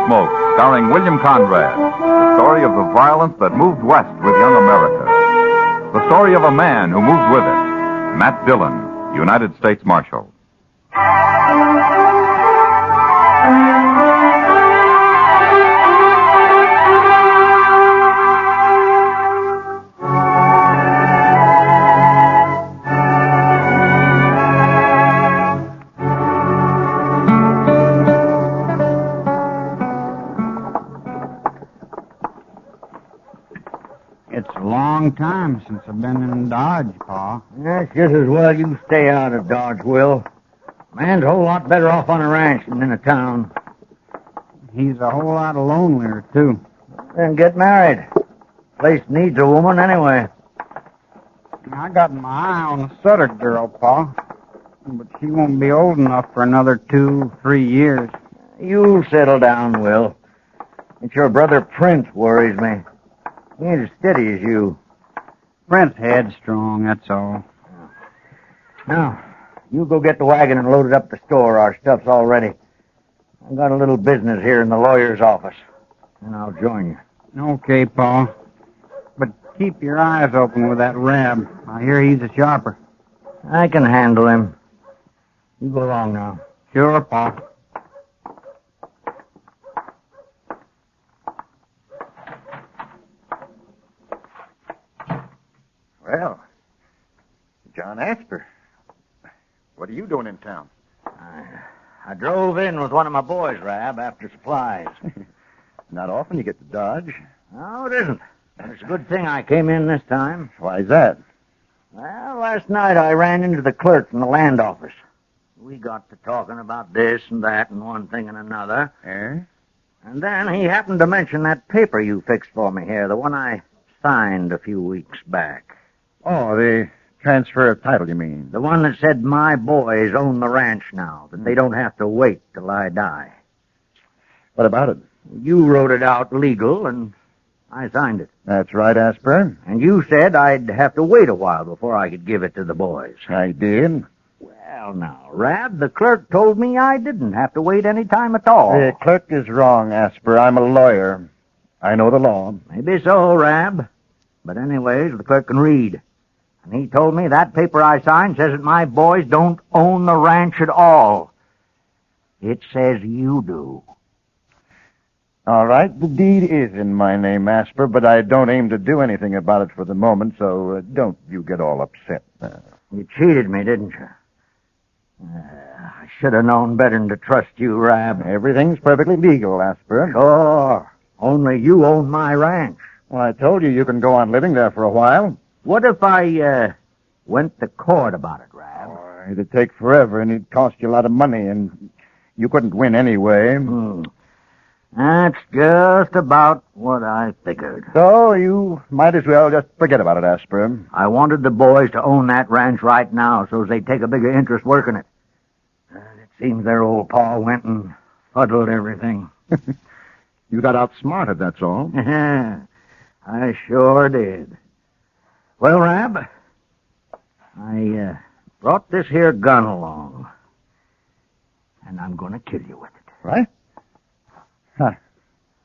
Gunsmoke, starring William Conrad. The story of the violence that moved west with young America. The story of a man who moved with it. Matt Dillon, United States Marshal. It's a long time since I've been in Dodge, Pa. It's just as well you stay out of Dodge, Will. Man's a whole lot better off on a ranch than in a town. He's a whole lot lonelier, too. Then get married. Place needs a woman anyway. I got my eye on the Sutter girl, Pa. But she won't be old enough for another 2-3 years. You'll settle down, Will. It's your brother Prince worries me. He ain't as steady as you. Brent's headstrong, that's all. Now, you go get the wagon and load it up at the store. Our stuff's all ready. I've got a little business here in the lawyer's office, and I'll join you. Okay, Pa. But keep your eyes open with that Rab. I hear he's a sharper. I can handle him. You go along now. Sure, Pa. Well, John Asper, what are you doing in town? I drove in with one of my boys, Rab, after supplies. Not often you get to Dodge. No, it isn't. It's a good thing I came in this time. Why's that? Well, last night I ran into the clerk from the land office. We got to talking about this and that and one thing and another. Eh? And then he happened to mention that paper you fixed for me here, the one I signed a few weeks back. Oh, the transfer of title, you mean? The one that said my boys own the ranch now, that they don't have to wait till I die. What about it? You wrote it out legal, and I signed it. That's right, Asper. And you said I'd have to wait a while before I could give it to the boys. I did. Well, now, Rab, the clerk told me I didn't have to wait any time at all. The clerk is wrong, Asper. I'm a lawyer. I know the law. Maybe so, Rab. But anyways, the clerk can read. And he told me that paper I signed says that my boys don't own the ranch at all. It says you do. All right, the deed is in my name, Asper, but I don't aim to do anything about it for the moment, so don't you get all upset. You cheated me, didn't you? I should have known better than to trust you, Rab. Everything's perfectly legal, Asper. Sure. Only you own my ranch. Well, I told you can go on living there for a while. What if I, went to court about it, Rab? Oh, it'd take forever, and it'd cost you a lot of money, and you couldn't win anyway. That's just about what I figured. So you might as well just forget about it, Asper. I wanted the boys to own that ranch right now so they'd take a bigger interest working it. It seems their old pa went and fuddled everything. You got outsmarted, that's all. I sure did. Well, Rab, I brought this here gun along, and I'm going to kill you with it. Right? Huh.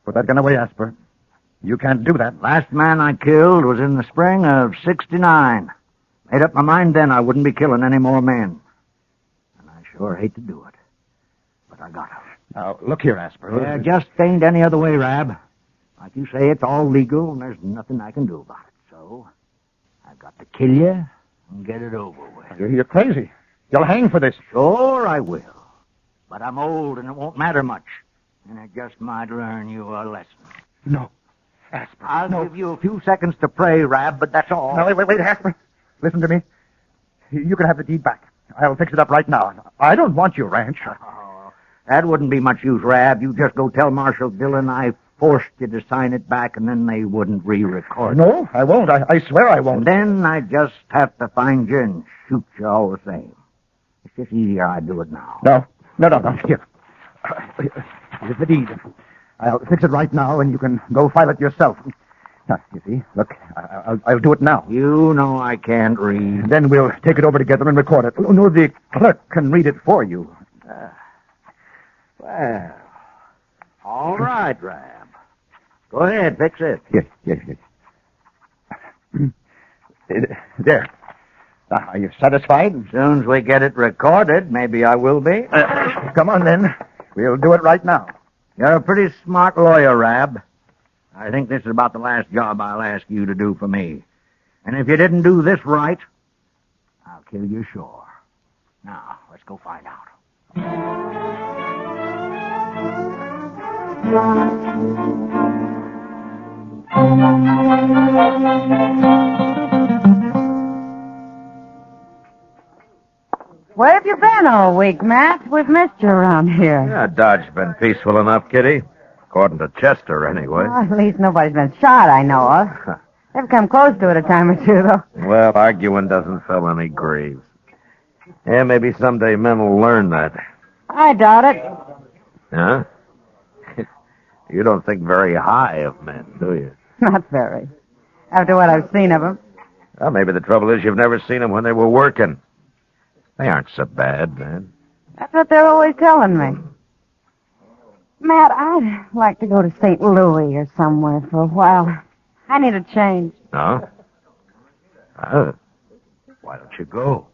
Put that gun away, Asper. You can't do that. Last man I killed was in the spring of '69. Made up my mind then I wouldn't be killing any more men. And I sure hate to do it. But I got to. Now, look here, Asper. Yeah, just ain't any other way, Rab. Like you say, it's all legal, and there's nothing I can do about it. So, I've got to kill you and get it over with. You're crazy. You'll hang for this. Sure I will. But I'm old, and it won't matter much. And it just might learn you a lesson. No. Asper, I'll no. give you a few seconds to pray, Rab, but that's all. No, wait, Asper. Listen to me. You can have the deed back. I'll fix it up right now. I don't want your ranch. Oh, that wouldn't be much use, Rab. You just go tell Marshal Dillon I forced you to sign it back, and then they wouldn't re-record it. No, I won't. I swear I won't. And then I just have to find you and shoot you all the same. It's just easier I do it now. No. Here. Here's the deed. I'll fix it right now, and you can go file it yourself. Now, you see, look, I'll do it now. You know I can't read. Then we'll take it over together and record it. Oh, no, the clerk can read it for you. Well, All right, Rab. Go ahead, fix it. Yes. There. Now, are you satisfied? As soon as we get it recorded, maybe I will be. Come on, then. We'll do it right now. You're a pretty smart lawyer, Rab. I think this is about the last job I'll ask you to do for me. And if you didn't do this right, I'll kill you sure. Now, let's go find out. Where have you been all week, Matt? We've missed you around here. Yeah, Dodge's been peaceful enough, Kitty. According to Chester, anyway. Well, at least nobody's been shot, I know of. They've come close to it a time or two, though. Well, arguing doesn't fill any graves. Yeah, maybe someday men will learn that. I doubt it. Huh? You don't think very high of men, do you? Not very. After what I've seen of them. Well, maybe the trouble is you've never seen them when they were working. They aren't so bad, man. That's what they're always telling me. Matt, I'd like to go to St. Louis or somewhere for a while. I need a change. No? Why don't you go?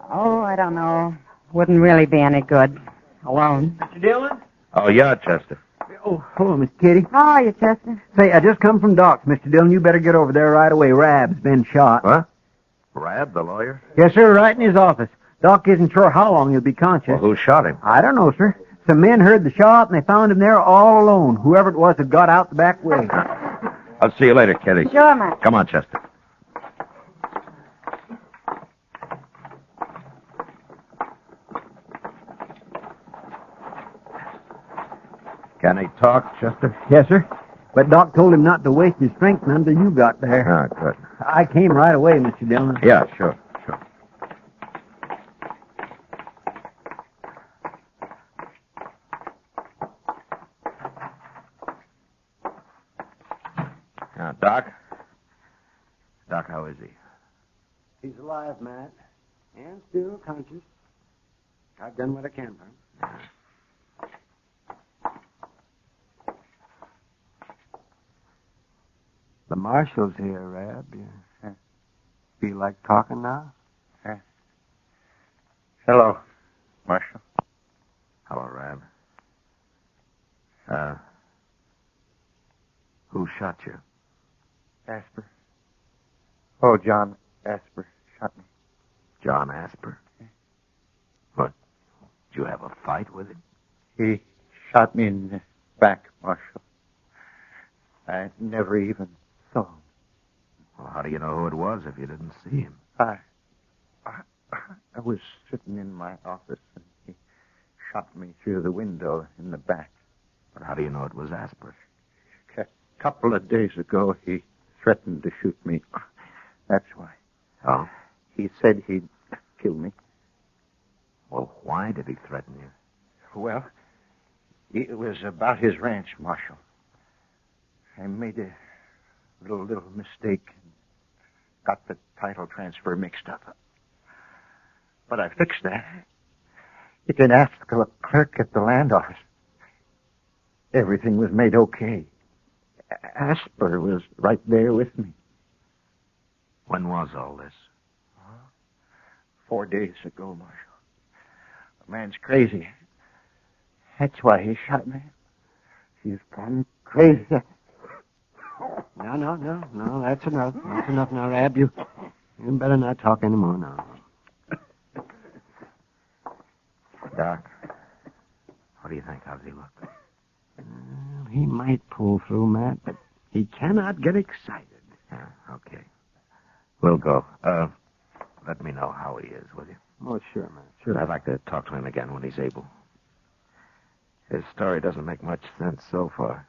Oh, I don't know. Wouldn't really be any good. Alone. Mr. Dillon? Oh, yeah, Chester. Oh, hello, Miss Kitty. How are you, Chester? Say, I just come from Doc's, Mr. Dillon. You better get over there right away. Rab's been shot. What? Rab, the lawyer? Yes, sir, right in his office. Doc isn't sure how long he'll be conscious. Well, who shot him? I don't know, sir. Some men heard the shot, and they found him there all alone. Whoever it was had got out the back way. I'll see you later, Kitty. Sure, Matt. Come on, Chester. Can he talk, Chester? Yes, sir. But Doc told him not to waste his strength until you got there. Oh, good. I came right away, Mr. Dillon. Yeah, sure. Now, Doc? Doc, how is he? He's alive, Matt, and still conscious. I've done what I can for him. The marshal's here, Rab. You feel like talking now? Hello, Marshal. Hello, Rab. Who shot you? Asper. Oh, John Asper shot me. John Asper? What? Did you have a fight with him? He shot me in the back, Marshal. I never even saw him. Well, how do you know who it was if you didn't see him? I was sitting in my office, and he shot me through the window in the back. But how do you know it was Asper? A couple of days ago, he threatened to shoot me. That's why. Oh? He said he'd kill me. Well, why did he threaten you? Well, it was about his ranch, Marshal. I made a little mistake and got the title transfer mixed up. But I fixed that. You can ask the clerk at the land office. Everything was made okay. Asper was right there with me. When was all this? 4 days ago, Marshal. The man's crazy. That's why he shot me. He's gone crazy. No, that's enough. That's enough now, Rab. You better not talk anymore now. Doc, what do you think? How does he look? He might pull through, Matt, but he cannot get excited. Yeah, okay. We'll go. Let me know how he is, will you? Oh, sure, Matt. Sure. I'd like to talk to him again when he's able. His story doesn't make much sense so far.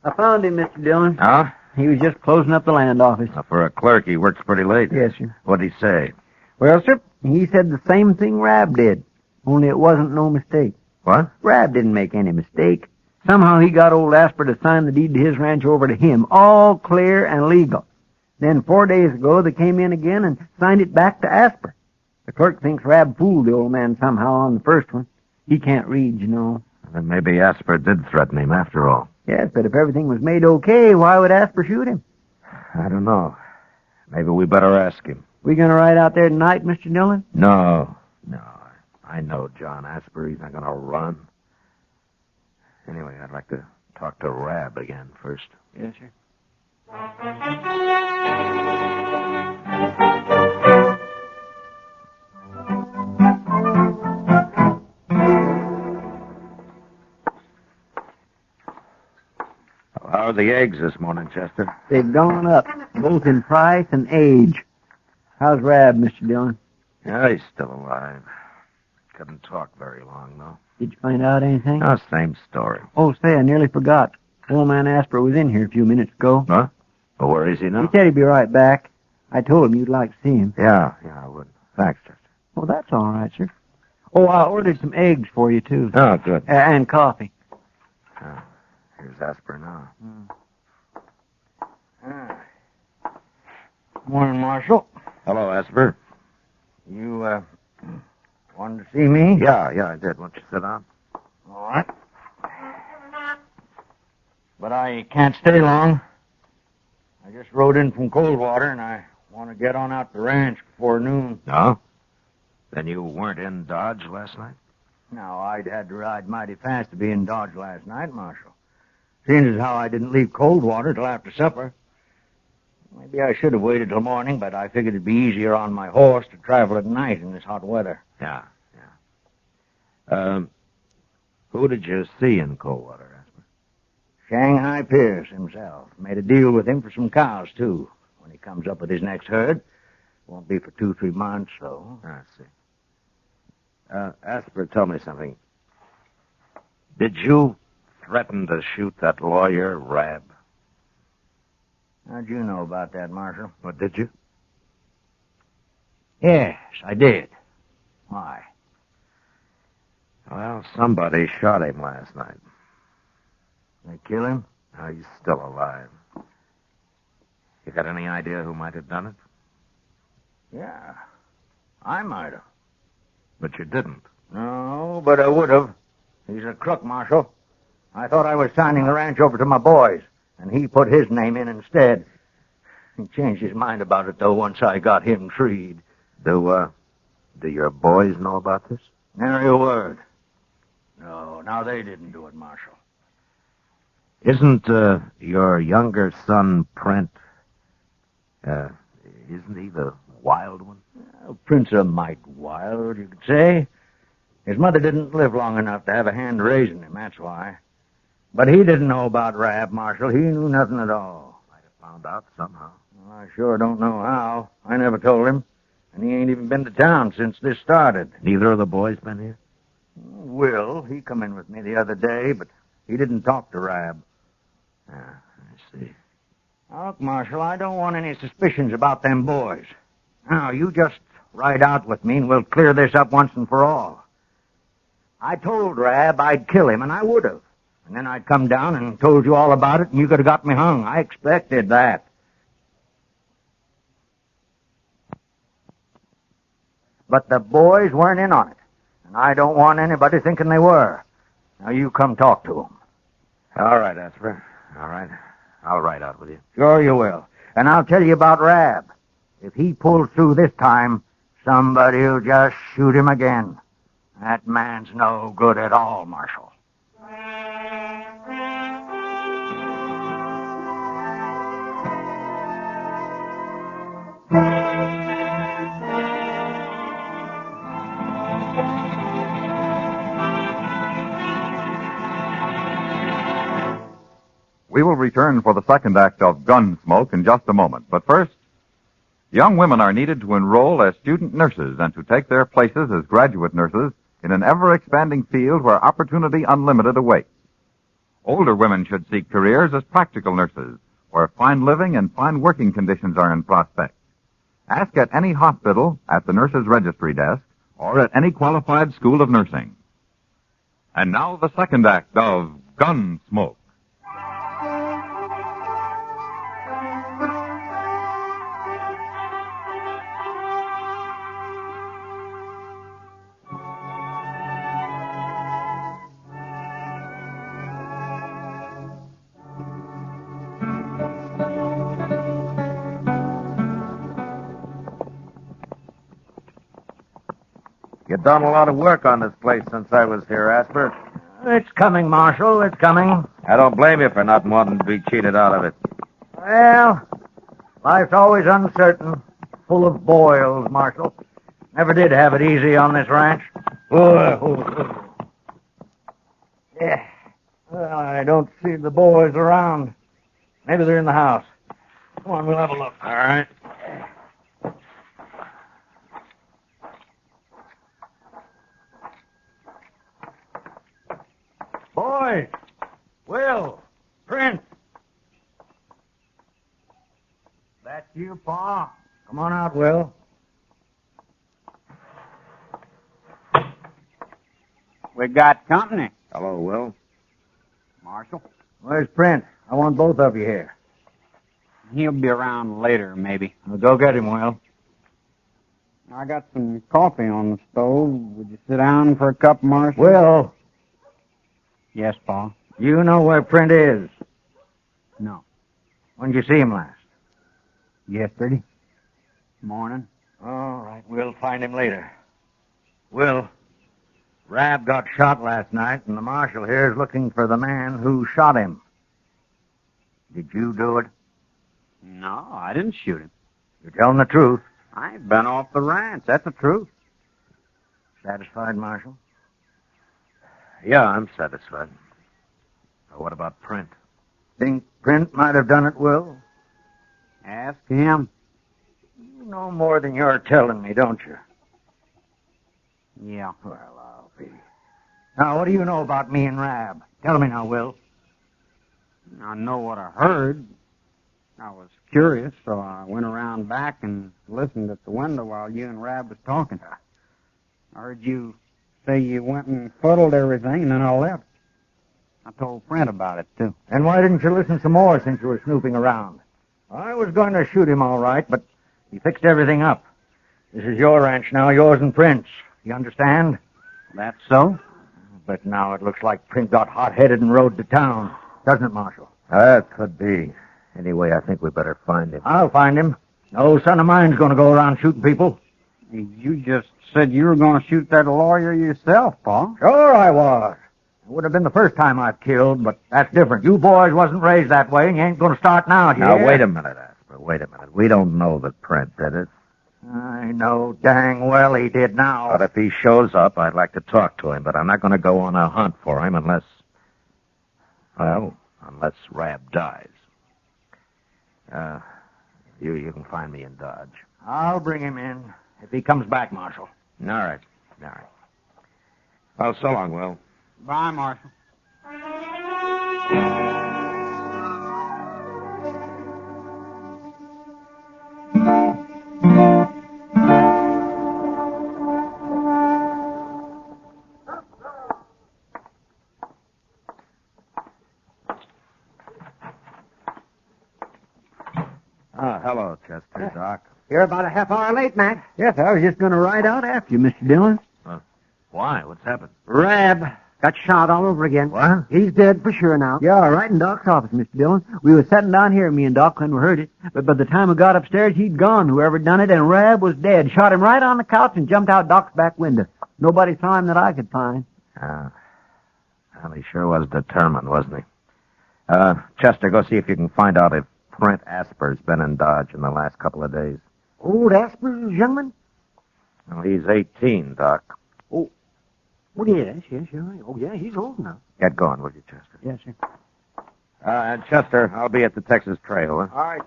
I found him, Mr. Dillon. Huh? He was just closing up the land office. Now, for a clerk, he works pretty late. Yes, sir. What'd he say? Well, sir, he said the same thing Rab did, only it wasn't no mistake. What? Rab didn't make any mistake. Somehow he got old Asper to sign the deed to his ranch over to him, all clear and legal. Then 4 days ago they came in again and signed it back to Asper. The clerk thinks Rab fooled the old man somehow on the first one. He can't read, you know. Then maybe Asper did threaten him after all. Yes, but if everything was made okay, why would Asper shoot him? I don't know. Maybe we better ask him. We gonna ride out there tonight, Mr. Dillon? No. I know John Asper. He's not going to run. Anyway, I'd like to talk to Rab again first. Yes, sir. How are the eggs this morning, Chester? They've gone up, both in price and age. How's Rab, Mr. Dillon? Yeah, he's still alive. Couldn't talk very long, though. Did you find out anything? Oh, same story. Oh, say, I nearly forgot. Old man Asper was in here a few minutes ago. Huh? Well, where is he now? He said he'd be right back. I told him you'd like to see him. Yeah, I would. Thanks, Chester. Oh, that's all right, sir. Oh, I ordered some eggs for you, too. Oh, good. And coffee. Here's Asper now. Morning, Marshal. Hello, Asper. You, wanted to see me? Yeah, I did. Won't you sit down? All right. But I can't stay long. I just rode in from Coldwater, and I want to get on out the ranch before noon. No? Then you weren't in Dodge last night? Now, I'd had to ride mighty fast to be in Dodge last night, Marshal. Seeing as how I didn't leave Coldwater till after supper. Maybe I should have waited till morning, but I figured it'd be easier on my horse to travel at night in this hot weather. Yeah. Who did you see in Coldwater, Asper? Shanghai Pierce himself. Made a deal with him for some cows, too, when he comes up with his next herd. Won't be for 2-3 months, though. I see. Asper, tell me something. Did you threaten to shoot that lawyer, Rab? How'd you know about that, Marshal? What, did you? Yes, I did. Why? Well, somebody shot him last night. They kill him? Now, he's still alive. You got any idea who might have done it? Yeah, I might have. But you didn't. No, but I would have. He's a crook, Marshal. I thought I was signing the ranch over to my boys, and he put his name in instead. He changed his mind about it, though, once I got him treed. Do your boys know about this? Nary a word. No, now they didn't do it, Marshal. Isn't your younger son, Prent, isn't he the wild one? Prince of Might Wild, you could say. His mother didn't live long enough to have a hand raising him, that's why. But he didn't know about Rab, Marshal. He knew nothing at all. Might have found out somehow. Well, I sure don't know how. I never told him. And he ain't even been to town since this started. Neither of the boys been here? Will, he come in with me the other day, but he didn't talk to Rab. Yeah, I see. Now, look, Marshal, I don't want any suspicions about them boys. Now, you just ride out with me and we'll clear this up once and for all. I told Rab I'd kill him, and I would have. And then I'd come down and told you all about it, and you could have got me hung. I expected that. But the boys weren't in on it, and I don't want anybody thinking they were. Now, you come talk to them. All right, Asper. All right. I'll ride out with you. Sure you will. And I'll tell you about Rab. If he pulls through this time, somebody'll just shoot him again. That man's no good at all, Marshal. We will return for the second act of Gunsmoke in just a moment. But first, young women are needed to enroll as student nurses and to take their places as graduate nurses in an ever-expanding field where opportunity unlimited awaits. Older women should seek careers as practical nurses, where fine living and fine working conditions are in prospect. Ask at any hospital, at the nurse's registry desk, or at any qualified school of nursing. And now the second act of Gunsmoke. You've done a lot of work on this place since I was here, Asper. It's coming, Marshal. It's coming. I don't blame you for not wanting to be cheated out of it. Well, life's always uncertain, full of boils, Marshal. Never did have it easy on this ranch. Yeah. Well, I don't see the boys around. Maybe they're in the house. Come on, we'll have a look. All right. Boys! Will! Prince! That's you, Pa. Come on out, Will. We got company. Hello, Will. Marshal. Where's Prince? I want both of you here. He'll be around later, maybe. Well, go get him, Will. I got some coffee on the stove. Would you sit down for a cup, Marshal? Will, Yes, Pa. you know where Prince is. No. When did you see him last? Yesterday. Morning. All right, we'll find him later. Will, Rab got shot last night, and the marshal here is looking for the man who shot him. Did you do it? No, I didn't shoot him. You're telling the truth. I've been off the ranch. That's the truth. Satisfied, Marshal? Yeah, I'm satisfied. What about Print? Think Prince might have done it, Will? Ask him. You know more than you're telling me, don't you? Yeah. Well, I'll be. Now, what do you know about me and Rab? Tell me now, Will. I know what I heard. I was curious, so I went around back and listened at the window while you and Rab was talking. I heard you say you went and fuddled everything, and then I left. I told Brent about it, too. And why didn't you listen some more since you were snooping around? I was going to shoot him all right, but he fixed everything up. This is your ranch now, yours and Prince. You understand? That's so? But now it looks like Prince got hot-headed and rode to town. Doesn't it, Marshal? That could be. Anyway, I think we better find him. I'll find him. No son of mine's going to go around shooting people. You just said you were going to shoot that lawyer yourself, Pa. Sure I was. It would have been the first time I've killed, but that's different. You boys wasn't raised that way, and you ain't going to start now, do you? Now, wait a minute, Asper. Wait a minute. We don't know that Print did it. I know dang well he did now. But if he shows up, I'd like to talk to him, but I'm not going to go on a hunt for him unless Rab dies. You can find me in Dodge. I'll bring him in if he comes back, Marshal. All right. Well, so long, Will. Bye, Marshal. Hello, Chester, Doc. You're about a half hour late, Matt. Yes, I was just going to ride out after you, Mr. Dillon. Why? What's happened? Rab got shot all over again. What? He's dead for sure now. Yeah, right in Doc's office, Mr. Dillon. We was sitting down here, me and Doc, when we heard it. But by the time we got upstairs, he'd gone, whoever done it, and Rab was dead. Shot him right on the couch and jumped out Doc's back window. Nobody saw him that I could find. Well, he sure was determined, wasn't he? Chester, go see if you can find out if Print Asper's been in Dodge in the last couple of days. Old Asper's youngman? Well, he's 18, Doc. Oh, yes. Oh, yeah, he's old now. Get going, will you, Chester? Yes, sir. And Chester, I'll be at the Texas Trail, huh? All right.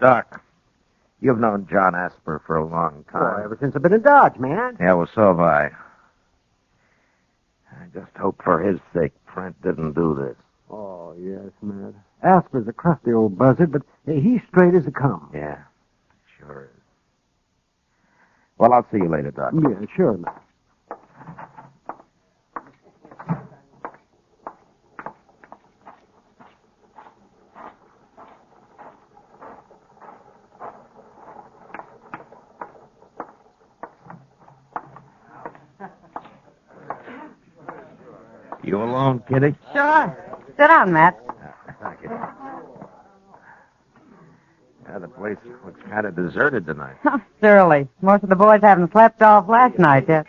Doc, you've known John Asper for a long time. Well, ever since I've been in Dodge, man. Yeah, well, so have I. I just hope for his sake Print didn't do this. Oh, yes, Matt. Asper's a crusty old buzzard, but he's straight as a come. Yeah, sure is. Well, I'll see you later, Doc. Yeah, sure, Matt. You alone, Kitty? Sure. Sit down, Matt. Thank you. Yeah, the place looks kind of deserted tonight. Surely. Most of the boys haven't slept off last night yet.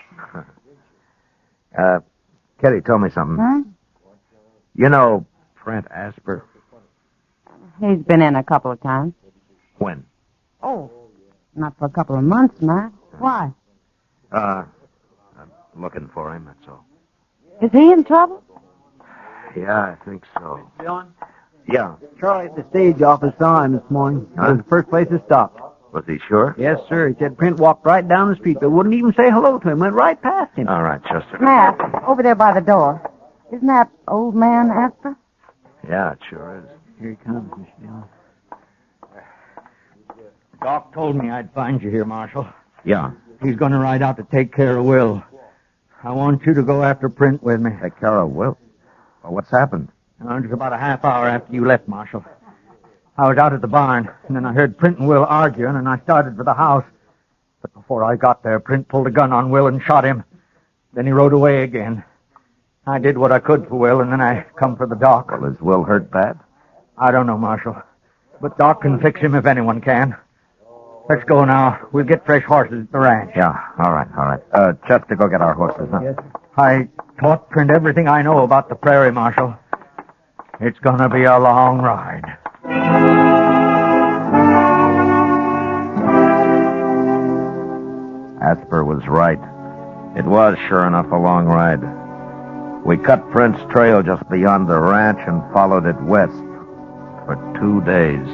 Kitty, tell me something. Huh? You know Brent Asper? He's been in a couple of times. When? Oh, not for a couple of months, Matt. Why? I'm looking for him, that's all. Is he in trouble? Yeah, I think so. Dillon? Yeah. Charlie at the stage office saw him this morning. That was the first place he stopped. Was he sure? Yes, sir. He said Print walked right down the street, but wouldn't even say hello to him. Went right past him. All right, Chester. Matt, over there by the door. Isn't that old man Asper? Yeah, it sure is. Here he comes, Mr. Dillon. Doc told me I'd find you here, Marshal. Yeah. He's going to ride out to take care of Will. I want you to go after Print with me. Take care of Will. Well, what's happened? Just about a half hour after you left, Marshal. I was out at the barn, and then I heard Print and Will arguing, and I started for the house. But before I got there, Print pulled a gun on Will and shot him. Then he rode away again. I did what I could for Will, and then I come for the doc. Well, is Will hurt bad? I don't know, Marshal. But Doc can fix him if anyone can. Let's go now. We'll get fresh horses at the ranch. Yeah, all right. Chester, go get our horses, huh? Yes, I taught Print everything I know about the prairie, Marshal. It's gonna be a long ride. Asper was right. It was, sure enough, a long ride. We cut Print's trail just beyond the ranch and followed it west for 2 days.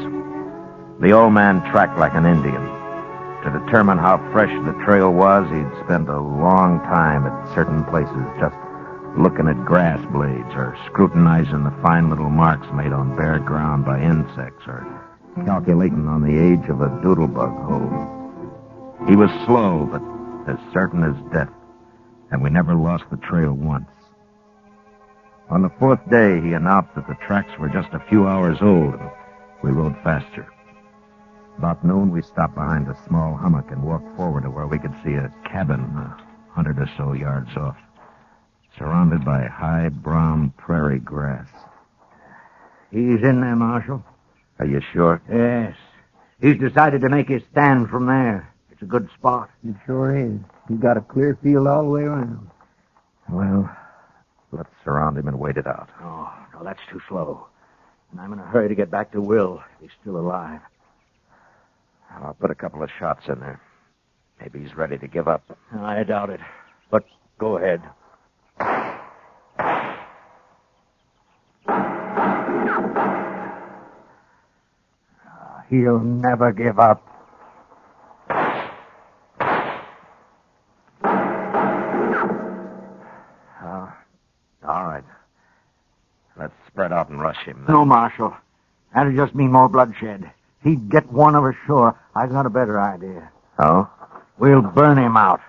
The old man tracked like an Indian. To determine how fresh the trail was, he'd spend a long time at certain places just looking at grass blades or scrutinizing the fine little marks made on bare ground by insects or calculating on the age of a doodlebug hole. He was slow, but as certain as death, and we never lost the trail once. On the 4th day, he announced that the tracks were just a few hours old, and we rode faster. About noon, we stopped behind a small hummock and walked forward to where we could see a cabin 100 or so yards off, surrounded by high brown prairie grass. He's in there, Marshal. Are you sure? Yes. He's decided to make his stand from there. It's a good spot. it sure is. He's got a clear field all the way around. Well, let's surround him and wait it out. Oh, no, that's too slow. And I'm in a hurry to get back to Will. He's still alive. I'll put a couple of shots in there. Maybe he's ready to give up. I doubt it. But go ahead. He'll never give up. All right. Let's spread out and rush him. No, Marshal. That'll just mean more bloodshed. He'd get one of us sure. I've got a better idea. Oh? We'll burn him out.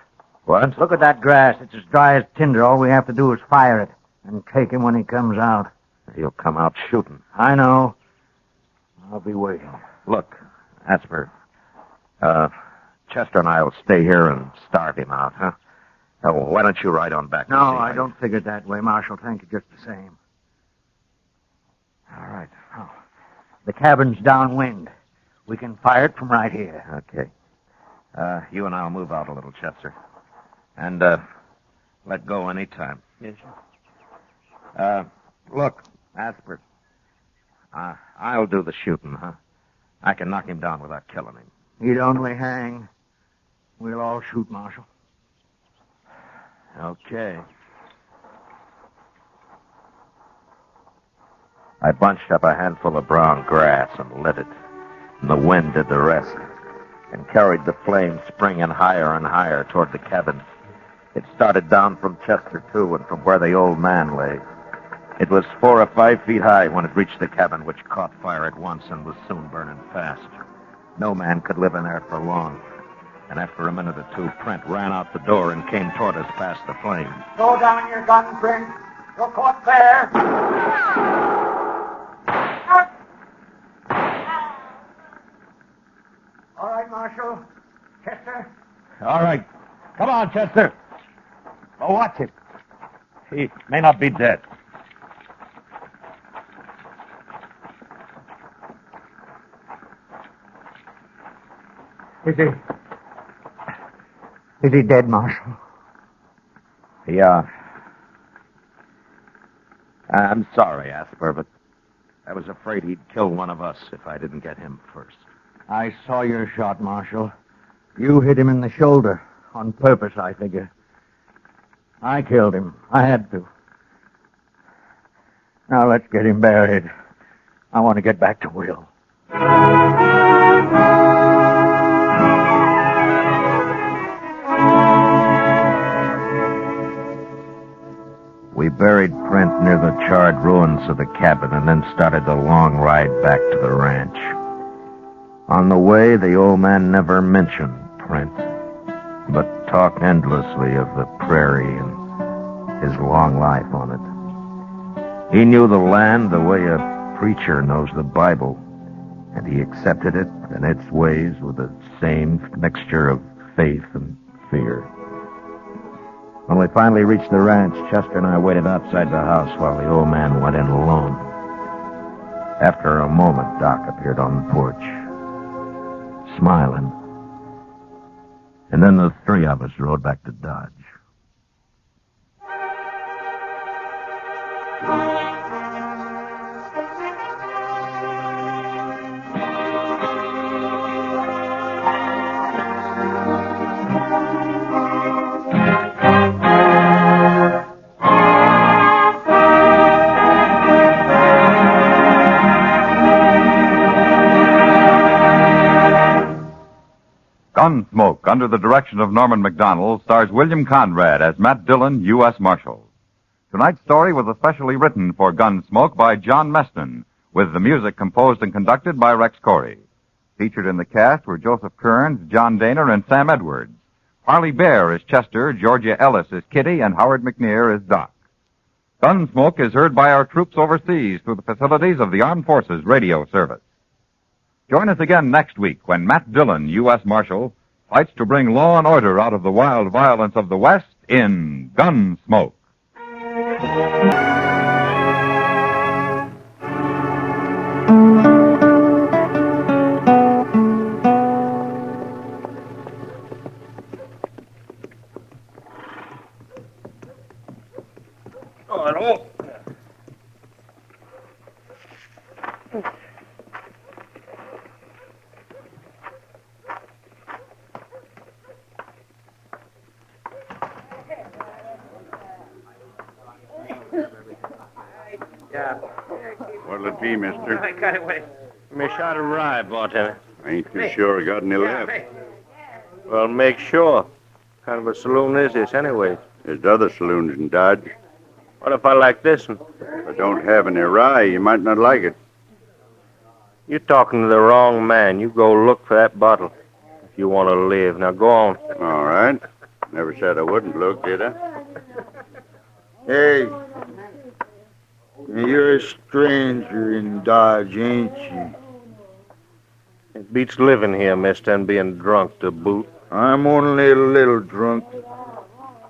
What? Look at that grass. It's as dry as tinder. All we have to do is fire it and take him when he comes out. He'll come out shooting. I know. I'll be waiting. Look, Asper. Chester and I will stay here and starve him out, huh? Oh, why don't you ride on back? No, and see I him? don't figure it that way, Marshal. Thank you just the same. All right. Oh, the cabin's downwind. We can fire it from right here. Okay. You and I'll move out a little, Chester. And, let go any time. Yes, sir. Look, Asper. I'll do the shooting, huh? I can knock him down without killing him. He'd only hang. We'll all shoot, Marshal. Okay. I bunched up a handful of brown grass and lit it, and the wind did the rest, and carried the flame springing higher and higher toward the cabin. It started down from Chester, too, and from where the old man lay. It was 4 or 5 feet high when it reached the cabin, which caught fire at once and was soon burning fast. No man could live in there for long. And after a minute or two, Trent ran out the door and came toward us past the flame. Throw down your gun, Print. You're caught there. All right, Marshal. Chester. All right. Come on, Chester. Oh, watch it. He may not be dead. Is he dead, Marshal? Yeah. I'm sorry, Asper, but I was afraid he'd kill one of us if I didn't get him first. I saw your shot, Marshal. You hit him in the shoulder. On purpose, I figure. I killed him. I had to. Now let's get him buried. I want to get back to Will. We buried Print near the charred ruins of the cabin and then started the long ride back to the ranch. On the way, the old man never mentioned Print, but talked endlessly of the prairie and his long life on it. He knew the land the way a preacher knows the Bible, and he accepted it and its ways with the same mixture of faith and fear. When we finally reached the ranch, Chester and I waited outside the house while the old man went in alone. After a moment, Doc appeared on the porch, smiling. And then the three of us rode back to Dodge. Gunsmoke, under the direction of Norman MacDonald, stars William Conrad as Matt Dillon, U.S. Marshal. Tonight's story was especially written for Gunsmoke by John Meston, with the music composed and conducted by Rex Corey. Featured in the cast were Joseph Kearns, John Daner, and Sam Edwards. Harley Bear is Chester, Georgia Ellis is Kitty, and Howard McNear is Doc. Gunsmoke is heard by our troops overseas through the facilities of the Armed Forces Radio Service. Join us again next week when Matt Dillon, U.S. Marshal, fights to bring law and order out of the wild violence of the West in Gunsmoke. What'll it be, mister? I got it. Wait. Me shot a rye, bartender. I ain't too sure I got any left. Well, make sure. What kind of a saloon is this, anyway? There's other saloons in Dodge. What if I like this one? If I don't have any rye, you might not like it. You're talking to the wrong man. You go look for that bottle if you want to live. Now, go on. All right. Never said I wouldn't look, did I? Hey, you're a stranger in Dodge, ain't you? It beats living here, mister, and being drunk to boot. I'm only a little drunk.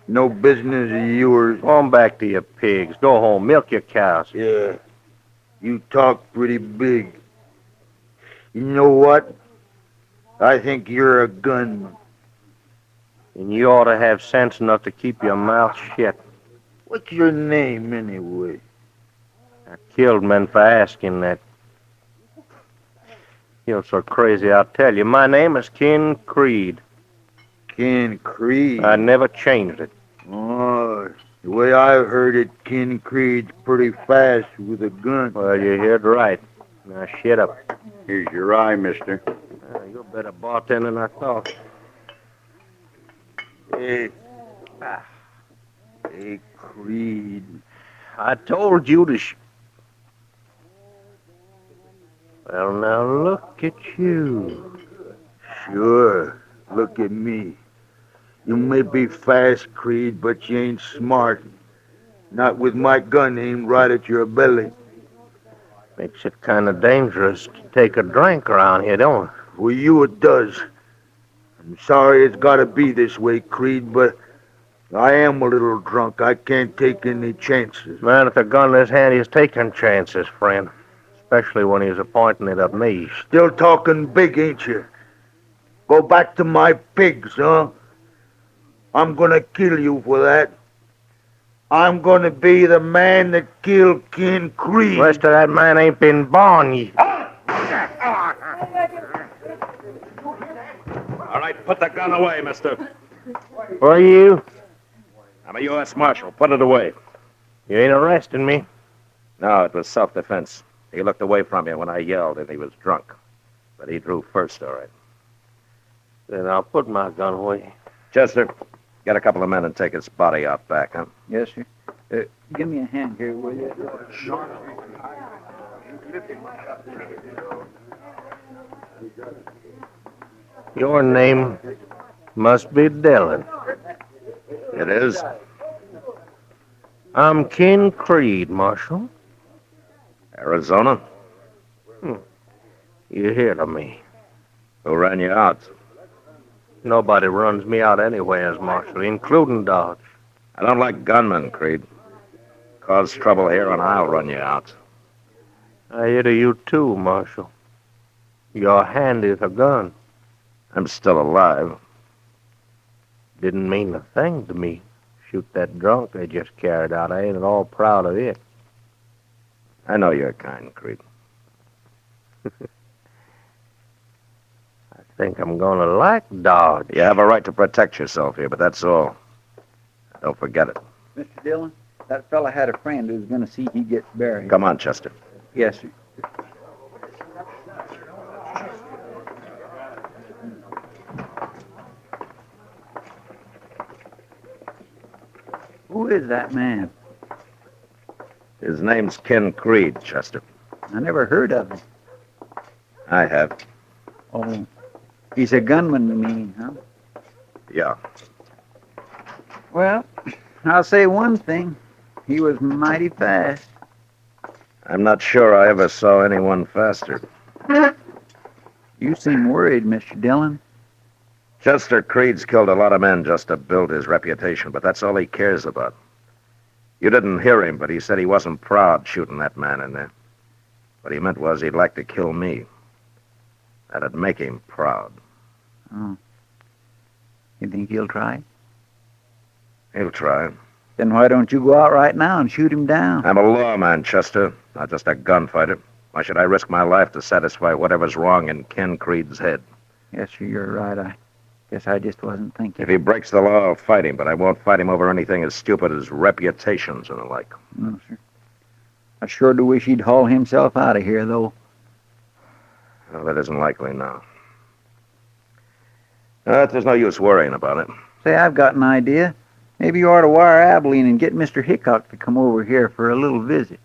No business of yours. Go on back to your pigs. Go home. Milk your cows. Yeah, you talk pretty big. You know what? I think you're a gunman. And you ought to have sense enough to keep your mouth shut. What's your name, anyway? I killed men for asking that. You're so crazy, I'll tell you. My name is Ken Creed. Ken Creed? I never changed it. Oh, the way I've heard it, Ken Creed's pretty fast with a gun. Well, you heard right. Now, shut up. Here's your rye, mister. You're a better bartender than I thought. Hey. Hey, Creed. I told you to Well, now, look at you. Sure, look at me. You may be fast, Creed, but you ain't smart. Not with my gun aimed right at your belly. Makes it kind of dangerous to take a drink around here, don't it? For you it does. I'm sorry it's got to be this way, Creed, but I am a little drunk. I can't take any chances. Man, if a gun in his hand, he's taking chances, friend. Especially when he's pointing it at me. Still talking big, ain't you? Go back to my pigs, huh? I'm gonna kill you for that. I'm gonna be the man that killed Ken Creed. The rest of that man ain't been born yet. All right, put the gun away, mister. Who are you? I'm a U.S. Marshal. Put it away. You ain't arresting me. No, it was self-defense. He looked away from you when I yelled, and he was drunk. But he drew first, all right. Then I'll put my gun away. Chester, get a couple of men and take his body out back, huh? Yes, sir. Give me a hand here, will you? Your name must be Dillon. It is. I'm Ken Creed, Marshal. Arizona? You hear to me. Who ran you out? Nobody runs me out anywhere, Marshal, including Dodge. I don't like gunmen, Creed. Cause trouble here and I'll run you out. I hear to you too, Marshal. Your hand is a gun. I'm still alive. Didn't mean a thing to me. Shoot that drunk they just carried out. I ain't at all proud of it. I know you're kind, Creed. I think I'm gonna like Dodge. You have a right to protect yourself here, but that's all. Don't forget it. Mr. Dillon, that fella had a friend who was going to see he gets buried. Come on, Chester. Yes, sir. Who is that man? His name's Ken Creed, Chester. I never heard of him. I have. Oh, he's a gunman, you mean, huh? Yeah. Well, I'll say one thing. He was mighty fast. I'm not sure I ever saw anyone faster. You seem worried, Mr. Dillon. Chester Creed's killed a lot of men just to build his reputation, but that's all he cares about. You didn't hear him, but he said he wasn't proud shooting that man in there. What he meant was he'd like to kill me. That'd make him proud. Oh. You think he'll try? He'll try. Then why don't you go out right now and shoot him down? I'm a lawman, Chester, not just a gunfighter. Why should I risk my life to satisfy whatever's wrong in Ken Creed's head? Yes, sir, you're right. I guess I just wasn't thinking. If he breaks the law, I'll fight him, but I won't fight him over anything as stupid as reputations and the like. No, sir. I sure do wish he'd haul himself out of here, though. Well, that isn't likely now. There's no use worrying about it. Say, I've got an idea. Maybe you ought to wire Abilene and get Mr. Hickok to come over here for a little visit.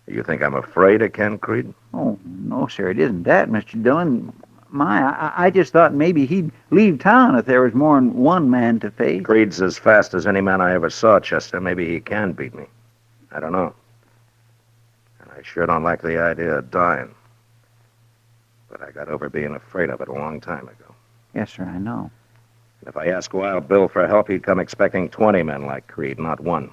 You think I'm afraid of Ken Creed? Oh, no, sir, it isn't that, Mr. Dillon. I just thought maybe he'd leave town if there was more than one man to face. Creed's as fast as any man I ever saw, Chester. Maybe he can beat me. I don't know. And I sure don't like the idea of dying. But I got over being afraid of it a long time ago. Yes, sir, I know. And if I asked Wild Bill for help, he'd come expecting 20 men like Creed, not one.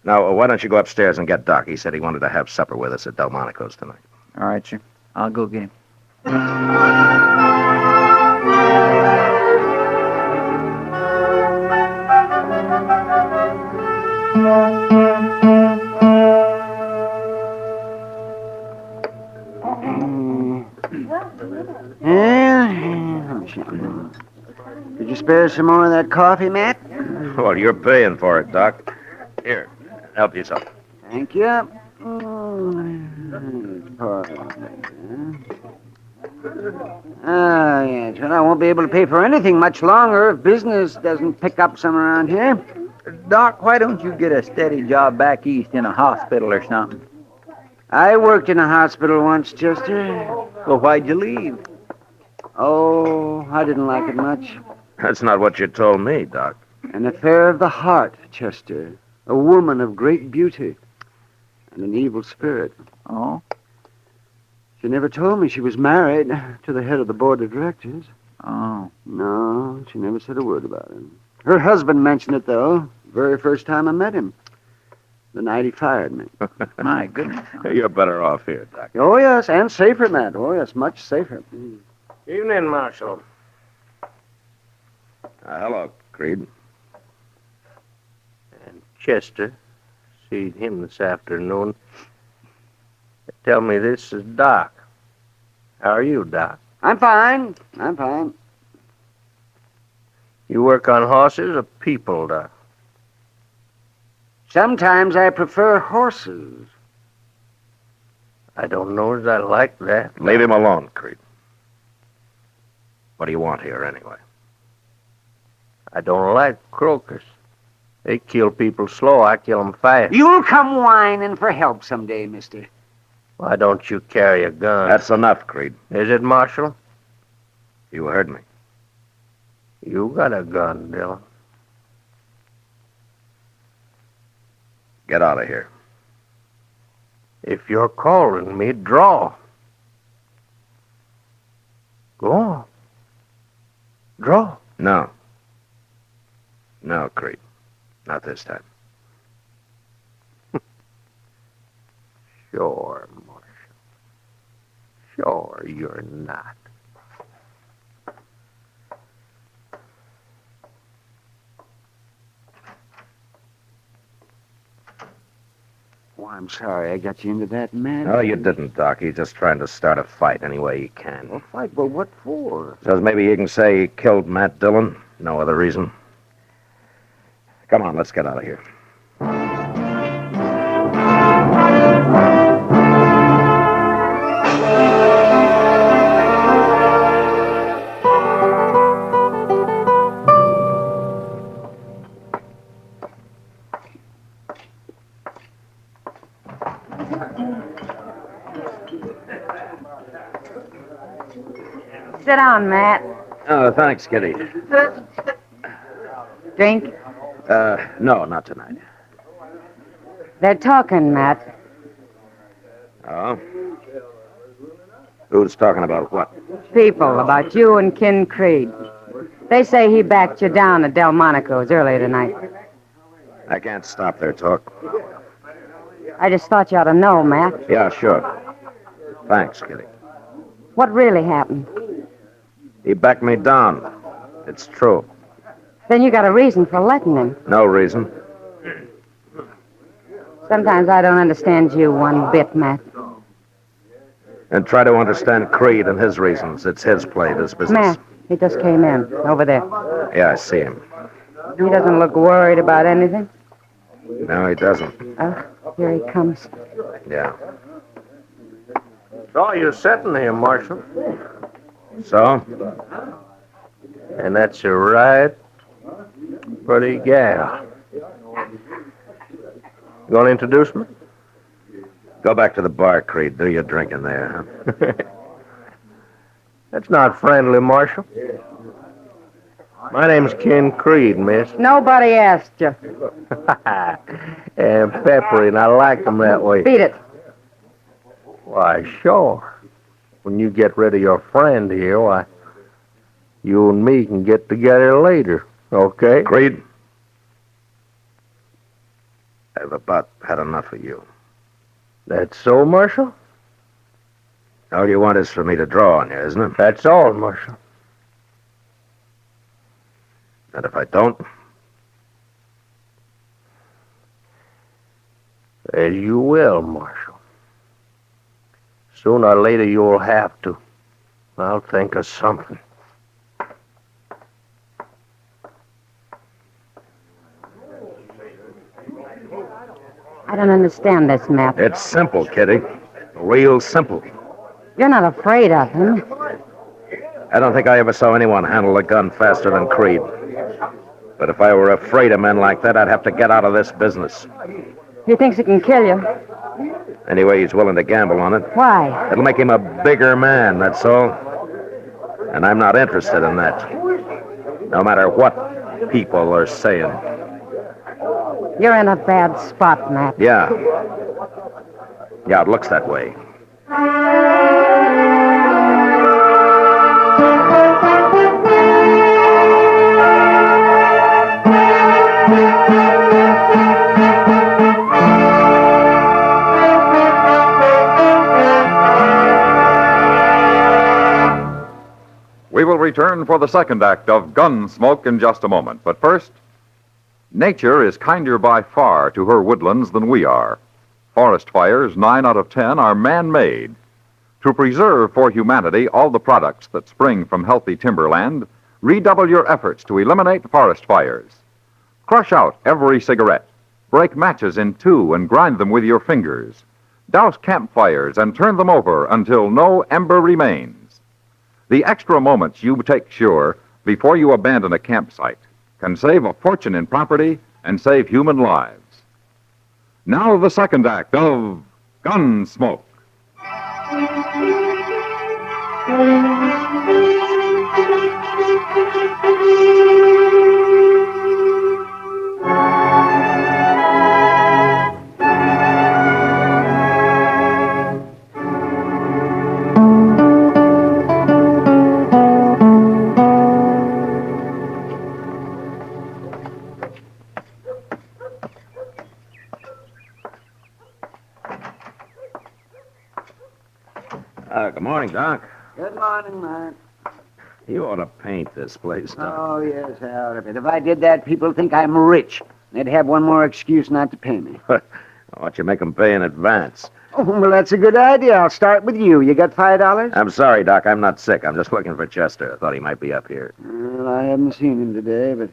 Now, why don't you go upstairs and get Doc? He said he wanted to have supper with us at Delmonico's tonight. All right, sir. I'll go get him. Could you spare some more of that coffee, Matt? Well, you're paying for it, Doc. Here, help yourself. Thank you. Yes. Well, I won't be able to pay for anything much longer if business doesn't pick up some around here. Doc, why don't you get a steady job back east in a hospital or something? I worked in a hospital once, Chester. Well, why'd you leave? Oh, I didn't like it much. That's not what you told me, Doc. An affair of the heart, Chester. A woman of great beauty and an evil spirit. Oh? She never told me she was married to the head of the board of directors. Oh. No, she never said a word about him. Her husband mentioned it, though, the very first time I met him. the night he fired me. My goodness. You're better off here, Doc. Oh, yes, and safer, Matt. Oh, yes, much safer. Evening, Marshal. Hello, Creed. And Chester. See him this afternoon. Tell me, this is Doc. How are you, Doc? I'm fine. I'm fine. You work on horses or people, Doc? Sometimes I prefer horses. I don't know as I like that. Leave him alone, Creed. What do you want here, anyway? I don't like croakers. They kill people slow. I kill them fast. You'll come whining for help someday, mister. Why don't you carry a gun? That's enough, Creed. Is it, Marshal? You heard me. You got a gun, Dillon. Get out of here. If you're calling me, draw. Go on. Draw. No. No, Creed. Not this time. Sure, Marshal. Sure, you're not. Oh, I'm sorry I got you into that, Matt. No, you didn't, Doc. He's just trying to start a fight any way he can. A fight? Well, what for? Says maybe he can say he killed Matt Dillon. No other reason. Come on, let's get out of here. Sit down, Matt. Oh, thanks, Kitty. Drink? No, not tonight. They're talking, Matt. Oh? Who's talking about what? People, about you and Ken Creed. They say he backed you down at Delmonico's earlier tonight. I can't stop their talk. I just thought you ought to know, Matt. Yeah, sure. Thanks, Kitty. What really happened? He backed me down. It's true. Then you got a reason for letting him. No reason. Sometimes I don't understand you one bit, Matt. And try to understand Creed and his reasons. It's his play, this business. Matt, he just came in, over there. Yeah, I see him. He doesn't look worried about anything. No, he doesn't. Oh, here he comes. Yeah. Saw you sitting here, Marshal. So? And that's a right pretty gal. You gonna introduce me? Go back to the bar, Creed. Do your drinking there, huh? That's not friendly, Marshal. My name's Ken Creed, miss. Nobody asked you. And peppery, and I like them that way. Beat it. Why, sure. When you get rid of your friend here, why, you and me can get together later, okay? Creed, I've about had enough of you. That's so, Marshal? All you want is for me to draw on you, isn't it? That's all, Marshal. And if I don't? As you will, Marshal. Sooner or later you'll have to. I'll think of something. I don't understand this, Matt. It's simple, Kitty. Real simple. You're not afraid of him. I don't think I ever saw anyone handle a gun faster than Creed. But if I were afraid of men like that, I'd have to get out of this business. He thinks he can kill you. Anyway, he's willing to gamble on it. Why? It'll make him a bigger man, that's all. And I'm not interested in that. No matter what people are saying. You're in a bad spot, Matt. Yeah. Yeah, it looks that way. return for the second act of Gunsmoke in just a moment. But first, nature is kinder by far to her woodlands than we are. Forest fires, 9 out of 10, are man-made. To preserve for humanity all the products that spring from healthy timberland, redouble your efforts to eliminate forest fires. Crush out every cigarette. Break matches in two and grind them with your fingers. Douse campfires and turn them over until no ember remains. The extra moments you take sure before you abandon a campsite can save a fortune in property and save human lives. Now the second act of Gunsmoke. Good morning, Doc. Good morning, Matt. You ought to paint this place, Doc. Oh, yes, out of it. If I did that, people would think I'm rich. They'd have one more excuse not to pay me. Why don't you make them pay in advance? Oh, well, that's a good idea. I'll start with you. You got $5? I'm sorry, Doc. I'm not sick. I'm just looking for Chester. I thought he might be up here. Well, I haven't seen him today, but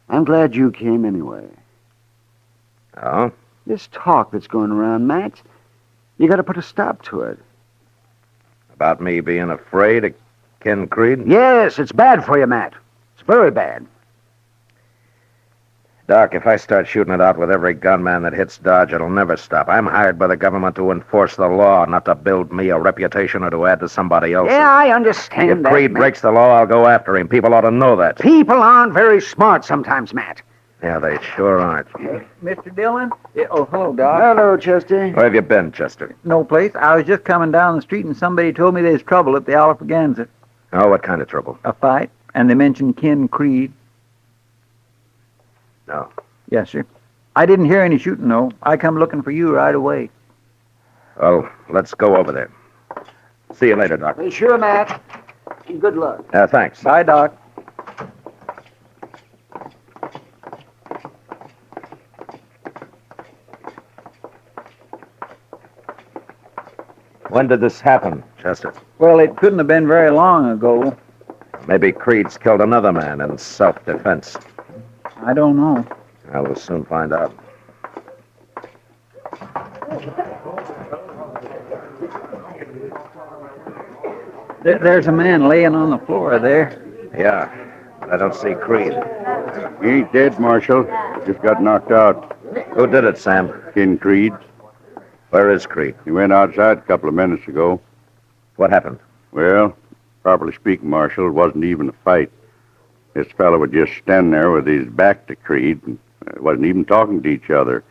I'm glad you came anyway. Oh? This talk that's going around, Matt, you got to put a stop to it. About me being afraid of Ken Creed? Yes, it's bad for you, Matt. It's very bad. Doc, if I start shooting it out with every gunman that hits Dodge, it'll never stop. I'm hired by the government to enforce the law, not to build me a reputation or to add to somebody else's. Yeah, I understand If that, Creed Matt. breaks the law, I'll go after him. People ought to know that. People aren't very smart sometimes, Matt. Yeah, they sure aren't. Mr. Dillon? Yeah, oh, hello, Doc. Hello, Chester. Where have you been, Chester? No place. I was just coming down the street and somebody told me there's trouble at the Alfraganza. Oh, what kind of trouble? A fight. And they mentioned Ken Creed. No. Yes, sir. I didn't hear any shooting, though. I come looking for you right away. Well, let's go over there. See you later, Doc. Be sure, Matt. And good luck. Thanks. Bye, Doc. When did this happen, Chester? Well, it couldn't have been very long ago. Maybe Creed's killed another man in self-defense. I don't know. I will soon find out. There's a man laying on the floor there. Yeah, but I don't see Creed. He ain't dead, Marshal. Just got knocked out. Who did it, Sam? Ken Creed. Where is Creed? He went outside a couple of minutes ago. What happened? Well, properly speaking, Marshal, it wasn't even a fight. This fellow was just standing there with his back to Creed and wasn't even talking to each other.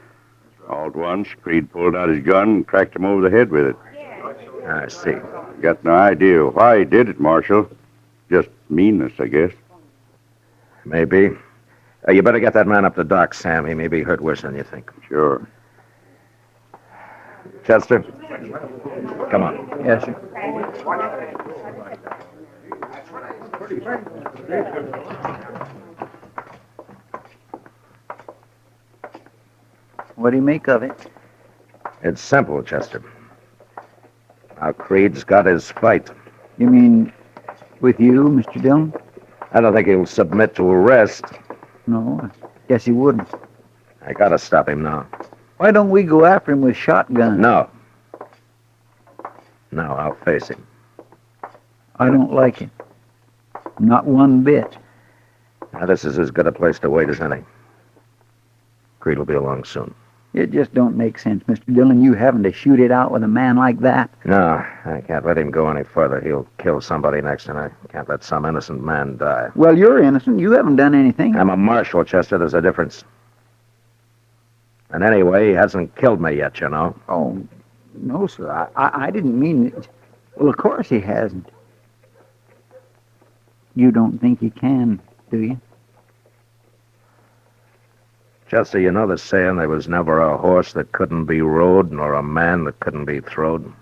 All at once, Creed pulled out his gun and cracked him over the head with it. I see. Got no idea why he did it, Marshal. Just meanness, I guess. Maybe. You better get that man up to Doc, Sam. He may be hurt worse than you think. Sure. Chester, come on. Yes, sir. What do you make of it? It's simple, Chester. Now, Creed's got his fight. You mean with you, Mr. Dillon? I don't think he'll submit to arrest. No, I guess he wouldn't. I gotta stop him now. Why don't we go after him with shotguns? No. No, I'll face him. I don't like him. Not one bit. Now, this is as good a place to wait as any. Creed will be along soon. It just don't make sense, Mr. Dillon, you having to shoot it out with a man like that. No, I can't let him go any further. He'll kill somebody next, and I can't let some innocent man die. Well, you're innocent. You haven't done anything. I'm a marshal, Chester. There's a difference. And anyway, he hasn't killed me yet, you know. Oh, no, sir. I didn't mean it. Well, of course he hasn't. You don't think he can, do you? Chester, you know the saying, there was never a horse that couldn't be rode, nor a man that couldn't be throwed?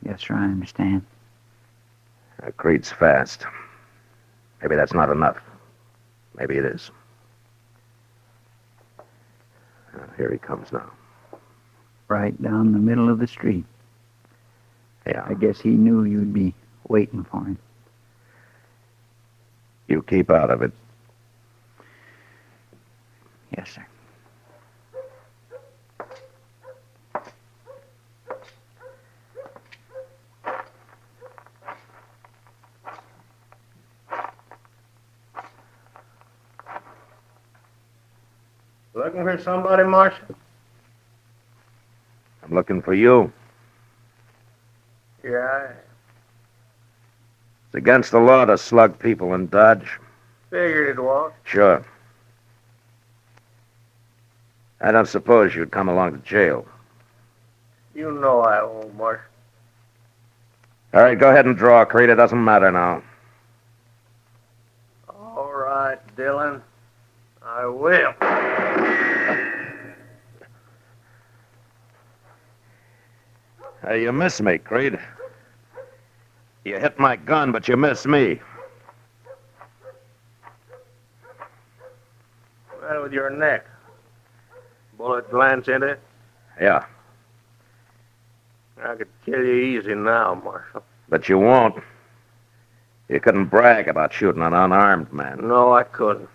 Yes, sir, I understand. Creed's fast. Maybe that's not enough. Maybe it is. Here he comes now. Right down the middle of the street. Yeah. I guess he knew you'd be waiting for him. You keep out of it. Yes, sir. Looking for somebody, Marshal? I'm looking for you. Yeah, It's against the law to slug people in Dodge. I figured it was. Sure. I don't suppose you'd come along to jail. You know I won't, Marshal. All right, go ahead and draw, Creed. It doesn't matter now. All right, Dillon. I will. Hey, you missed me, Creed. You hit my gun, but you missed me. What's the matter with your neck? Bullet glance into it? Yeah, I could kill you easy now, Marshal. but you won't. You couldn't brag about shooting an unarmed man. No, I couldn't.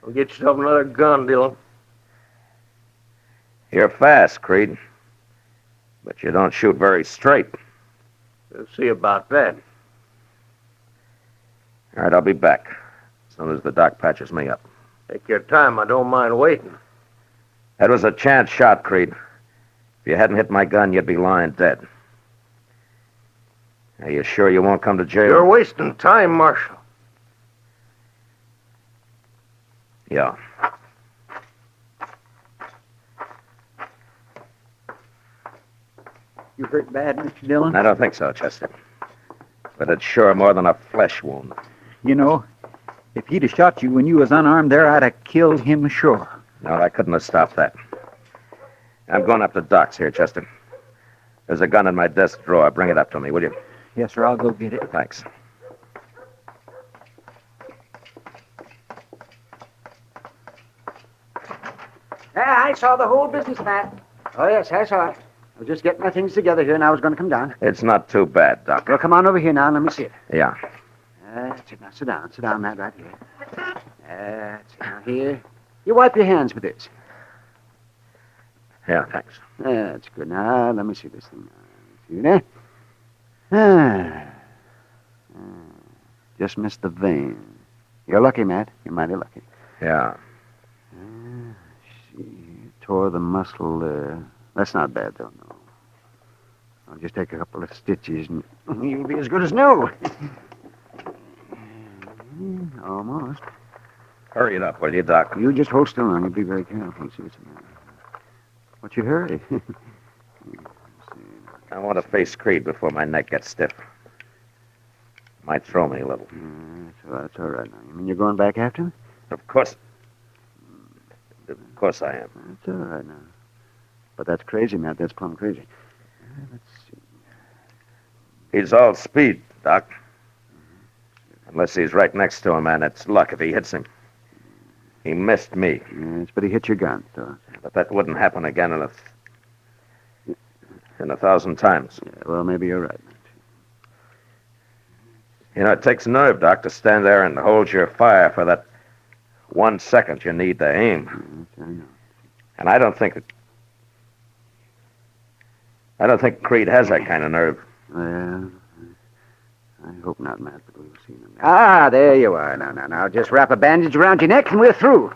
Well, get yourself another gun, Dillon. You're fast, Creed. But you don't shoot very straight. We'll see about that. All right, I'll be back as soon as the doc patches me up. Take your time. I don't mind waiting. That was a chance shot, Creed. If you hadn't hit my gun, you'd be lying dead. Are you sure you won't come to jail? You're wasting time, Marshal. Yeah. You hurt bad, Mr. Dillon? I don't think so, Chester. But it's sure more than a flesh wound. You know, if he'd have shot you when you was unarmed there, I'd have killed him sure. No, I couldn't have stopped that. I'm going up to Doc's here, Chester. There's a gun in my desk drawer. Bring it up to me, will you? Yes, sir, I'll go get it. Thanks. Yeah, I saw the whole business, Matt. Oh, yes, I saw it. I was just getting my things together here, and I was going to come down. It's not too bad, Doc. Well, come on over here now, and let me see it. Yeah. That's it. Now, sit down. Sit down, Matt, right here. That's it. Now, here. You wipe your hands with this. Yeah, thanks. That's good. Now, let me see this thing. See there? Ah. Just missed the vein. You're lucky, Matt. You're mighty lucky. Yeah. She tore the muscle there. That's not bad, though, no. I'll just take a couple of stitches, and you'll be as good as new. Almost. Hurry it up, will you, Doc? You just hold still on. You be very careful. See what's the matter. What's your hurry? I want to face Creed before my neck gets stiff. Might throw me a little. That's all right now. You mean you're going back after him? Of course. Of course I am. That's all right now. But that's crazy, Matt. That's plumb crazy. Let's see. He's all speed, Doc. Unless he's right next to him, and it's luck if he hits him. He missed me. Yes, but he hit your gun, so. But that wouldn't happen again in 1,000 times. Yeah, well, maybe you're right. You know, it takes nerve, Doc, to stand there and hold your fire for that 1 second you need to aim. Yes, I know. And I don't think Creed has that kind of nerve. Well, I hope not, Matt, but we'll see. Ah, there you are. Now. Just wrap a bandage around your neck and we're through.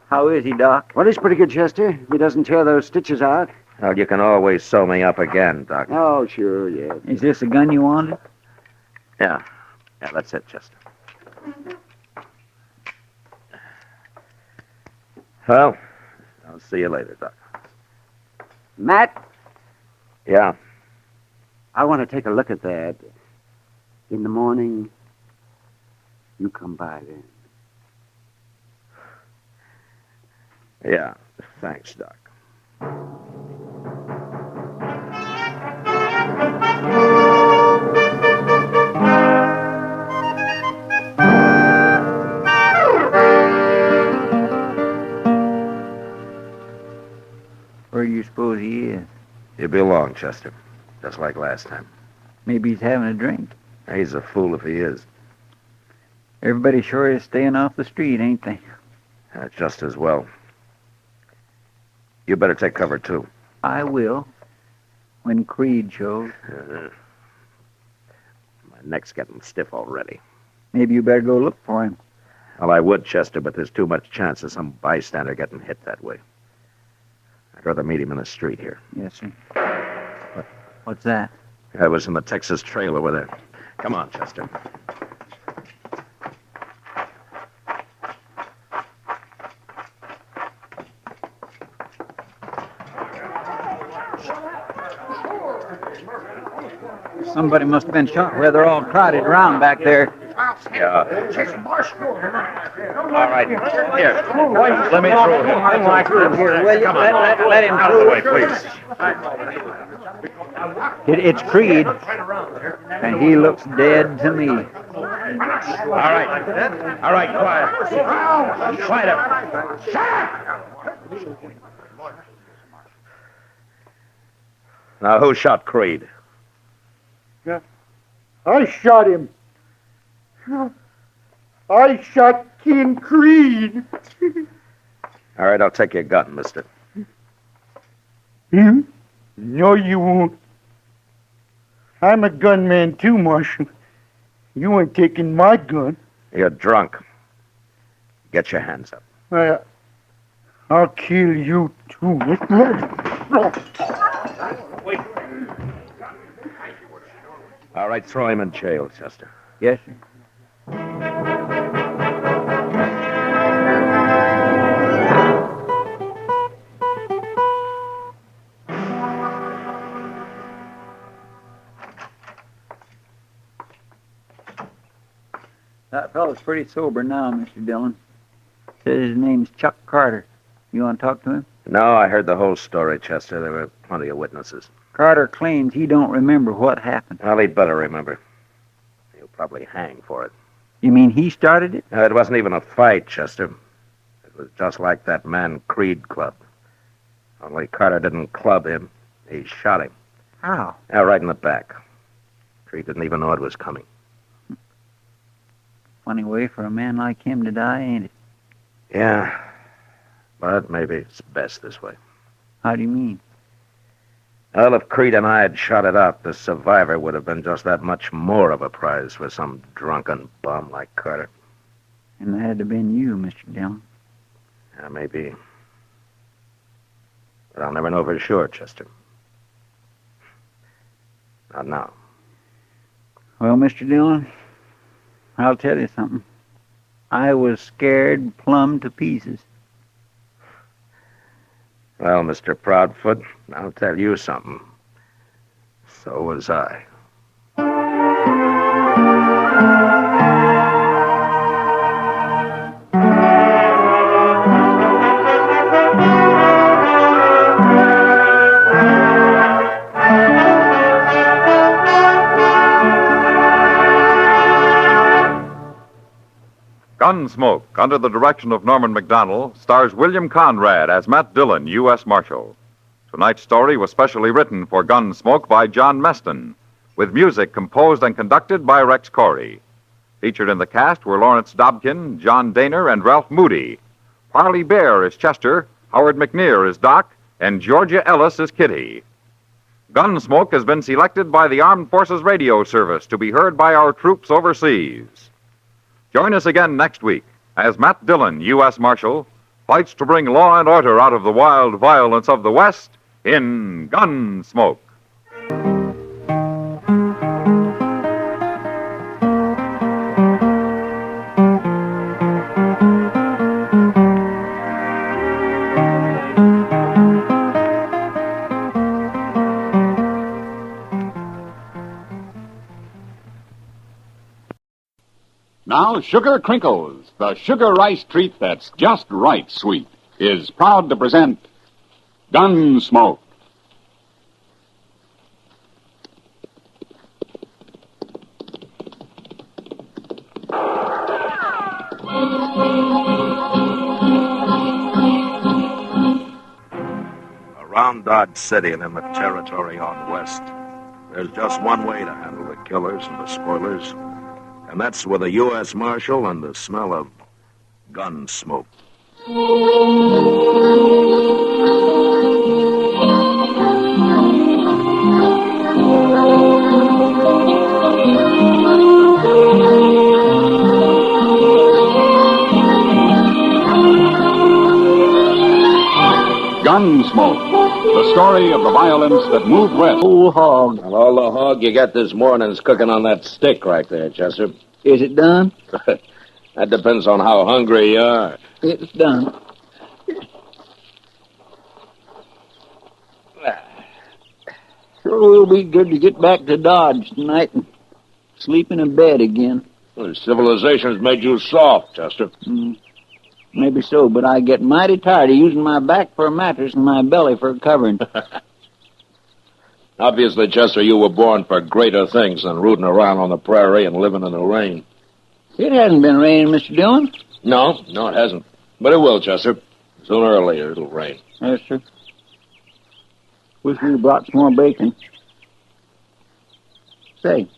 How is he, Doc? Well, he's pretty good, Chester. If he doesn't tear those stitches out. Well, you can always sew me up again, Doc. Oh, sure, yeah. Is this the gun you wanted? Yeah, that's it, Chester. Well, I'll see you later, Doc. Matt, Yeah? I want to take a look at that. In the morning, you come by then. Yeah, thanks, Doc. Where do you suppose he is? He'll be along, Chester. Just like last time. Maybe he's having a drink. He's a fool if he is. Everybody sure is staying off the street, ain't they? Just as well. You better take cover, too. I will. When Creed shows. My neck's getting stiff already. Maybe you better go look for him. Well, I would, Chester, but there's too much chance of some bystander getting hit that way. I'd rather meet him in the street here. Yes, sir. What's that? I was in the Texas Trail over there. Come on, Chester. Somebody must have been shot where they're all crowded around back there. Yeah. All right. Here. Let me through him. Come on. Let him Out of the way, please. It's Creed, and he looks dead to me. All right, quiet. Quiet up. Now, who shot Creed? I shot him. I shot King Creed. All right, I'll take your gun, mister. You? No, you won't. I'm a gunman too, Marshal. You ain't taking my gun. You're drunk. Get your hands up. I'll kill you too. All right, throw him in jail, Chester. Yes, sir. That fellow's pretty sober now, Mr. Dillon. Says his name's Chuck Carter. You want to talk to him? No, I heard the whole story, Chester. There were plenty of witnesses. Carter claims he don't remember what happened. Well, he'd better remember. He'll probably hang for it. You mean he started it? It wasn't even a fight, Chester. It was just like that man Creed clubbed. Only Carter didn't club him. He shot him. How? Right in the back. Creed didn't even know it was coming. Funny way for a man like him to die, ain't it? Yeah, but maybe it's best this way. How do you mean? Well, if Creed and I had shot it out, the survivor would have been just that much more of a prize for some drunken bum like Carter. And that had to have been you, Mr. Dillon. Yeah, maybe. But I'll never know for sure, Chester. Not now. Well, Mr. Dillon, I'll tell you something. I was scared plumb to pieces. Well, Mr. Proudfoot, I'll tell you something. So was I. Gunsmoke, under the direction of Norman Macdonnell, stars William Conrad as Matt Dillon, U.S. Marshal. Tonight's story was specially written for Gunsmoke by John Meston, with music composed and conducted by Rex Corey. Featured in the cast were Lawrence Dobkin, John Daner, and Ralph Moody. Parley Bear is Chester, Howard McNear is Doc, and Georgia Ellis is Kitty. Gunsmoke has been selected by the Armed Forces Radio Service to be heard by our troops overseas. Join us again next week as Matt Dillon, U.S. Marshal, fights to bring law and order out of the wild violence of the West in Gunsmoke. Now, Sugar Crinkles, the sugar rice treat that's just right sweet, is proud to present Gunsmoke. Around around Dodge City and in the territory on west, there's just one way to handle the killers and the spoilers, and that's with a U.S. Marshal and the smell of gun smoke. Gunsmoke, the story of the violence that moved west. Old hog. Well, all the hog you got this morning's cooking on that stick right there, Chester. Is it done? That depends on how hungry you are. It's done. Sure will be good to get back to Dodge tonight and sleep in a bed again. Well, civilization's made you soft, Chester. Maybe so, but I get mighty tired of using my back for a mattress and my belly for a covering. Obviously, Chester, you were born for greater things than rooting around on the prairie and living in the rain. It hasn't been raining, Mr. Dillon. No, it hasn't. But it will, Chester. Sooner or later, it'll rain. Yes, sir. Wish we brought some more bacon. Say,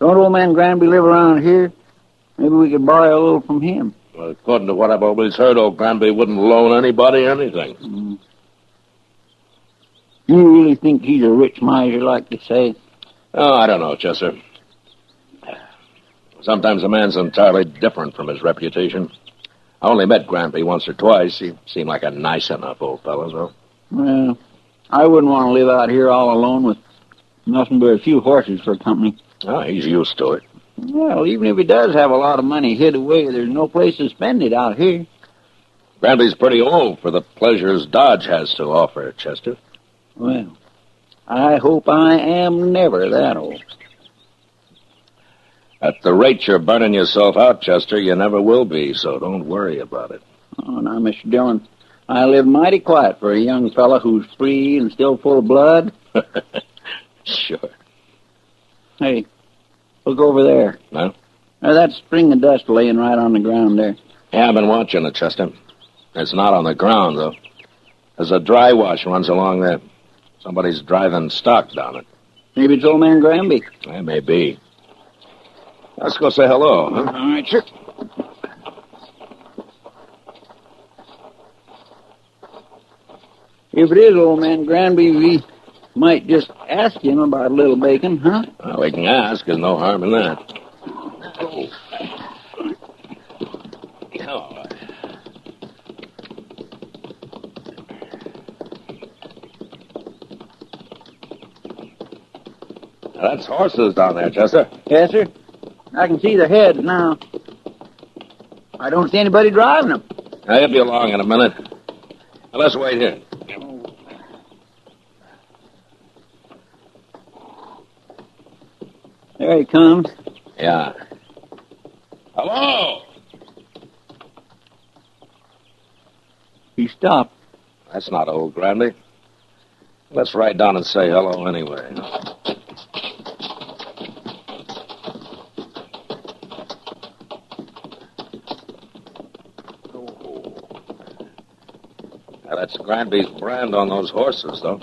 don't old man Granby live around here? Maybe we could borrow a little from him. Well, according to what I've always heard, old Granby wouldn't loan anybody anything. You really think he's a rich miser, like they say? Oh, I don't know, Chester. Sometimes a man's entirely different from his reputation. I only met Granby once or twice. He seemed like a nice enough old fellow, though. Well, I wouldn't want to live out here all alone with nothing but a few horses for company. Oh, he's used to it. Well, even if he does have a lot of money hid away, there's no place to spend it out here. Granby's pretty old for the pleasures Dodge has to offer, Chester. Well, I hope I am never that old. At the rate you're burning yourself out, Chester, you never will be, so don't worry about it. Oh, now, Mr. Dillon, I live mighty quiet for a young fella who's free and still full of blood. Sure. Hey, look over there. No? Now, that string of dust laying right on the ground there. Yeah, I've been watching it, Chester. It's not on the ground, though. There's a dry wash runs along there. Somebody's driving stock down it. Maybe it's old man Granby. It may be. Let's go say hello, huh? All right, sure. If it is old man Granby, we might just ask him about a little bacon, huh? Well, we can ask. There's no harm in that. Oh. Now, that's horses down there, Chester. Yes, sir. I can see their heads now. I don't see anybody driving them. He'll be along in a minute. Now, let's wait here. There he comes. Yeah. Hello! He stopped. That's not old Granby. Let's ride down and say hello anyway. Now, that's Granby's brand on those horses, though.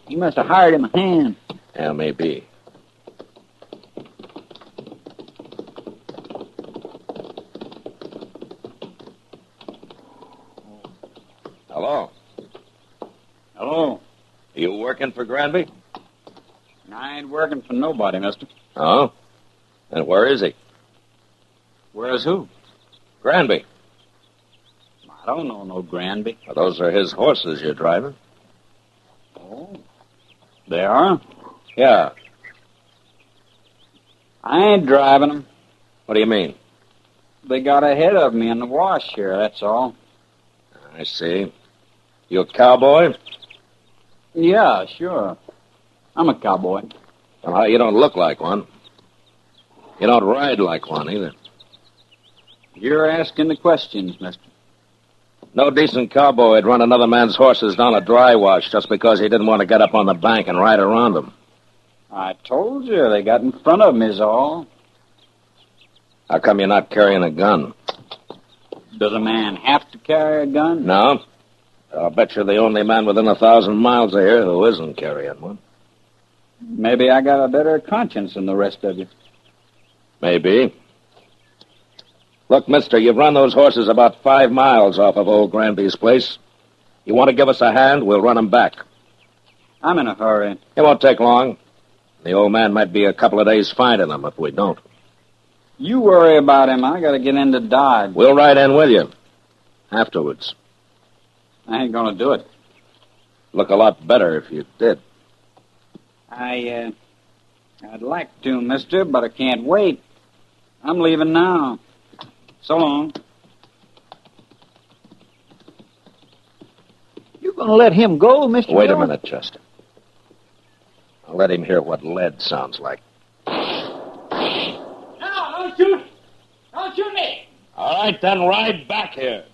He must have hired him a hand. Yeah, maybe. Hello? Hello. You working for Granby? I ain't working for nobody, mister. Oh? And where is he? Where's who? Granby. I don't know no Granby. Well, those are his horses you're driving. Oh. They are? Yeah. I ain't driving them. What do you mean? They got ahead of me in the wash here, that's all. I see. You a cowboy? Yeah, sure. I'm a cowboy. Well, you don't look like one. You don't ride like one, either. You're asking the questions, mister. No decent cowboy would run another man's horses down a dry wash just because he didn't want to get up on the bank and ride around them. I told you, they got in front of me is all. How come you're not carrying a gun? Does a man have to carry a gun? No. I'll bet you're the only man within 1,000 miles of here who isn't carrying one. Maybe I got a better conscience than the rest of you. Maybe. Look, mister, you've run those horses about 5 miles off of old Granby's place. You want to give us a hand, we'll run them back. I'm in a hurry. It won't take long. The old man might be a couple of days finding them if we don't. You worry about him. I got to get into Dodge. We'll ride in with you. Afterwards. I ain't going to do it. Look a lot better if you did. I'd like to, mister, but I can't wait. I'm leaving now. So long. You gonna let him go, Mr. Wait a Dillon? minute, Chester. I'll let him hear what lead sounds like. No, don't shoot! Don't shoot me! All right, then ride back here.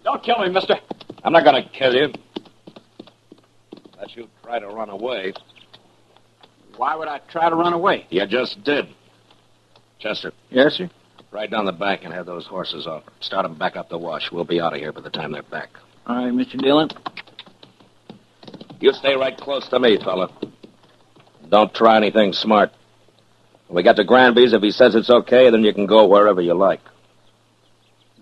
Don't kill me, mister. I'm not going to kill you. Unless you try to run away. Why would I try to run away? You just did. Chester. Yes, sir? Ride down the back and have those horses off. Start them back up the wash. We'll be out of here by the time they're back. All right, Mr. Dillon. You stay right close to me, fella. Don't try anything smart. When we get to Granby's, if he says it's okay, then you can go wherever you like.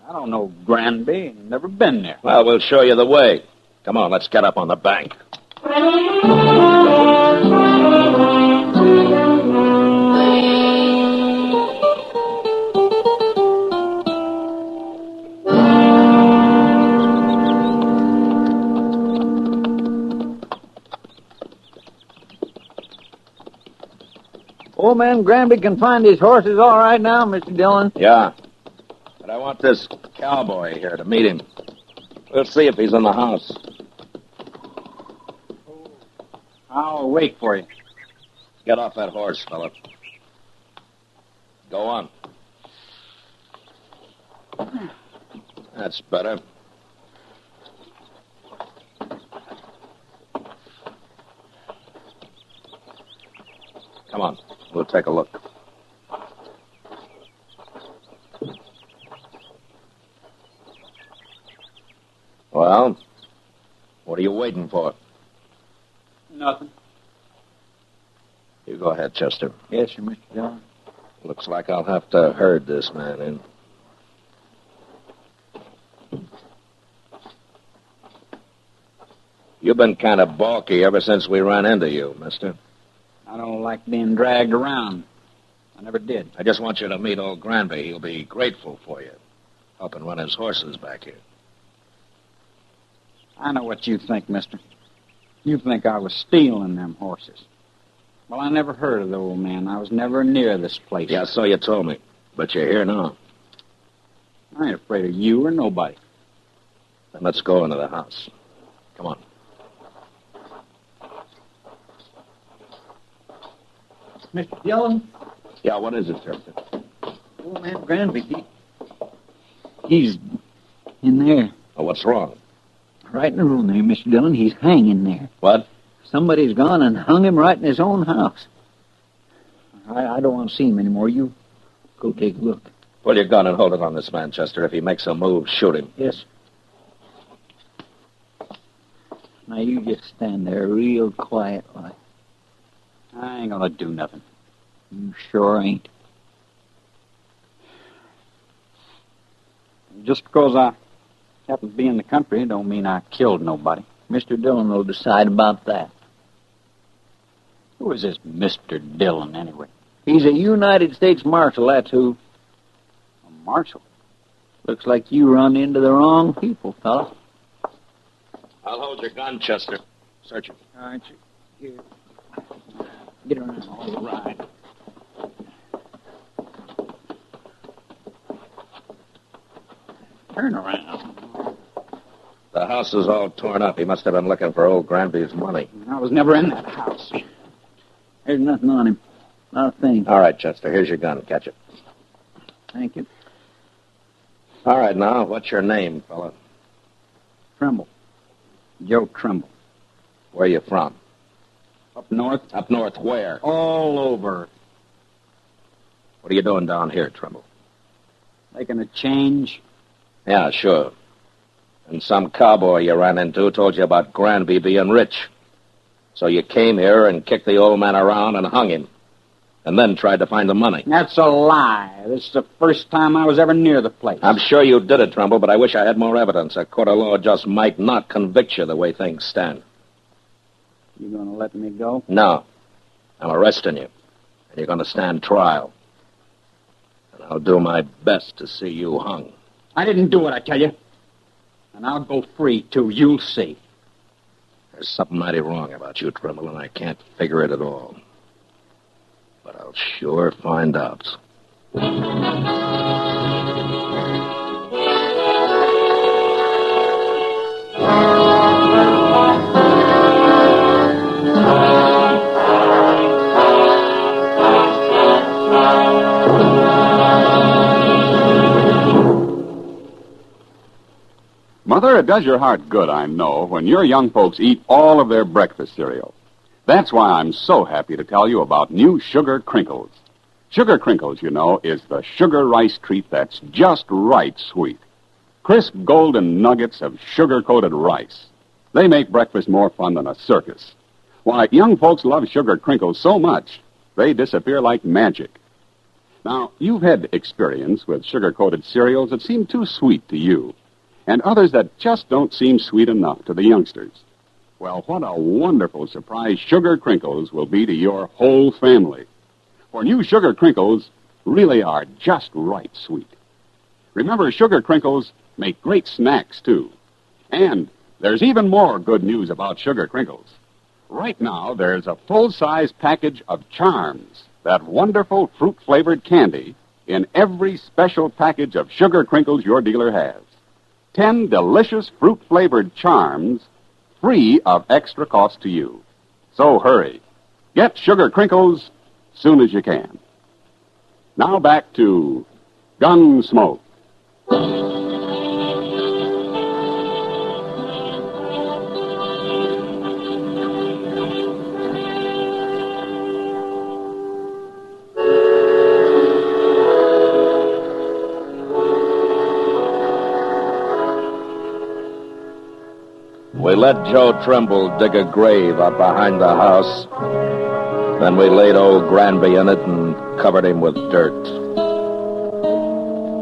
I don't know Granby. Never been there. Well, we'll show you the way. Come on, let's get up on the bank. Old man Granby can find his horses all right now, Mr. Dillon. Yeah. But I want this cowboy here to meet him. We'll see if he's in the house. I'll wait for you. Get off that horse, fella. Go on. That's better. Come on. We'll take a look. Well, what are you waiting for? Nothing. You go ahead, Chester. Yes, sir, Mr. Dillon. Looks like I'll have to herd this man in. You've been kind of balky ever since we ran into you, mister. I don't like being dragged around. I never did. I just want you to meet old Granby. He'll be grateful for you, helping run his horses back here. I know what you think, mister. You think I was stealing them horses. Well, I never heard of the old man. I was never near this place. Yeah, so you told me. But you're here now. I ain't afraid of you or nobody. Then let's go into the house. Come on. Mr. Dillon? Yeah, what is it, Chester? Old man Granby, he's in there. Oh, what's wrong? Right in the room there, Mr. Dillon. He's hanging there. What? Somebody's gone and hung him right in his own house. I don't want to see him anymore. You go take a look. Pull your gun and hold it on this man, Chester. If he makes a move, shoot him. Yes. Now you just stand there real quiet like. I ain't gonna do nothing. You sure ain't. Just because I happen to be in the country don't mean I killed nobody. Mr. Dillon will decide about that. Who is this Mr. Dillon, anyway? He's a United States Marshal, that's who. A marshal? Looks like you run into the wrong people, fella. I'll hold your gun, Chester. Search it. All right, here. Get around. All right. Turn around. The house is all torn up. He must have been looking for old Granby's money. I was never in that house. There's nothing on him. Not a thing. All right, Chester. Here's your gun. Catch it. Thank you. All right, now, what's your name, fella? Trimble. Joe Trimble. Where you from? Up north. Up north where? All over. What are you doing down here, Trimble? Making a change. Yeah, sure. And some cowboy you ran into told you about Granby being rich. So you came here and kicked the old man around and hung him. And then tried to find the money. That's a lie. This is the first time I was ever near the place. I'm sure you did it, Trumbull, but I wish I had more evidence. A court of law just might not convict you the way things stand. You gonna let me go? No. I'm arresting you. And you're gonna stand trial. And I'll do my best to see you hung. I didn't do it, I tell you. And I'll go free, too. You'll see. There's something mighty wrong about you, Trimble, and I can't figure it at all. But I'll sure find out. Mother, it does your heart good, I know, when your young folks eat all of their breakfast cereal. That's why I'm so happy to tell you about new Sugar Crinkles. Sugar Crinkles, you know, is the sugar rice treat that's just right sweet. Crisp golden nuggets of sugar-coated rice. They make breakfast more fun than a circus. Why, young folks love Sugar Crinkles so much, they disappear like magic. Now, you've had experience with sugar-coated cereals that seem too sweet to you, and others that just don't seem sweet enough to the youngsters. Well, what a wonderful surprise Sugar Crinkles will be to your whole family. For new Sugar Crinkles really are just right sweet. Remember, Sugar Crinkles make great snacks, too. And there's even more good news about Sugar Crinkles. Right now, there's a full-size package of Charms, that wonderful fruit-flavored candy, in every special package of Sugar Crinkles your dealer has. 10 delicious fruit-flavored Charms, free of extra cost to you. So hurry. Get Sugar Crinkles soon as you can. Now back to Gunsmoke. We let Joe Trimble dig a grave out behind the house. Then we laid old Granby in it and covered him with dirt.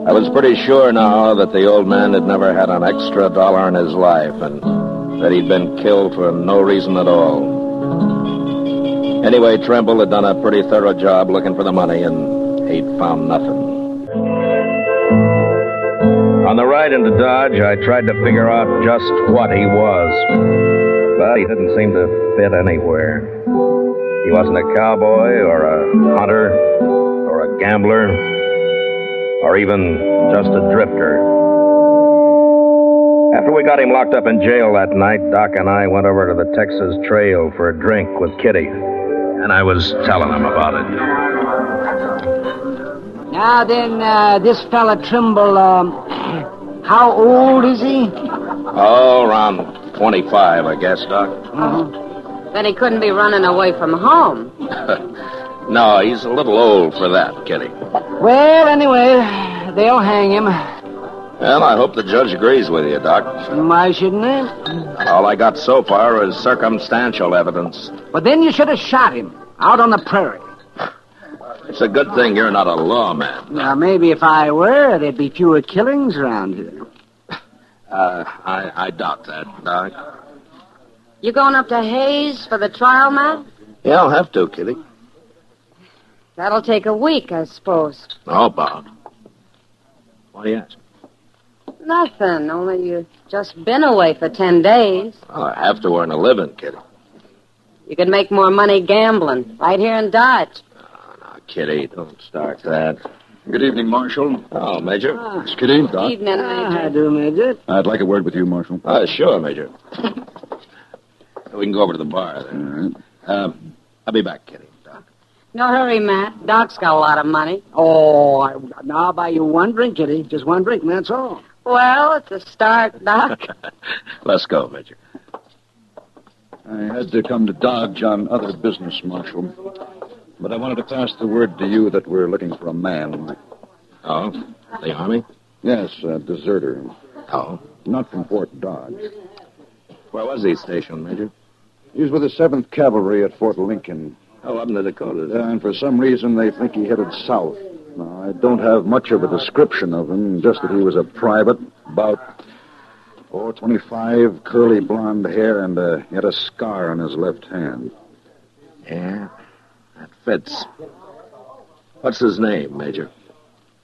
I was pretty sure now that the old man had never had an extra dollar in his life and that he'd been killed for no reason at all. Anyway, Trimble had done a pretty thorough job looking for the money, and he'd found nothing. On the ride into Dodge, I tried to figure out just what he was, but he didn't seem to fit anywhere. He wasn't a cowboy or a hunter or a gambler or even just a drifter. After we got him locked up in jail that night, Doc and I went over to the Texas Trail for a drink with Kitty, and I was telling him about it. Now then, this fella Trimble, how old is he? Oh, around 25, I guess, Doc. Then he couldn't be running away from home. No, he's a little old for that, Kitty. Well, anyway, they'll hang him. Well, I hope the judge agrees with you, Doc. Why shouldn't they? All I got so far is circumstantial evidence. But then you should have shot him out on the prairie. It's a good thing you're not a lawman. Now, maybe if I were, there'd be fewer killings around here. I doubt that, Doc. You going up to Hayes for the trial, Matt? Yeah, I'll have to, Kitty. That'll take a week, I suppose. How about? Why do you ask? Nothing, only you've just been away for 10 days. Well, I have to earn a living, Kitty. You could make more money gambling right here in Dodge. Now, Kitty, don't start that. Good evening, Marshal. Oh, Major. It's Kitty. Doc. Evening, Major. I do, Major. I'd like a word with you, Marshal. Sure, Major. We can go over to the bar there. All right. I'll be back, Kitty. Doc. No hurry, Matt. Doc's got a lot of money. Oh, now I'll buy you one drink, Kitty. Just one drink, and that's all. Well, it's a start, Doc. Let's go, Major. I had to come to Dodge on other business, Marshal. But I wanted to pass the word to you that we're looking for a man. Oh? The Army? Yes, a deserter. Oh? Not from Fort Dodge. Where was he stationed, Major? He was with the 7th Cavalry at Fort Lincoln. Oh, up in the Dakotas. And for some reason, they think he headed south. Now, I don't have much of a description of him, just that he was a private, about 25, curly blonde hair, and he had a scar on his left hand. Yeah, that fits. What's his name, Major?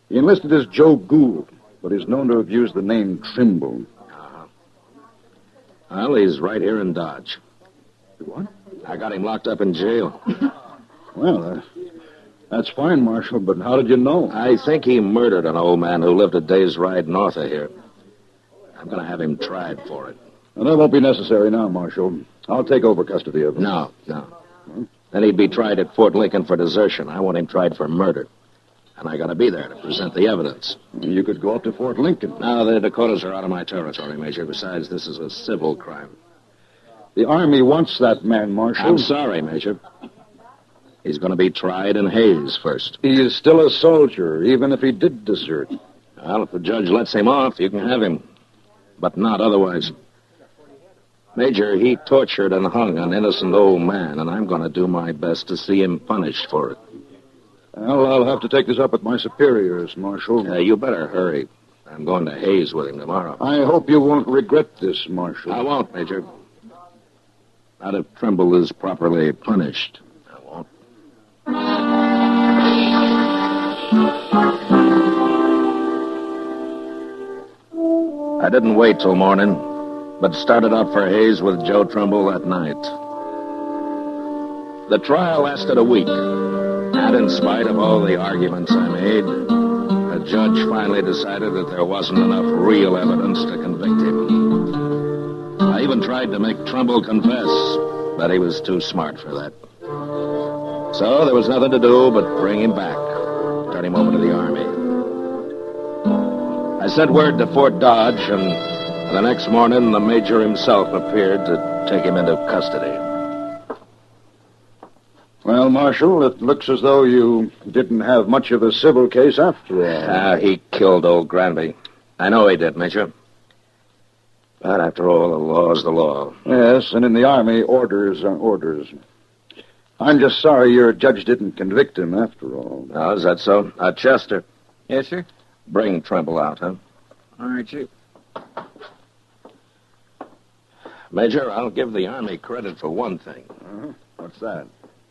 He enlisted as Joe Gould, but is known to have used the name Trimble. Uh-huh. Well, he's right here in Dodge. What? I got him locked up in jail. Well, that's fine, Marshal, but how did you know? I think he murdered an old man who lived a day's ride north of here. I'm going to have him tried for it. Well, that won't be necessary now, Marshal. I'll take over custody of him. No. Then he'd be tried at Fort Lincoln for desertion. I want him tried for murder. And I got to be there to present the evidence. You could go up to Fort Lincoln. No, the Dakotas are out of my territory, Major. Besides, this is a civil crime. The Army wants that man, Marshal. I'm sorry, Major. He's going to be tried in Hayes first. He is still a soldier, even if he did desert. Well, if the judge lets him off, you can have him. But not otherwise. Major, he tortured and hung an innocent old man, and I'm going to do my best to see him punished for it. Well, I'll have to take this up with my superiors, Marshal. You better hurry. I'm going to Hayes with him tomorrow. I hope you won't regret this, Marshal. I won't, Major. Not if Trimble is properly punished. I won't. I didn't wait till morning, but started out for Hayes with Joe Trimble that night. The trial lasted a week, and in spite of all the arguments I made, the judge finally decided that there wasn't enough real evidence to convict him. I even tried to make Trimble confess, but he was too smart for that. So there was nothing to do but bring him back, turn him over to the Army. I sent word to Fort Dodge, and the next morning the Major himself appeared to take him into custody. Well, Marshal, it looks as though you didn't have much of a civil case after all. He killed old Granby. I know he did, Major. But after all, the law's the law. Yes, and in the Army, orders are orders. I'm just sorry your judge didn't convict him after all. Oh, is that so? Chester. Yes, sir? Bring Trimble out, huh? All right, Chief. Major, I'll give the Army credit for one thing. What's that?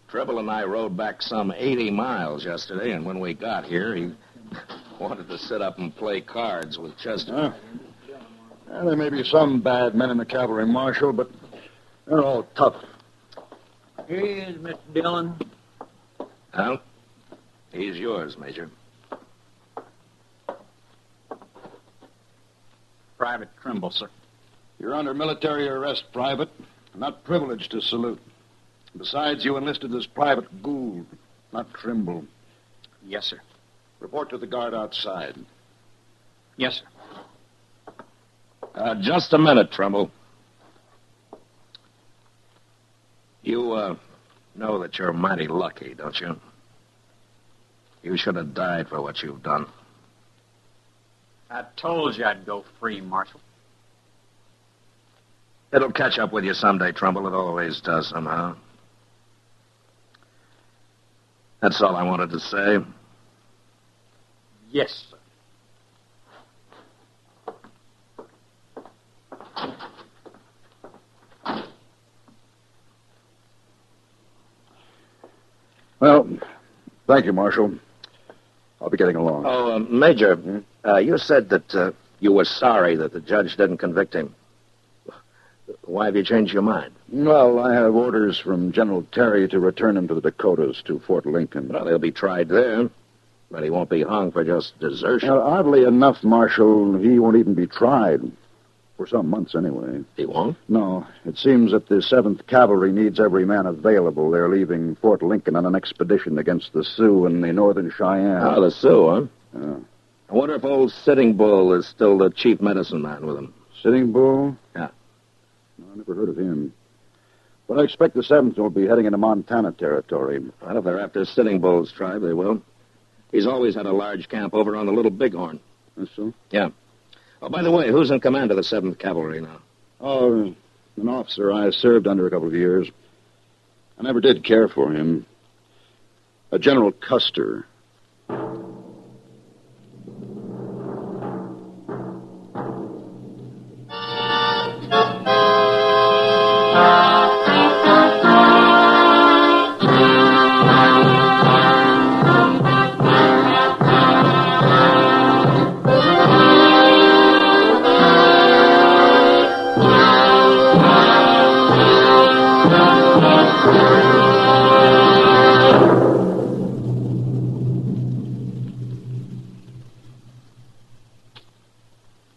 Trimble and I rode back some 80 miles yesterday, and when we got here, he wanted to sit up and play cards with Chester. Well, there may be some bad men in the cavalry, Marshal, but they're all tough. Here he is, Mr. Dillon. Well, he's yours, Major. Private Trimble, sir. You're under military arrest, Private. Not privileged to salute. Besides, you enlisted as Private Gould, not Trimble. Yes, sir. Report to the guard outside. Yes, sir. Just a minute, Trimble. You, know that you're mighty lucky, don't you? You should have died for what you've done. I told you I'd go free, Marshal. It'll catch up with you someday, Trimble. It always does somehow. That's all I wanted to say. Yes, sir. Well, thank you, Marshal. I'll be getting along. Oh, Major, you said that you were sorry that the judge didn't convict him. Why have you changed your mind? Well, I have orders from General Terry to return him to the Dakotas, to Fort Lincoln. Well, he'll be tried there, but he won't be hung for just desertion. Well, oddly enough, Marshal, he won't even be tried. For some months, anyway. He won't? No. It seems that the 7th Cavalry needs every man available. They're leaving Fort Lincoln on an expedition against the Sioux and the Northern Cheyenne. Ah, the Sioux, huh? Yeah. I wonder if old Sitting Bull is still the chief medicine man with him. Sitting Bull? Yeah. No, I never heard of him. But I expect the 7th will be heading into Montana territory. Well, if they're after Sitting Bull's tribe, they will. He's always had a large camp over on the Little Bighorn. That's so? Yeah. Oh, by the way, who's in command of the 7th Cavalry now? Oh, an officer I served under a couple of years. I never did care for him. A General Custer.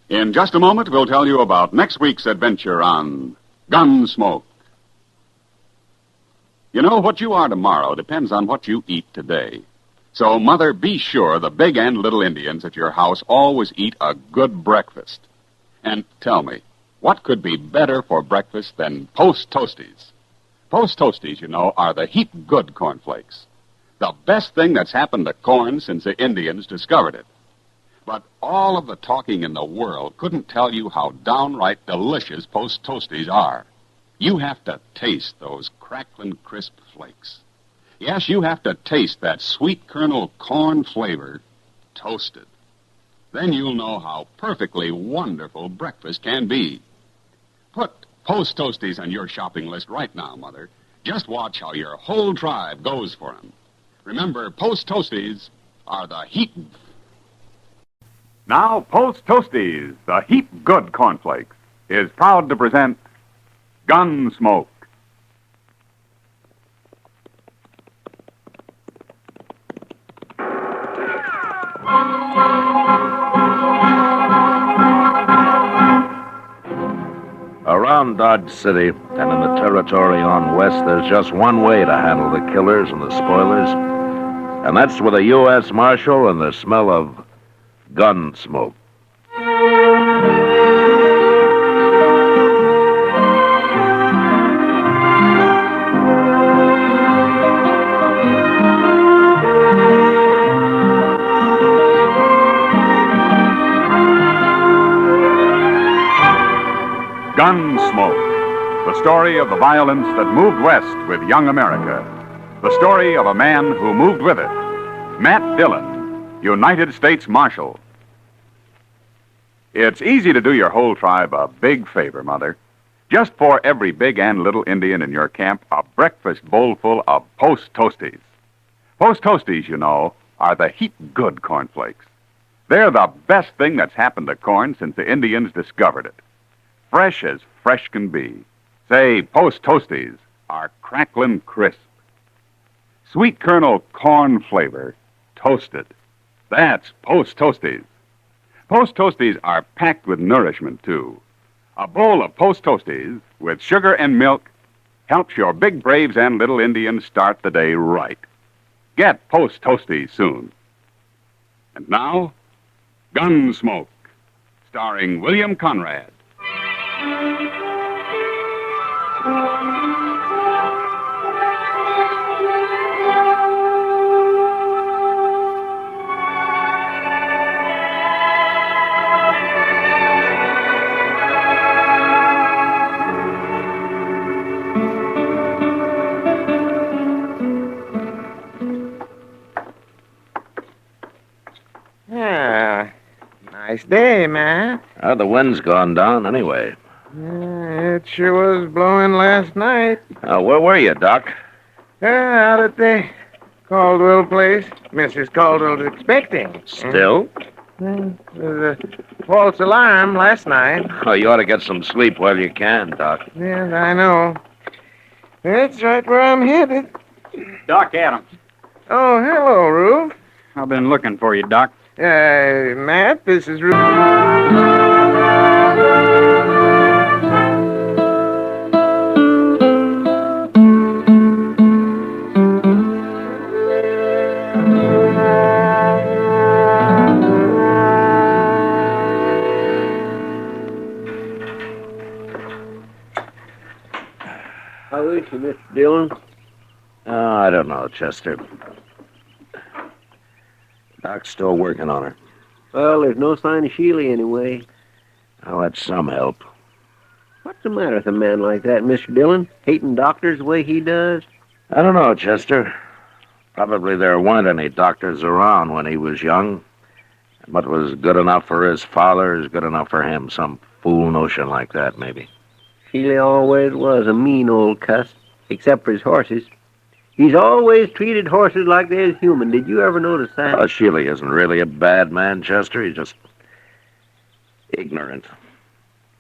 In just a moment, we'll tell you about next week's adventure on Gunsmoke. You know, what you are tomorrow depends on what you eat today. So, Mother, be sure the big and little Indians at your house always eat a good breakfast. And tell me, what could be better for breakfast than Post Toasties? Post Toasties, you know, are the heap good cornflakes. The best thing that's happened to corn since the Indians discovered it. But all of the talking in the world couldn't tell you how downright delicious Post Toasties are. You have to taste those crackling crisp flakes. Yes, you have to taste that sweet kernel corn flavor toasted. Then you'll know how perfectly wonderful breakfast can be. Put Post Toasties on your shopping list right now, Mother. Just watch how your whole tribe goes for them. Remember, Post Toasties are the heap. Now, Post Toasties, the heap good cornflakes, is proud to present Gunsmoke. Around Dodge City and in the territory on west, there's just one way to handle the killers and the spoilers, and that's with a U.S. Marshal and the smell of gun smoke. Gunsmoke, the story of the violence that moved west with young America. The story of a man who moved with it. Matt Dillon, United States Marshal. It's easy to do your whole tribe a big favor, Mother. Just pour every big and little Indian in your camp a breakfast bowl full of Post Toasties. Post Toasties, you know, are the heap good cornflakes. They're the best thing that's happened to corn since the Indians discovered it. Fresh as fresh can be. Say, Post Toasties are crackling crisp. Sweet kernel corn flavor, toasted. That's Post Toasties. Post Toasties are packed with nourishment, too. A bowl of Post Toasties with sugar and milk helps your big braves and little Indians start the day right. Get Post Toasties soon. And now, Gunsmoke, starring William Conrad. Nice day, man. The wind's gone down anyway. It sure was blowing last night. Where were you, Doc? Out at the Caldwell place. Mrs. Caldwell's expecting. Still? There was a false alarm last night. Oh, you ought to get some sleep while you can, Doc. Yes, I know. That's right where I'm headed. Doc Adams. Oh, hello, Rube. I've been looking for you, Doc. Matt, this is Rube. she, Mr. Dillon? Oh, I don't know, Chester. Doc's still working on her. Well, there's no sign of Sheila anyway. Well, that's some help. What's the matter with a man like that, Mr. Dillon? Hating doctors the way he does? I don't know, Chester. Probably there weren't any doctors around when he was young. And what was good enough for his father is good enough for him. Some fool notion like that, maybe. Sheila always was a mean old cuss, except for his horses. He's always treated horses like they're human. Did you ever notice that? Sheila isn't really a bad man, Chester. He's just ignorant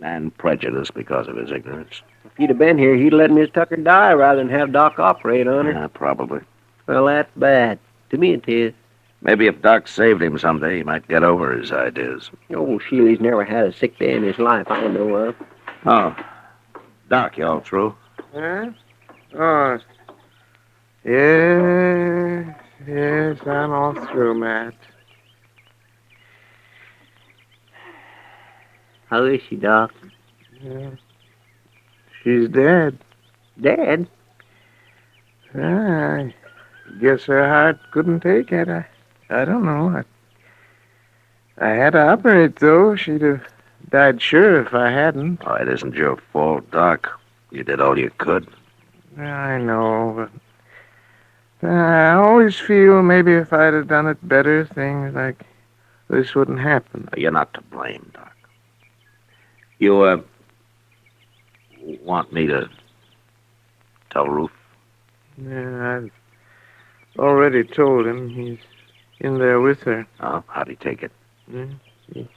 and prejudiced because of his ignorance. If he'd have been here, he'd let Miss Tucker die rather than have Doc operate on her. Yeah, probably. Well, that's bad. To me it is. Maybe if Doc saved him someday, he might get over his ideas. Oh, Sheila's never had a sick day in his life I know of. Oh, Doc, you all through? Huh? Oh, yes, I'm all through, Matt. How is she, Doc? Yeah. She's dead. Dead? I guess her heart couldn't take it. I don't know. I had to operate, though. She'd have died sure if I hadn't. Oh, it isn't your fault, Doc. You did all you could. I know, but I always feel maybe if I'd have done it better, things like this wouldn't happen. You're not to blame, Doc. You, want me to tell Ruth? Yeah, I've already told him. He's in there with her. Oh, how'd he take it? He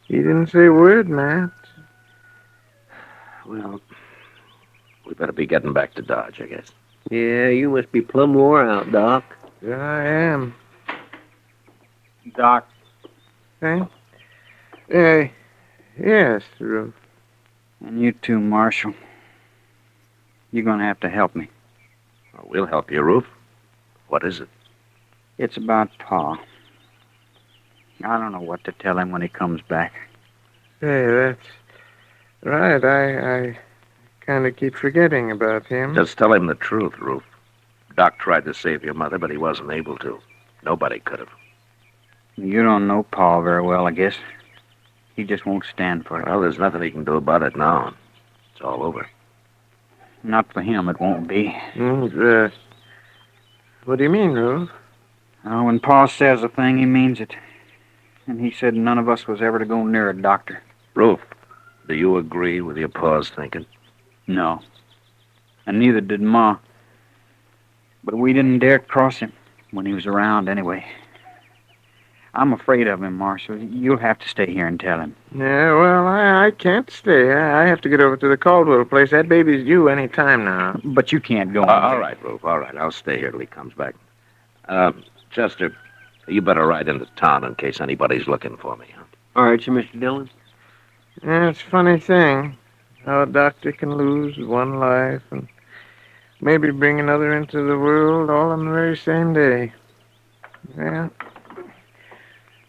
didn't say a word, Matt. Well, we better be getting back to Dodge, I guess. Yeah, you must be plumb wore out, Doc. Yeah, I am. Doc. Hey? Yes, Ruth. And you too, Marshal. You're going to have to help me. Well, we'll help you, Ruth. What is it? It's about Pa. I don't know what to tell him when he comes back. Hey, that's right. I kind of keep forgetting about him. Just tell him the truth, Ruth. Doc tried to save your mother, but he wasn't able to. Nobody could have. You don't know Pa very well, I guess. He just won't stand for it. Well, there's nothing he can do about it now. It's all over. Not for him, it won't be. What do you mean, Ruth? When Pa says a thing, he means it. And he said none of us was ever to go near a doctor. Ruth, do you agree with your Pa's thinking? No. And neither did Ma. But we didn't dare cross him when he was around anyway. I'm afraid of him, Marshal. You'll have to stay here and tell him. Yeah, well, I can't stay. I have to get over to the Caldwell place. That baby's due any time now. But you can't go. All right, Ruth, all right. I'll stay here till he comes back. Chester, you better ride into town in case anybody's looking for me. Huh? All right, you, Mr. Dillon. Yeah, it's a funny thing how a doctor can lose one life and maybe bring another into the world all on the very same day. Yeah.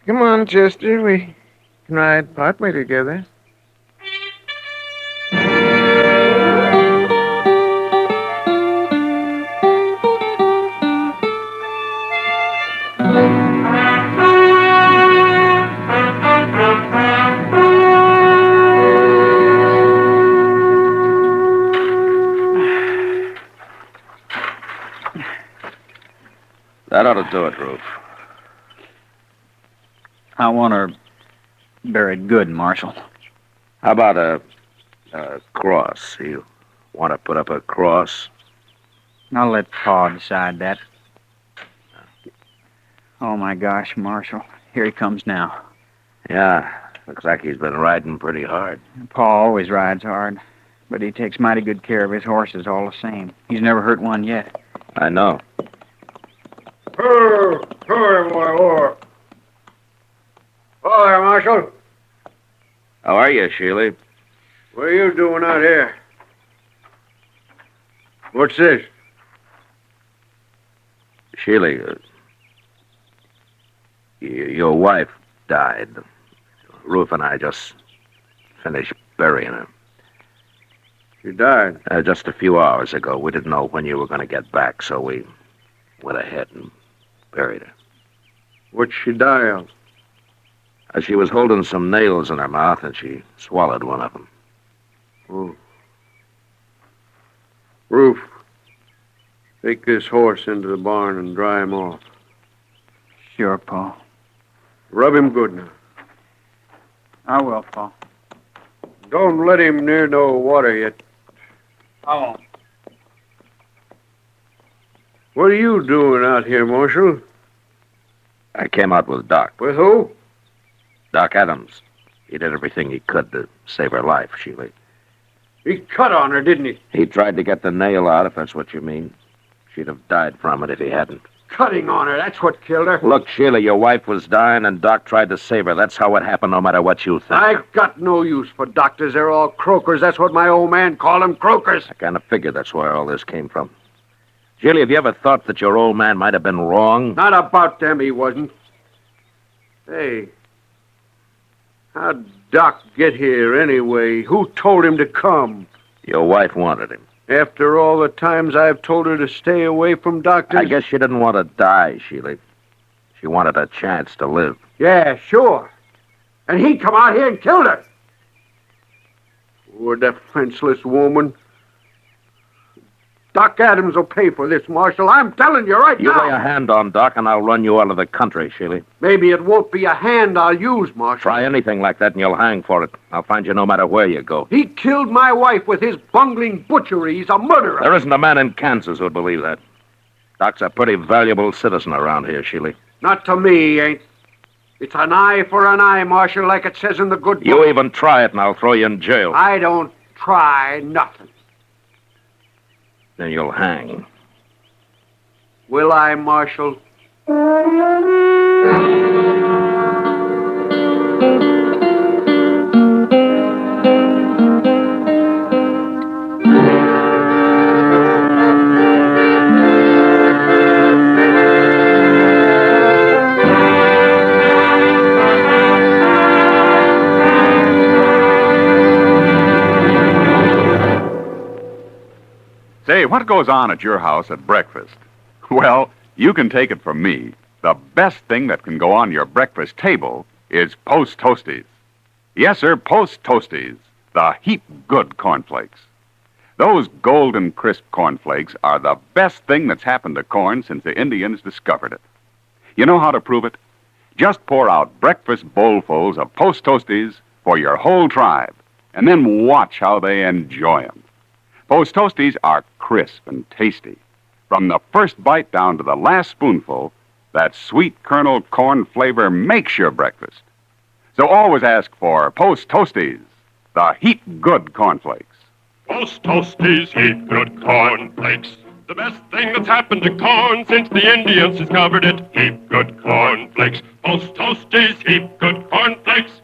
Come on, Chester. We can ride partway together. That ought to do it, Ruth. I want her buried good, Marshal. How about a cross? You want to put up a cross? I'll let Pa decide that. Oh, my gosh, Marshal. Here he comes now. Yeah, looks like he's been riding pretty hard. Pa always rides hard, but he takes mighty good care of his horses all the same. He's never hurt one yet. I know. Oh, boy. Oh, there, Marshal. How are you, Sheila? What are you doing out here? What's this? Sheila, your wife died. Ruth and I just finished burying her. She died? Just a few hours ago. We didn't know when you were going to get back, so we went ahead and buried her. What'd she die of? She was holding some nails in her mouth, and she swallowed one of them. Oh. Roof, take this horse into the barn and dry him off. Sure, Pa. Rub him good now. I will, Pa. Don't let him near no water yet. I won't. What are you doing out here, Marshal? I came out with Doc. With who? Doc Adams. He did everything he could to save her life, Sheila. He cut on her, didn't he? He tried to get the nail out, if that's what you mean. She'd have died from it if he hadn't. Cutting on her, that's what killed her. Look, Sheila, your wife was dying, and Doc tried to save her. That's how it happened, no matter what you think. I've got no use for doctors. They're all croakers. That's what my old man called them, croakers. I kind of figured that's where all this came from. Sheila, have you ever thought that your old man might have been wrong? Not about them, he wasn't. Hey, how'd Doc get here anyway? Who told him to come? Your wife wanted him. After all the times I've told her to stay away from doctors? I guess she didn't want to die, Sheila. She wanted a chance to live. Yeah, sure. And he come out here and killed her. Poor defenseless woman. Doc Adams will pay for this, Marshal. I'm telling you right You now. lay a hand on Doc, and I'll run you out of the country, Sheila. Maybe it won't be a hand I'll use, Marshal. Try anything like that, and you'll hang for it. I'll find you no matter where you go. He killed my wife with his bungling butchery. He's a murderer. There isn't a man in Kansas who'd believe that. Doc's a pretty valuable citizen around here, Sheila. Not to me, he ain't. It's an eye for an eye, Marshal, like it says in the good book. You even try it, and I'll throw you in jail. I don't try nothing. Then you'll hang. Will I, Marshal? Say, what goes on at your house at breakfast? Well, you can take it from me. The best thing that can go on your breakfast table is Post Toasties. Yes, sir, Post Toasties, the heap good cornflakes. Those golden crisp cornflakes are the best thing that's happened to corn since the Indians discovered it. You know how to prove it? Just pour out breakfast bowlfuls of Post Toasties for your whole tribe, and then watch how they enjoy 'em. Post Toasties are crisp and tasty. From the first bite down to the last spoonful, that sweet kernel corn flavor makes your breakfast. So always ask for Post Toasties, the heap good cornflakes. Post Toasties, heap good cornflakes. The best thing that's happened to corn since the Indians discovered it. Heap good cornflakes. Post Toasties, heap good cornflakes.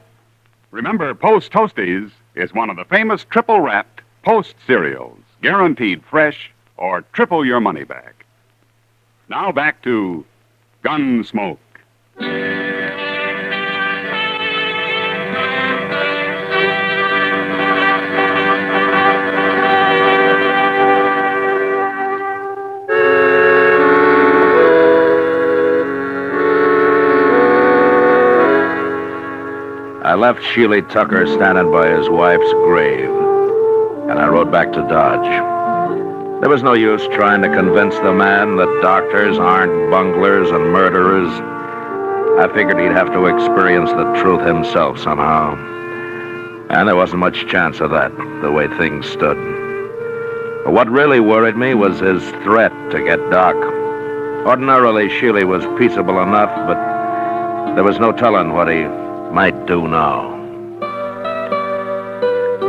Remember, Post Toasties is one of the famous triple-wrapped Post cereals, guaranteed fresh or triple your money back. Now back to Gunsmoke. I left Sheely Tucker standing by his wife's grave, and I rode back to Dodge. There was no use trying to convince the man that doctors aren't bunglers and murderers. I figured he'd have to experience the truth himself somehow. And there wasn't much chance of that, the way things stood. But what really worried me was his threat to get Doc. Ordinarily, Sheely was peaceable enough, but there was no telling what he might do now.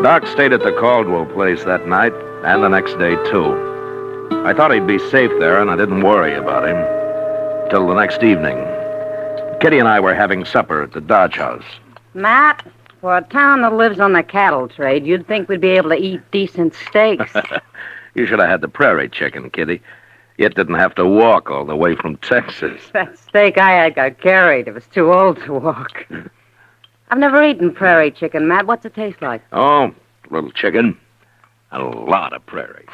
Doc stayed at the Caldwell place that night, and the next day, too. I thought he'd be safe there, and I didn't worry about him. Till the next evening. Kitty and I were having supper at the Dodge house. Matt, for a town that lives on the cattle trade, you'd think we'd be able to eat decent steaks. You should have had the prairie chicken, Kitty. It didn't have to walk all the way from Texas. That steak I had got carried. It was too old to walk. I've never eaten prairie chicken, Matt. What's it taste like? Oh, little chicken. A lot of prairie.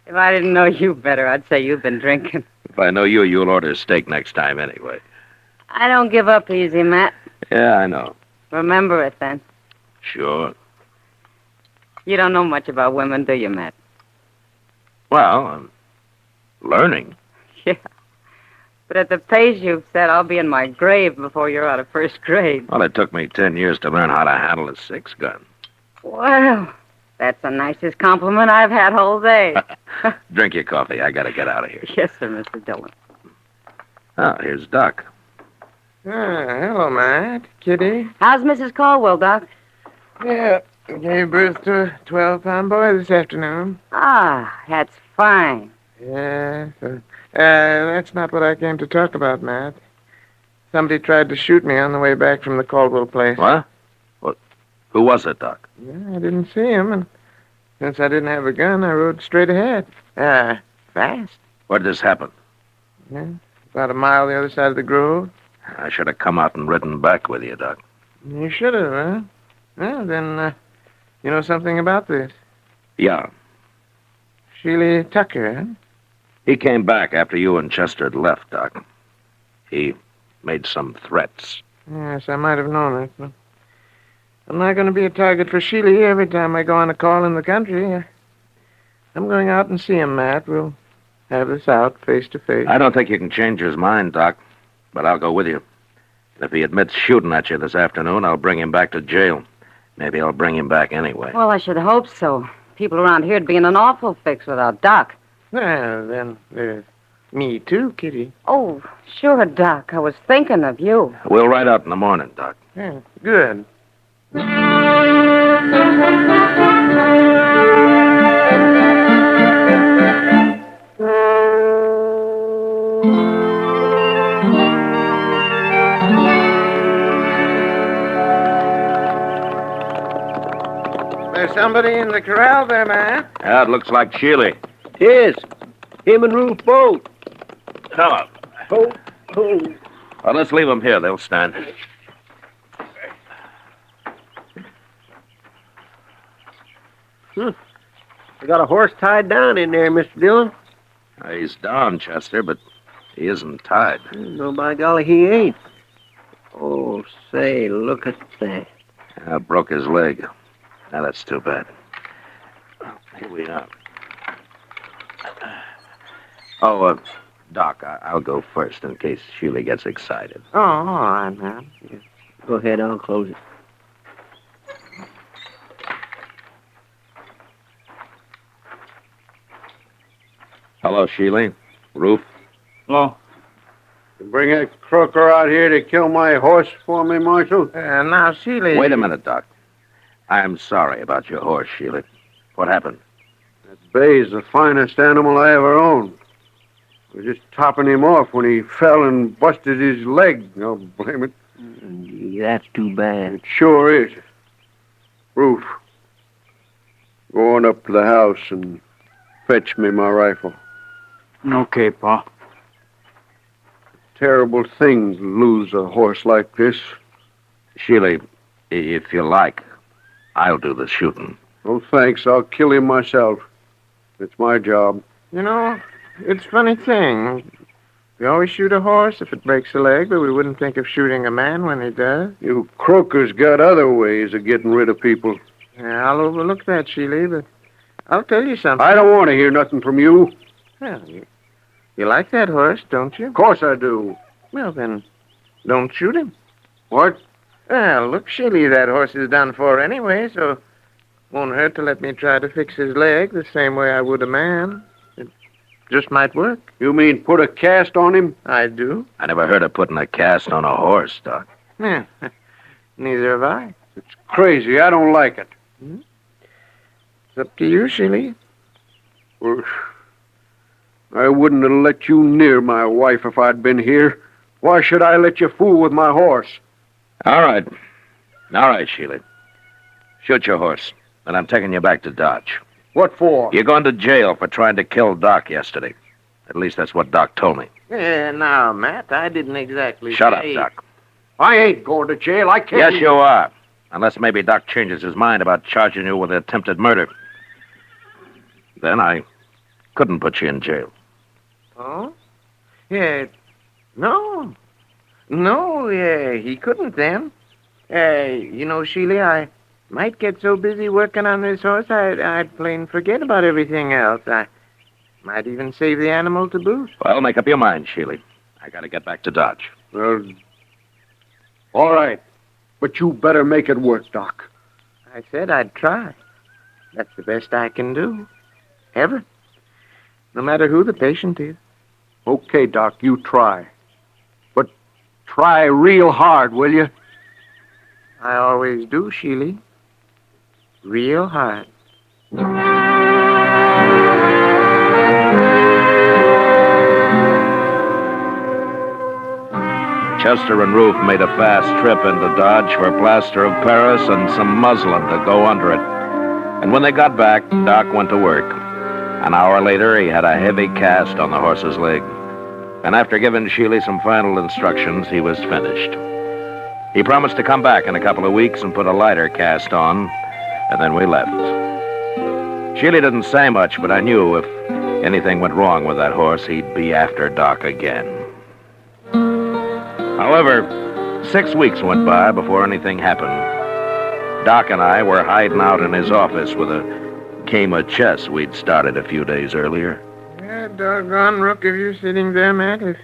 If I didn't know you better, I'd say you've been drinking. If I know you, you'll order a steak next time anyway. I don't give up easy, Matt. Yeah, I know. Remember it, then. Sure. You don't know much about women, do you, Matt? Well, I'm learning. Yeah. But at the pace you've set, I'll be in my grave before you're out of first grade. Well, it took me 10 years to learn how to handle a 6-gun. Well, that's the nicest compliment I've had all day. Drink your coffee. I gotta get out of here. Yes, sir, Mr. Dillon. Oh, here's Doc. Hello, Matt. Kitty. How's Mrs. Caldwell, Doc? Yeah, gave birth to a 12-pound boy this afternoon. Ah, that's fine. Yes. That's not what I came to talk about, Matt. Somebody tried to shoot me on the way back from the Caldwell place. What? Who was it, Doc? Yeah, I didn't see him, and since I didn't have a gun, I rode straight ahead. Fast. Where did this happen? Yeah, about a mile the other side of the grove. I should have come out and ridden back with you, Doc. You should have, huh? Well, then, you know something about this. Yeah. Sheely Tucker, huh? He came back after you and Chester had left, Doc. He made some threats. Yes, I might have known it, but I'm not going to be a target for Sheely every time I go on a call in the country. I'm going out and see him, Matt. We'll have this out face to face. I don't think you can change his mind, Doc, but I'll go with you. And if he admits shooting at you this afternoon, I'll bring him back to jail. Maybe I'll bring him back anyway. Well, I should hope so. People around here'd be in an awful fix without Doc. Well, then there's me too, Kitty. Oh, sure, Doc. I was thinking of you. We'll ride out in the morning, Doc. Yeah, good. There's somebody in the corral there, man. Yeah, it looks like Sheely. Yes. Him and Ruth both. Hello. Oh. Well, let's leave them here. They'll stand. I got a horse tied down in there, Mr. Dillon. He's down, Chester, but he isn't tied. No, by golly, he ain't. Oh, say, look at that. I broke his leg. Now, that's too bad. Here we are. Oh, Doc, I'll go first in case Sheely gets excited. Oh, all right, man. Yeah. Go ahead, I'll close it. Hello, Sheely. Ruth? Hello. You bring that croaker out here to kill my horse for me, Marshal? Now, Sheely... Wait a minute, Doc. I'm sorry about your horse, Sheely. What happened? That bay's the finest animal I ever owned. I was just topping him off when he fell and busted his leg. No, blame it. That's too bad. It sure is. Ruth, go on up to the house and fetch me my rifle. Okay, Pa. Terrible thing to lose a horse like this. Sheely, if you like, I'll do the shooting. Oh, thanks. I'll kill him myself. It's my job. You know, it's a funny thing. We always shoot a horse if it breaks a leg, but we wouldn't think of shooting a man when he does. You croakers got other ways of getting rid of people. Yeah, I'll overlook that, Sheely, but I'll tell you something. I don't want to hear nothing from you. Well, you like that horse, don't you? Of course I do. Well, then, don't shoot him. What? Well, look, Sheely, that horse is done for anyway, so won't hurt to let me try to fix his leg the same way I would a man. It just might work. You mean put a cast on him? I do. I never heard of putting a cast on a horse, Doc. Yeah, neither have I. It's crazy. I don't like it. It's up to you, Sheely. Well, I wouldn't have let you near my wife if I'd been here. Why should I let you fool with my horse? All right, Sheely. Shoot your horse, and I'm taking you back to Dodge. What for? You're going to jail for trying to kill Doc yesterday. At least that's what Doc told me. Yeah, now, Matt, I didn't exactly Shut say... up, Doc. I ain't going to jail. I can't... Yes, you are. Unless maybe Doc changes his mind about charging you with attempted murder. Then I couldn't put you in jail. Oh? Yeah. No. No, he couldn't then. Sheila, I might get so busy working on this horse, I'd plain forget about everything else. I might even save the animal to boot. Well, make up your mind, Sheely. I gotta get back to Dodge. Well, all right. But you better make it work, Doc. I said I'd try. That's the best I can do. Ever. No matter who the patient is. Okay, Doc, you try. But try real hard, will you? I always do, Sheely. Real hard. Custer and Ruth made a fast trip into Dodge for a plaster of Paris and some muslin to go under it. And when they got back, Doc went to work. An hour later, he had a heavy cast on the horse's leg. And after giving Sheely some final instructions, he was finished. He promised to come back in a couple of weeks and put a lighter cast on, and then we left. Sheely didn't say much, but I knew if anything went wrong with that horse, he'd be after Doc again. However, 6 weeks went by before anything happened. Doc and I were hiding out in his office with a game of chess we'd started a few days earlier. Yeah, doggone rook, if you're sitting there, Matt. If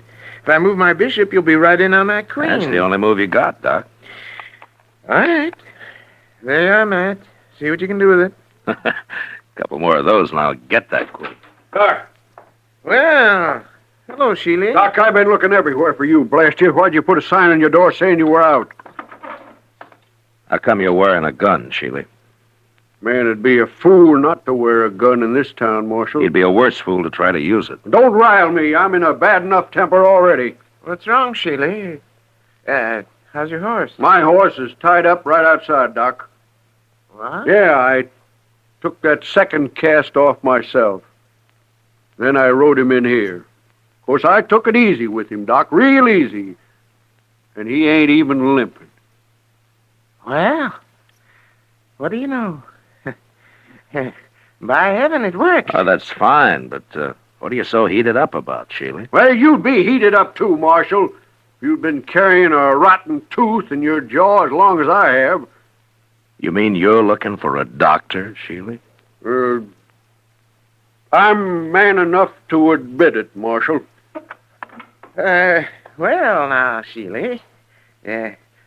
I move my bishop, you'll be right in on that queen. That's the only move you got, Doc. All right. There you are, Matt. See what you can do with it. Couple more of those and I'll get that queen. Doc. Well, hello, Sheely. Doc, I've been looking everywhere for you, blast you. Why'd you put a sign on your door saying you were out? How come you're wearing a gun, Sheely? Man, it'd be a fool not to wear a gun in this town, Marshal. He'd be a worse fool to try to use it. Don't rile me. I'm in a bad enough temper already. What's wrong, Sheely? How's your horse? My horse is tied up right outside, Doc. What? Yeah, I took that second cast off myself. Then I rode him in here. Of course, I took it easy with him, Doc, real easy. And he ain't even limping. Well, what do you know? By heaven, it works. Oh, that's fine, but what are you so heated up about, Sheely? Well, you'd be heated up too, Marshal. You've been carrying a rotten tooth in your jaw as long as I have. You mean you're looking for a doctor, Sheely? I'm man enough to admit it, Marshal. Well, now, Sheely.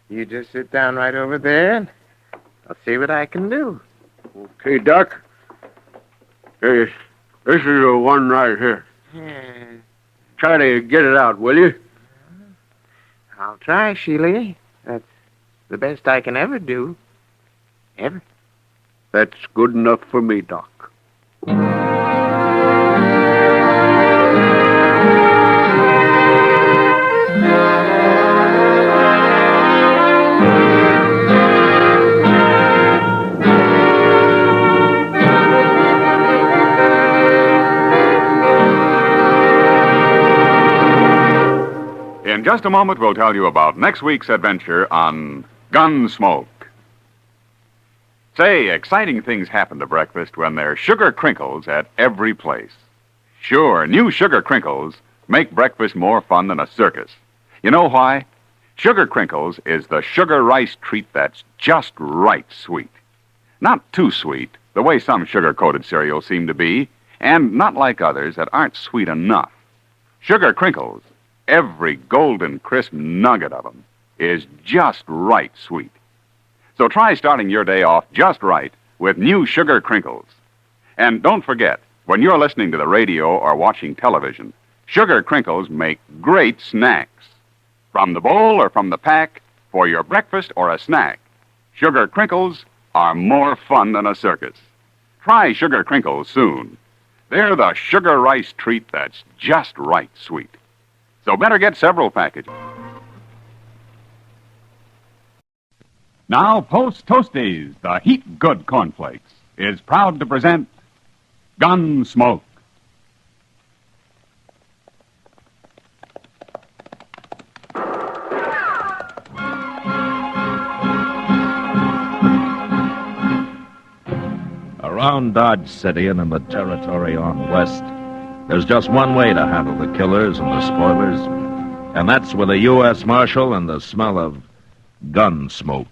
You just sit down right over there, and I'll see what I can do. Okay, Doc. This is the one right here. Try to get it out, will you? I'll try, Sheely. That's the best I can ever do. Ever. That's good enough for me, Doc. In just a moment, we'll tell you about next week's adventure on Gunsmoke. Say, exciting things happen to breakfast when there's sugar crinkles at every place. Sure, new sugar crinkles make breakfast more fun than a circus. You know why? Sugar crinkles is the sugar rice treat that's just right sweet. Not too sweet, the way some sugar-coated cereals seem to be, and not like others that aren't sweet enough. Sugar crinkles, every golden crisp nugget of them, is just right sweet. So try starting your day off just right with new sugar crinkles. And don't forget, when you're listening to the radio or watching television, sugar crinkles make great snacks. From the bowl or from the pack, for your breakfast or a snack, sugar crinkles are more fun than a circus. Try sugar crinkles soon. They're the sugar rice treat that's just right sweet. So better get several packages. Now, Post Toasties, the heat good cornflakes, is proud to present Gunsmoke. Around Dodge City and in the territory on west, there's just one way to handle the killers and the spoilers, and that's with a U.S. Marshal and the smell of gun smoke.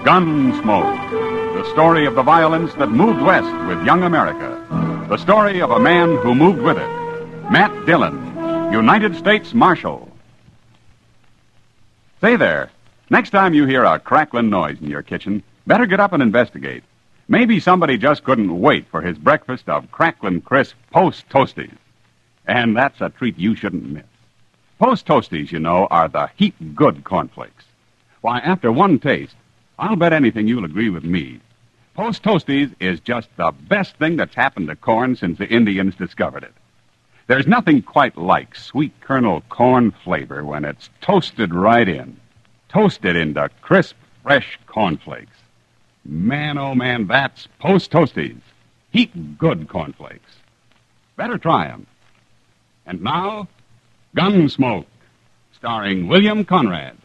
Gunsmoke, the story of the violence that moved west with young America. The story of a man who moved with it. Matt Dillon, United States Marshal. Say there, next time you hear a crackling noise in your kitchen, better get up and investigate. Maybe somebody just couldn't wait for his breakfast of crackling crisp Post Toasties. And that's a treat you shouldn't miss. Post Toasties, you know, are the heat-good cornflakes. Why, after one taste, I'll bet anything you'll agree with me. Post Toasties is just the best thing that's happened to corn since the Indians discovered it. There's nothing quite like sweet kernel corn flavor when it's toasted right in. Toasted into crisp, fresh cornflakes. Man, oh man, that's Post Toasties. Heat good cornflakes. Better try 'em. And now, Gunsmoke, starring William Conrad.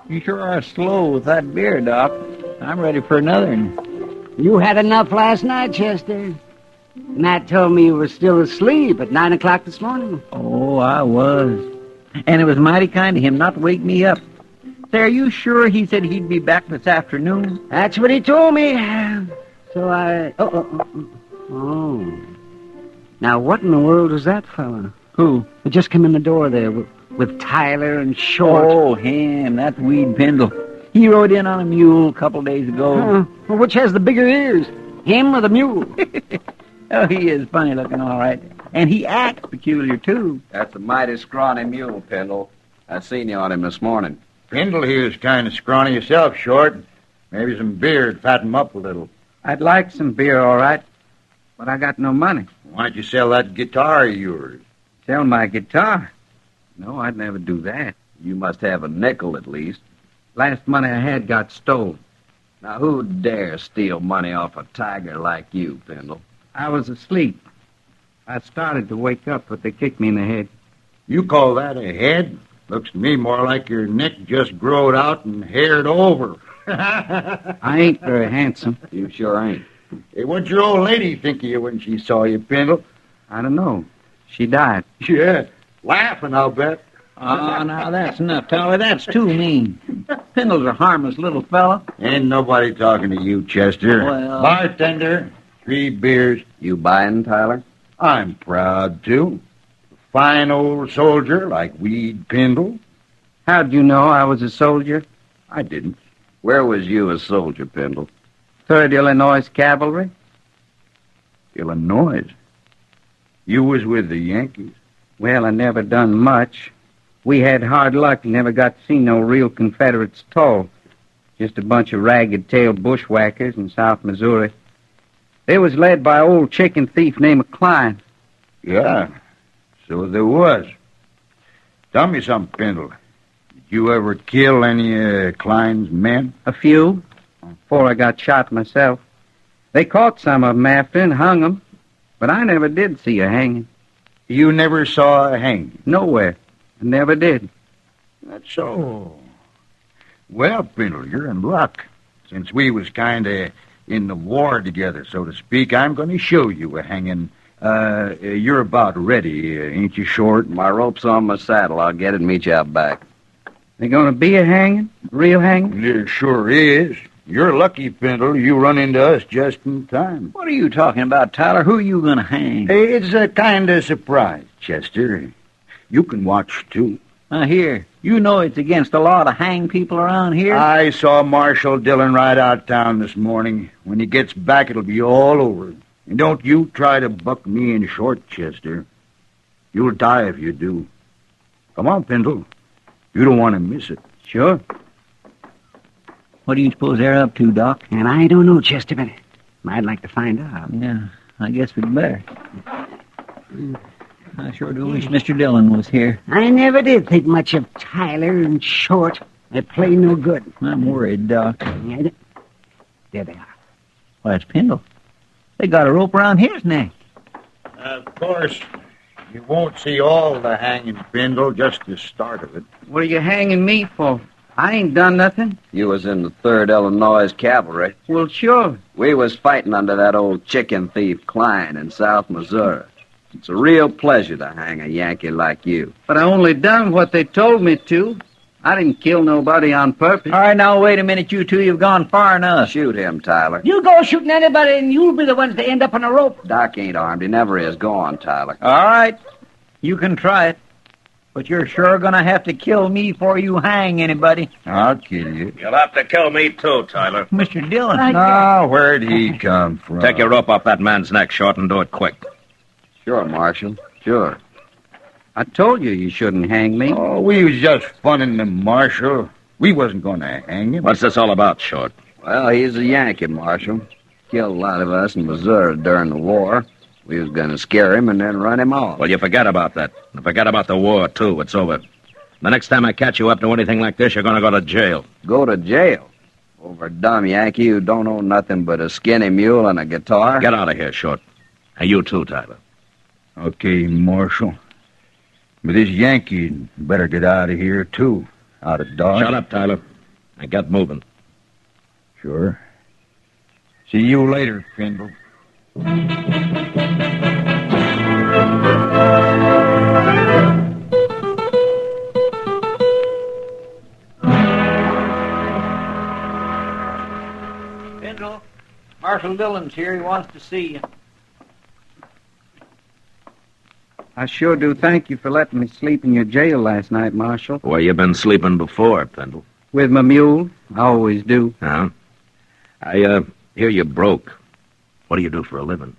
You sure are slow with that beer, Doc. I'm ready for another one. You had enough last night, Chester. Matt told me you were still asleep at 9 o'clock this morning. Oh, I was. And it was mighty kind of him not to wake me up. Say, are you sure he said he'd be back this afternoon? That's what he told me. So I... Oh. Now, what in the world was that fella? Who? Who just came in the door there with Tyler and Short. Oh, him, that Weed Pendle. He rode in on a mule a couple days ago. Well, which has the bigger ears, him or the mule? Oh, he is funny looking, all right. And he acts peculiar, too. That's a mighty scrawny mule, Pendle. I seen you on him this morning. Pendle here's kind of scrawny yourself, Short. Maybe some beer to fatten him up a little. I'd like some beer, all right, but I got no money. Why don't you sell that guitar of yours? Sell my guitar? No, I'd never do that. You must have a nickel at least. Last money I had got stolen. Now, who'd dare steal money off a tiger like you, Pendle? I was asleep. I started to wake up, but they kicked me in the head. You call that a head? Looks to me more like your neck just growed out and haired over. I ain't very handsome. You sure ain't. Hey, what'd your old lady think of you when she saw you, Pendle? I don't know. She died. Yeah, laughing, I'll bet. Oh, now that's enough, Tyler. That's too mean. Pendle's a harmless little fella. Ain't nobody talking to you, Chester. Well... Bartender, 3 beers. You buying, Tyler? I'm proud to. A fine old soldier like Weed Pendle. How'd you know I was a soldier? I didn't. Where was you a soldier, Pendle? 3rd Illinois Cavalry. Illinois? You was with the Yankees? Well, I never done much. We had hard luck and never got to see no real Confederates at all. Just a bunch of ragged-tailed bushwhackers in South Missouri. They was led by an old chicken thief named Klein. Yeah, so there was. Tell me something, Pendle. Did you ever kill any of Klein's men? A few, before I got shot myself. They caught some of 'em after and hung 'em, but I never did see a hanging. You never saw a hanging? Nowhere. I never did. That's so. Well, Pendle, you're in luck. Since we was kind of in the war together, so to speak, I'm going to show you a hanging. You're about ready, ain't you, Short? My rope's on my saddle. I'll get it and meet you out back. They going to be a hanging? A real hanging? There sure is. You're lucky, Pendle. You run into us just in time. What are you talking about, Tyler? Who are you going to hang? It's a kind of surprise, Chester. You can watch, too. Here. You know it's against the law to hang people around here? I saw Marshal Dillon ride out of town this morning. When he gets back, it'll be all over. And don't you try to buck me in Short, Chester. You'll die if you do. Come on, Pendle. You don't want to miss it. Sure. What do you suppose they're up to, Doc? And I don't know, Chester, but I'd like to find out. Yeah, I guess we'd better. I sure do wish Mr. Dillon was here. I never did think much of Tyler and Short. They play no good. I'm worried, Doc. Yeah, there they are. Why, it's Pendle. They got a rope around his neck. Of course, you won't see all the hanging, Pendle, just the start of it. What are you hanging me for? I ain't done nothing. You was in the 3rd Illinois Cavalry. Well, sure. We was fighting under that old chicken thief Klein in South Missouri. It's a real pleasure to hang a Yankee like you. But I only done what they told me to. I didn't kill nobody on purpose. All right, now, wait a minute, you two. You've gone far enough. Shoot him, Tyler. You go shooting anybody, and you'll be the ones to end up on a rope. Doc ain't armed. He never is. Go on, Tyler. All right. You can try it. But you're sure going to have to kill me before you hang anybody. I'll kill you. You'll have to kill me, too, Tyler. Mr. Dillon. Now, where'd he come from? Take your rope off that man's neck, Short, and do it quick. Sure, Marshal. Sure. I told you you shouldn't hang me. Oh, we was just funning the Marshal. We wasn't going to hang him. What's this all about, Short? Well, he's a Yankee, Marshal. Killed a lot of us in Missouri during the war. We was going to scare him and then run him off. Well, you forget about that. And forget about the war, too. It's over. The next time I catch you up to anything like this, you're going to go to jail. Go to jail? Over a dumb Yankee who don't own nothing but a skinny mule and a guitar? Get out of here, Short. And you, too, Tyler. Okay, Marshal. But this Yankee better get out of here, too. Out of Dodge. Shut up, Tyler. And get moving. Sure. See you later, Pendle. Pendle, Marshal Dillon's here. He wants to see you. I sure do thank you for letting me sleep in your jail last night, Marshal. Where you been sleeping before, Pendle? With my mule. I always do. Huh? I hear you broke. What do you do for a living?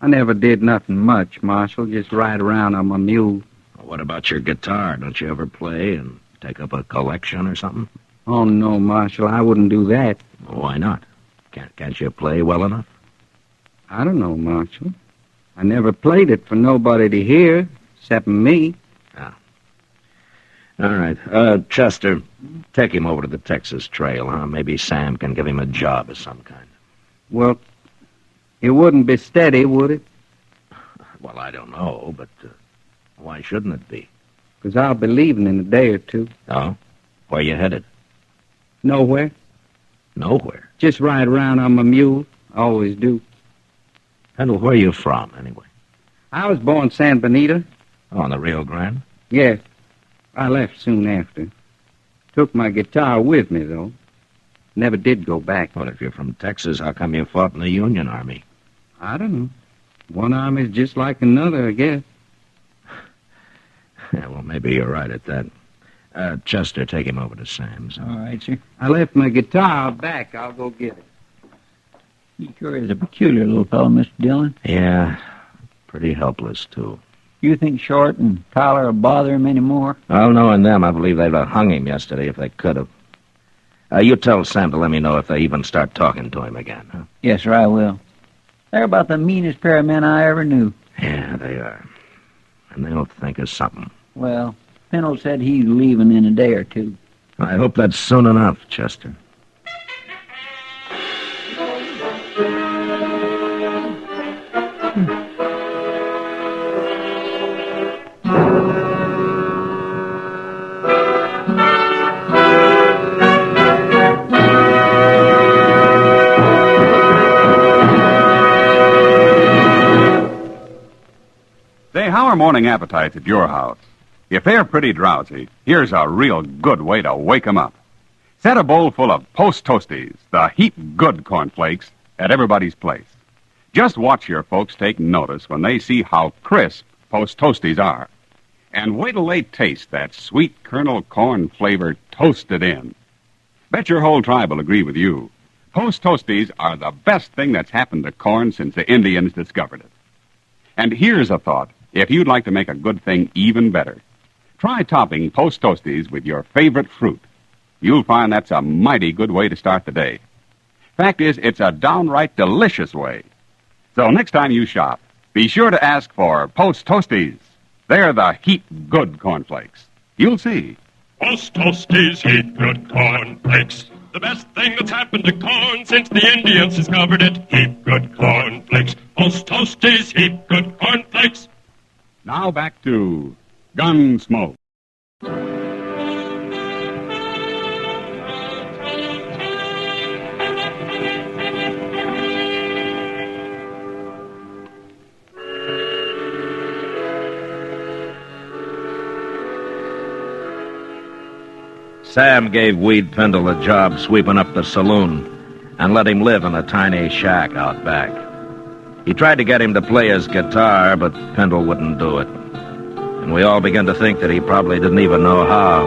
I never did nothing much, Marshal. Just ride around on my mule. What about your guitar? Don't you ever play and take up a collection or something? Oh, no, Marshal. I wouldn't do that. Why not? Can't you play well enough? I don't know, Marshal. I never played it for nobody to hear, except me. Ah. All right. Chester, take him over to the Texas Trail, huh? Maybe Sam can give him a job of some kind. Well, it wouldn't be steady, would it? Well, I don't know, but why shouldn't it be? 'Cause I'll be leaving in a day or two. Oh? Where you headed? Nowhere. Nowhere? Just ride around on my mule. Always do. Pendle, where you from, anyway? I was born San Benito. Oh, on the Rio Grande? Yes. I left soon after. Took my guitar with me, though. Never did go back. Well, if you're from Texas, how come you fought in the Union Army? I don't know. One army's just like another, I guess. Yeah, well, maybe you're right at that. Chester, take him over to Sam's. All right, sir. I left my guitar back. I'll go get it. He sure is a peculiar little fellow, Mr. Dillon. Yeah, pretty helpless, too. You think Short and Tyler will bother him any more? Well, knowing them, I believe they'd have hung him yesterday if they could have. You tell Sam to let me know if they even start talking to him again, huh? Yes, sir, I will. They're about the meanest pair of men I ever knew. Yeah, they are. And they'll think of something. Well, Pendle said he's leaving in a day or two. I hope that's soon enough, Chester. Say, how are morning appetites at your house? If they're pretty drowsy, here's a real good way to wake 'em up. Set a bowl full of Post Toasties, the heap-good cornflakes, at everybody's place. Just watch your folks take notice when they see how crisp Post Toasties are. And wait till they taste that sweet kernel corn flavor toasted in. Bet your whole tribe will agree with you. Post Toasties are the best thing that's happened to corn since the Indians discovered it. And here's a thought, if you'd like to make a good thing even better. Try topping Post Toasties with your favorite fruit. You'll find that's a mighty good way to start the day. Fact is, it's a downright delicious way. So next time you shop, be sure to ask for Post Toasties. They're the heap good cornflakes. You'll see. Post Toasties heap good cornflakes. The best thing that's happened to corn since the Indians discovered it. Heap good cornflakes. Post Toasties heap good cornflakes. Now back to Gunsmoke. Sam gave Weed Pendle a job sweeping up the saloon and let him live in a tiny shack out back. He tried to get him to play his guitar, but Pendle wouldn't do it. And we all began to think that he probably didn't even know how.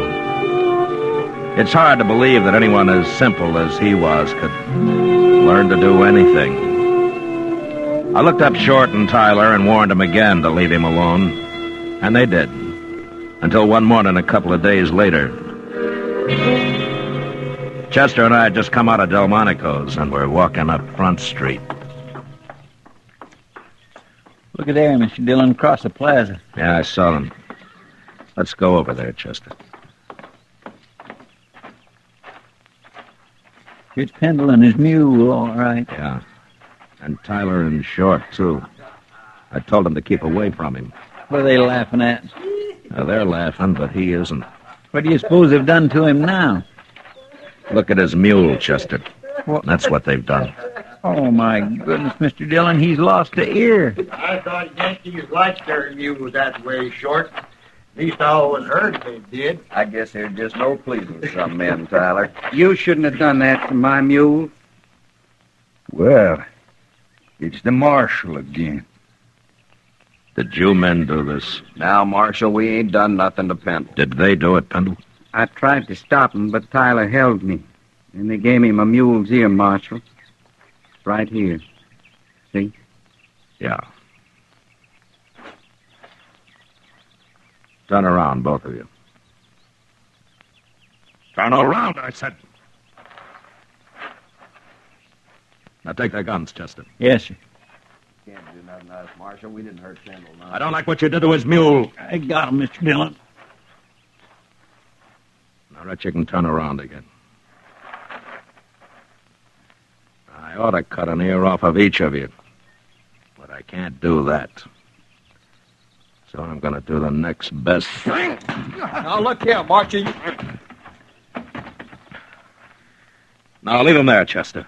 It's hard to believe that anyone as simple as he was could learn to do anything. I looked up Short and Tyler and warned them again to leave him alone, and they did. Until one morning a couple of days later, Chester and I had just come out of Delmonico's and were walking up Front Street. Look at there, Mr. Dillon, across the plaza. Yeah, I saw them. Let's go over there, Chester. It's Pendle and his mule, all right. Yeah. And Tyler and Short, too. I told them to keep away from him. What are they laughing at? They're laughing, but he isn't. What do you suppose they've done to him now? Look at his mule, Chester. What? That's what they've done. Oh, my goodness, Mr. Dillon, he's lost a ear. I thought Yankees liked their mules that way, Short. At least I always heard they did. I guess they're just no pleasing to some men, Tyler. You shouldn't have done that to my mule. Well, it's the Marshal again. Did you men do this? Now, Marshal, we ain't done nothing to Pendle. Did they do it, Pendle? I tried to stop him, but Tyler held me. And they gave me my mule's ear, Marshal. Right here. See? Yeah. Turn around, both of you. Turn around, I said. Now take their guns, Chester. Yes, sir. Can't do nothing to us, Marshal. We didn't hurt Pendle. No. I don't like what you did to his mule. I got him, Mr. Dillon. All right, you can turn around again. I ought to cut an ear off of each of you. But I can't do that. So I'm going to do the next best thing. Now, look here, Marshal. Now, leave him there, Chester.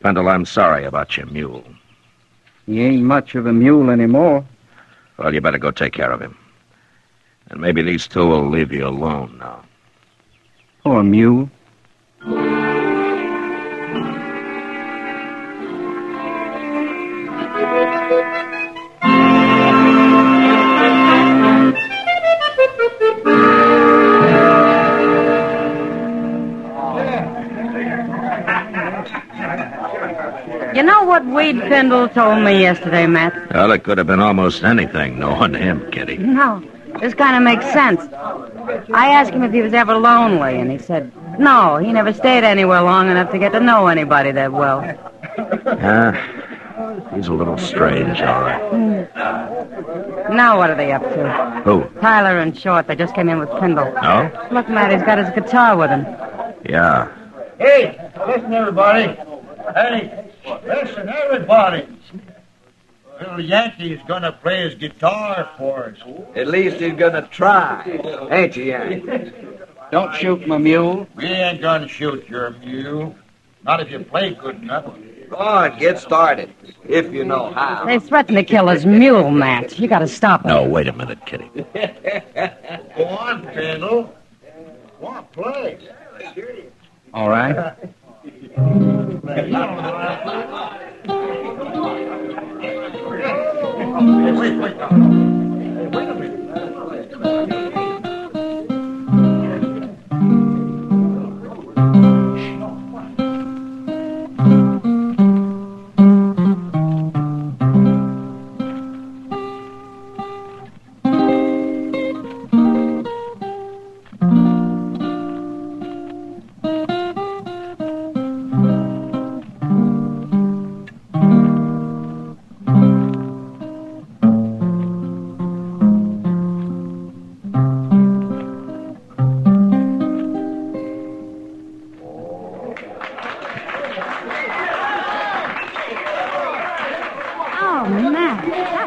Pendle, I'm sorry about your mule. He ain't much of a mule anymore. Well, you better go take care of him. And maybe these two will leave you alone now. Poor mule. You know what Weed Pendle told me yesterday, Matt? Well, it could have been almost anything, knowing him, Kitty. No, this kind of makes sense. I asked him if he was ever lonely, and he said, no, he never stayed anywhere long enough to get to know anybody that well. He's a little strange, all right. Now what are they up to? Who? Tyler and Short, they just came in with Pendle. No? Look, Matt, he's got his guitar with him. Yeah. Hey, listen, everybody. Hey, listen, everybody. Little Yankee's gonna play his guitar for us. At least he's gonna try. Ain't you, Yank? Don't shoot my mule. We ain't gonna shoot your mule. Not if you play good enough. Go on, get started. If you know how. They threatened to kill his mule, Matt. You gotta stop them. No, wait a minute, Kitty. Go on, Pendle. Go on, play. All right. Wait a minute.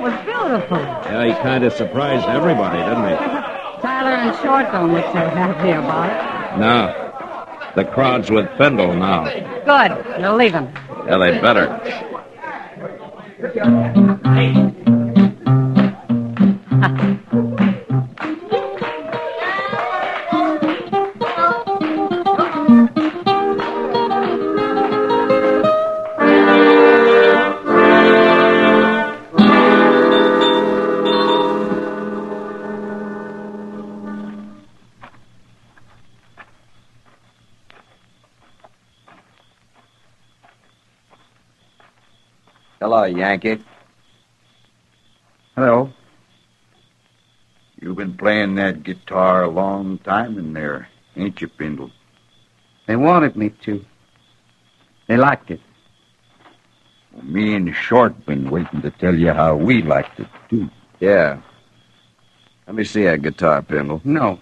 was beautiful. Yeah, he kind of surprised everybody, didn't he? Tyler and Short don't look so happy about it. No. The crowd's with Pendle now. Good. You'll leave him. Yeah, they'd better. Hello, Yankee. Hello. You've been playing that guitar a long time in there, ain't you, Pendle? They wanted me to. They liked it. Me and Short been waiting to tell you how we liked it, too. Yeah. Let me see that guitar, Pendle. No.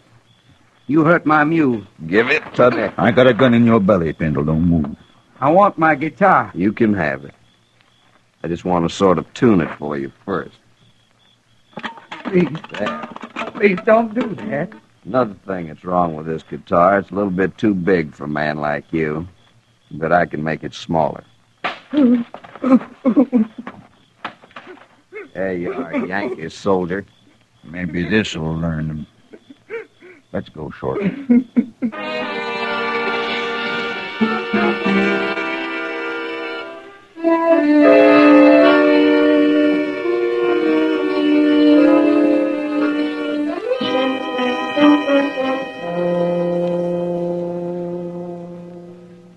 You hurt my mule. Give it to me. I got a gun in your belly, Pendle. Don't move. I want my guitar. You can have it. I just want to sort of tune it for you first. Please. There. Please don't do that. Another thing that's wrong with this guitar, it's a little bit too big for a man like you. But I can make it smaller. There you are, Yankee soldier. Maybe this'll learn them. Let's go, Short.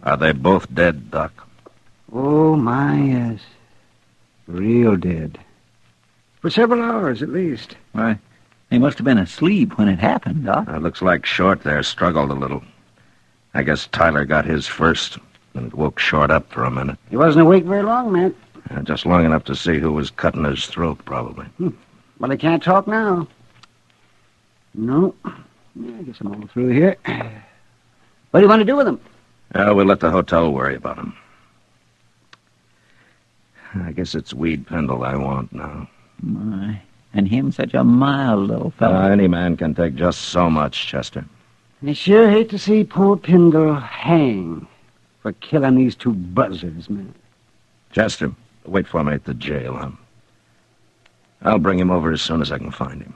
Are they both dead, Doc? Oh, my, yes. Real dead. For several hours, at least. Why, they must have been asleep when it happened, Doc. It looks like Short there struggled a little. I guess Tyler got his first, and it woke Short up for a minute. He wasn't awake very long, Matt. Just long enough to see who was cutting his throat, probably. But he can't talk now. No. Yeah, I guess I'm all through here. What do you want to do with him? We'll let the hotel worry about him. I guess it's Weed Pendle I want now. My. And him such a mild little fellow. Any man can take just so much, Chester. I sure hate to see poor Pendle hang for killing these two buzzards, man. Chester, wait for me at the jail, huh? I'll bring him over as soon as I can find him.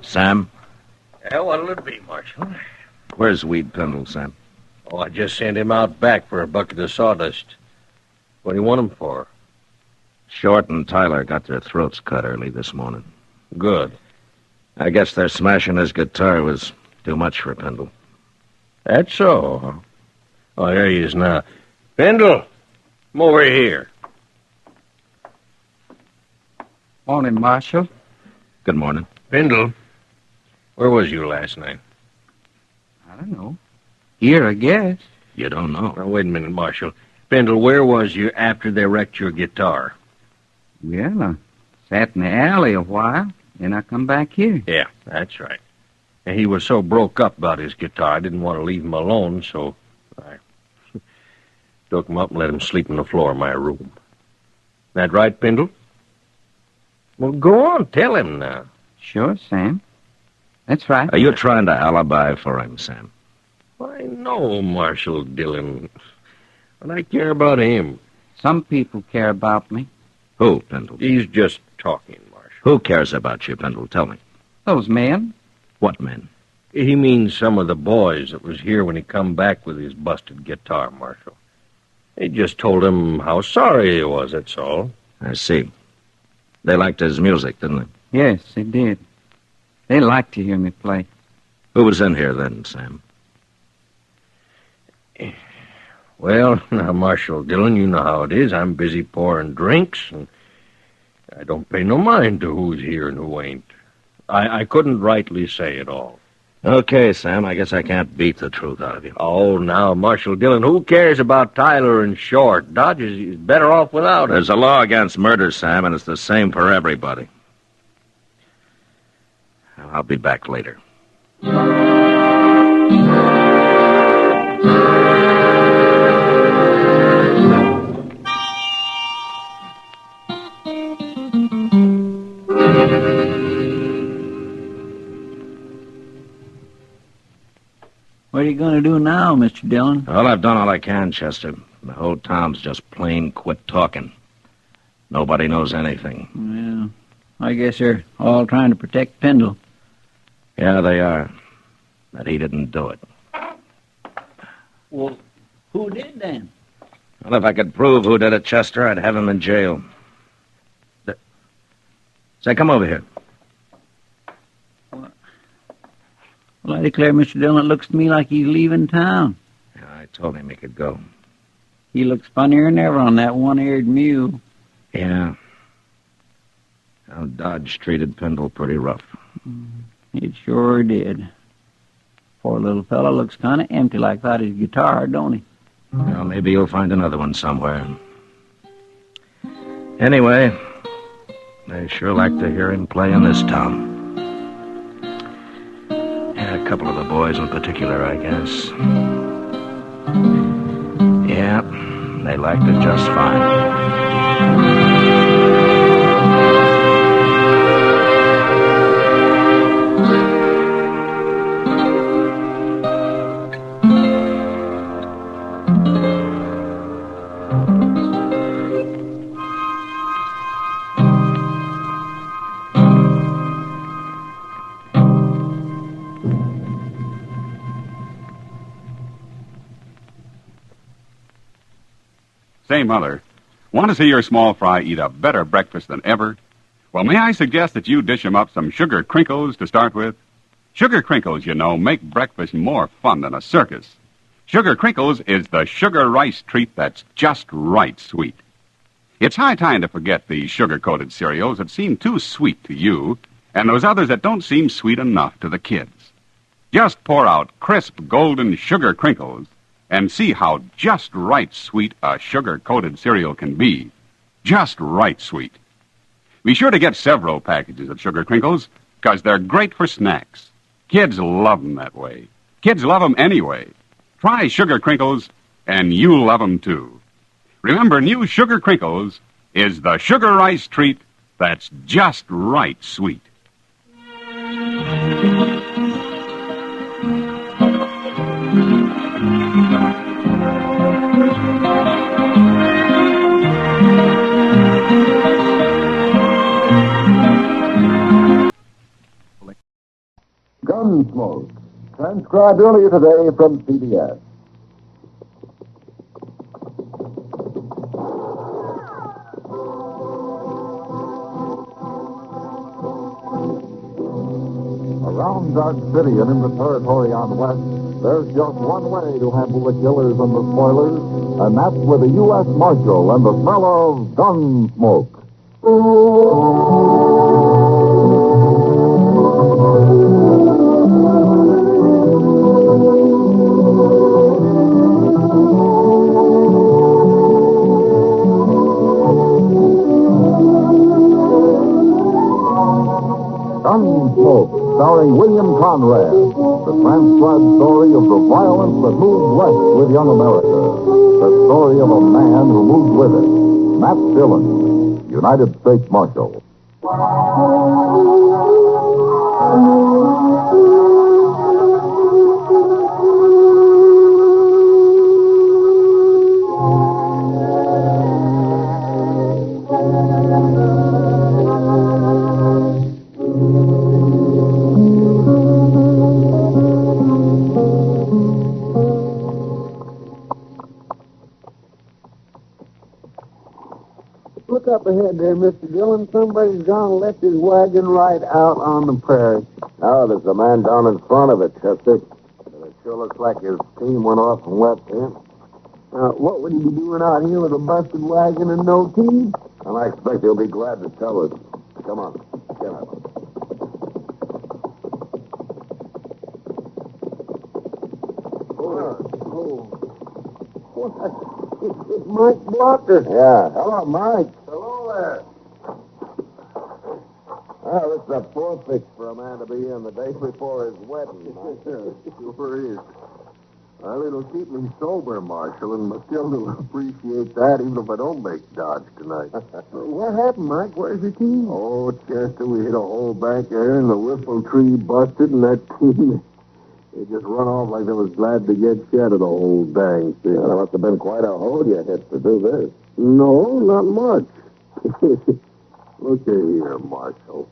Sam? Yeah, what'll it be, Marshal? Where's Weed Pendle, Sam? Oh, I just sent him out back for a bucket of sawdust. What do you want him for? Short and Tyler got their throats cut early this morning. Good. I guess their smashing his guitar was too much for Pendle. That's so. Oh, there he is now. Pendle, come over here. Morning, Marshal. Good morning. Pendle, where was you last night? I don't know. Here, I guess. You don't know? Now, wait a minute, Marshal. Pendle, where was you after they wrecked your guitar? Well, I sat in the alley a while, then I come back here. Yeah, that's right. And he was so broke up about his guitar, I didn't want to leave him alone, so I took him up and let him sleep on the floor of my room. That right, Pendle? Well, go on, tell him now. Sure, Sam. That's right. Are you trying to alibi for him, Sam? I know, Marshal Dillon. But I care about him. Some people care about me. Who, Pendle? He's just talking, Marshal. Who cares about you, Pendle? Tell me. Those men. What men? He means some of the boys that was here when he come back with his busted guitar, Marshal. He just told him how sorry he was, that's all. I see. They liked his music, didn't they? Yes, they did. They liked to hear me play. Who was in here then, Sam? Well, now, Marshal Dillon, you know how it is. I'm busy pouring drinks, and I don't pay no mind to who's here and who ain't. I couldn't rightly say it all. Okay, Sam, I guess I can't beat the truth out of you. Oh, now, Marshal Dillon, who cares about Tyler and Short? Dodge is better off without him. There's a law against murder, Sam, and it's the same for everybody. I'll be back later. What are you going to do now, Mr. Dillon? Well, I've done all I can, Chester. The whole town's just plain quit talking. Nobody knows anything. Well, I guess they're all trying to protect Pendle. Yeah, they are. But he didn't do it. Well, who did then? Well, if I could prove who did it, Chester, I'd have him in jail. Say, come over here. Well, I declare, Mr. Dillon, it looks to me like he's leaving town. Yeah, I told him he could go. He looks funnier than ever on that one-eared mule. Yeah. Well, Dodge treated Pendle pretty rough. It sure did. Poor little fellow looks kind of empty like that his guitar, don't he? Well, maybe you'll find another one somewhere. Anyway, they sure like to hear him play in this town. Yeah, a couple of the boys in particular, I guess. Yeah, they liked it just fine. Say, Mother, want to see your small fry eat a better breakfast than ever? Well, may I suggest that you dish him up some sugar crinkles to start with? Sugar crinkles, you know, make breakfast more fun than a circus. Sugar crinkles is the sugar rice treat that's just right sweet. It's high time to forget these sugar-coated cereals that seem too sweet to you and those others that don't seem sweet enough to the kids. Just pour out crisp, golden sugar crinkles and see how just right sweet a sugar-coated cereal can be. Just right sweet. Be sure to get several packages of sugar crinkles, because they're great for snacks. Kids love them that way. Kids love them anyway. Try sugar crinkles, and you'll love them too. Remember, new sugar crinkles is the sugar rice treat that's just right sweet. Gunsmoke, transcribed earlier today from CBS. Around Dodge City and in the territory on west, there's just one way to handle the killers and the spoilers, and that's with a U.S. Marshal and the smell of Gunsmoke. Gunsmoke, starring William Conrad, the transcribed story of the violence that moved west with young America. The story of a man who moved with it. Matt Dillon, United States Marshal. Look up ahead there, Mr. Dillon. Somebody's gone and left his wagon right out on the prairie. Oh, there's a man down in front of it, Chester. It sure looks like his team went off and left him. What would he be doing out here with a busted wagon and no team? And I expect he'll be glad to tell us. Come on, get up. It's Mike Blocker. Yeah. Hello, Mike. Hello there. Well, this is a poor fix for a man to be in the day before his wedding. Sure is. Well, it'll keep me sober, Marshal, and I still do appreciate that, even if I don't make Dodge tonight. What happened, Mike? Where's your team? Oh, Chester, we hit a whole bank there, and the whiffle tree busted, and that team... They just run off like they was glad to get shed of the whole dang thing. Well, there must have been quite a hole you hit to do this. No, not much. Look here, Marshal.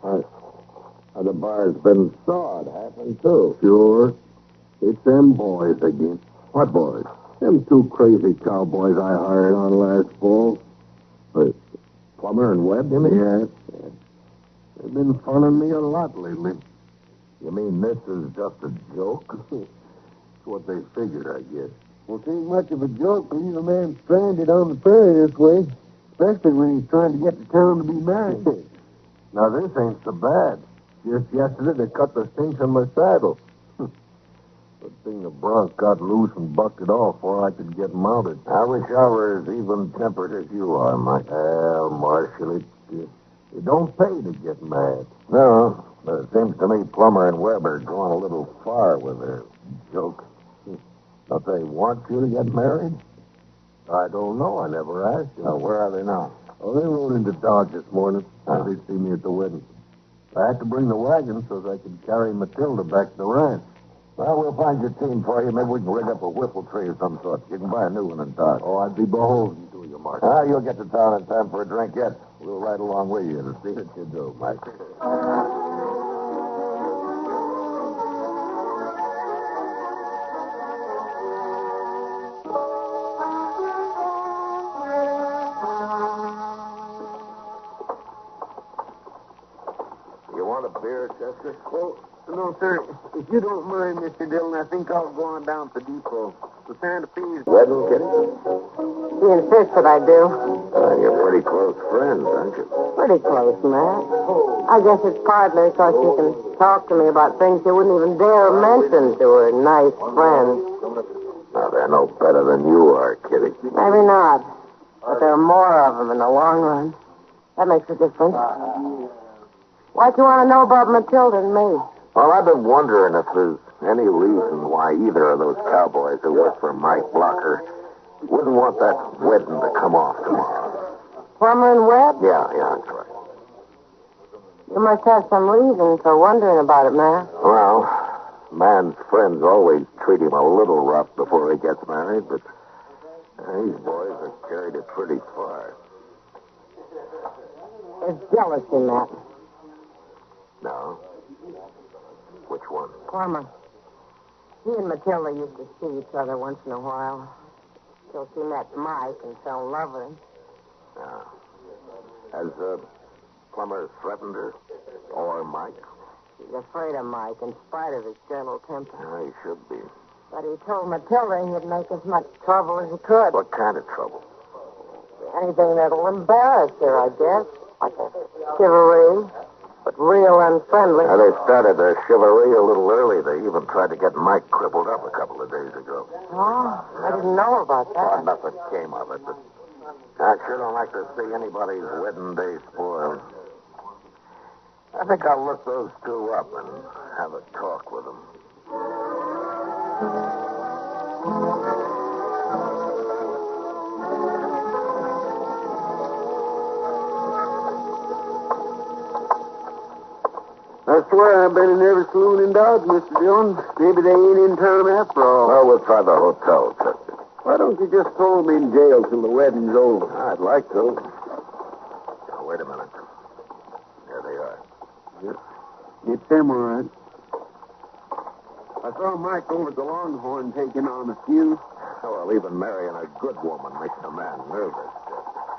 The bar's been sawed, happened too. Sure. It's them boys again. What boys? Them two crazy cowboys I hired on last fall. Plummer and Webb, you mean? Yeah. They've been funning me a lot lately. You mean this is just a joke? That's what they figured, I guess. Well, it ain't much of a joke to leave a man stranded on the prairie this way, especially when he's trying to get to town to be married. Now, this ain't so bad. Just yesterday, they cut the cinch on my saddle. Good thing the bronc got loose and bucked off before I could get mounted. I wish I were as even-tempered as you are, Mike. Well, Marshal, it don't pay to get mad. No, but it seems to me Plummer and Webb are going a little far with their joke. Don't they want you to get married? I don't know. I never asked you. Where are they now? Oh, they rode into Dodge this morning. They see me at the wedding. I had to bring the wagon so that I could carry Matilda back to the ranch. Well, we'll find your team for you. Maybe we can rig up a whipple tree of some sort. You can buy a new one in Dodge. Oh, I'd be beholden to you, Marshal. You'll get to town in time for a drink yet. We'll ride along with you to see what you do, Mike. You want a beer, Chester? Oh, no, sir. If you don't mind, Mr. Dillon, I think I'll go on down to the depot. The Santa Fe's... Wedding, Kitty? He insists that I do. You're pretty close friends, aren't you? Pretty close, Matt. I guess it's partly because she can talk to me about things she wouldn't even dare mention to her nice friends. Now, they're no better than you are, Kitty. Maybe not. But there are more of them in the long run. That makes a difference. What do you want to know about Matilda and me? Well, I've been wondering if there's any reason why either of those cowboys who work for Mike Blocker wouldn't want that wedding to come off tomorrow. Plummer and Webb? Yeah, that's right. You must have some reason for wondering about it, Matt. Well, man's friends always treat him a little rough before he gets married, but these boys have carried it pretty far. It's jealousy, Matt. No? Which one? Plummer. He and Matilda used to see each other once in a while. Till she met Mike and fell in love with him. Has Plummer threatened her? Or Mike? He's afraid of Mike in spite of his gentle temper. He should be. But he told Matilda he'd make as much trouble as he could. What kind of trouble? Anything that'll embarrass her, I guess. Like a chivalry. But real unfriendly. They started their chivalry a little early. They even tried to get Mike crippled up a couple of days ago. Oh, I didn't know about that. Well, nothing came of it, but I sure don't like to see anybody's wedding day spoiled. I think I'll look those two up and have a talk with them. I swear I've been in every saloon in Dodge, Mr. Dillon. Maybe they ain't in town after all. Well, we'll try the hotel, Chester. Why don't you just throw them in jail till the wedding's over? I'd like to. Now, wait a minute. There they are. It's them, all right. I saw Mike over at the Longhorn taking on a few. Well, even marrying a good woman makes a man nervous.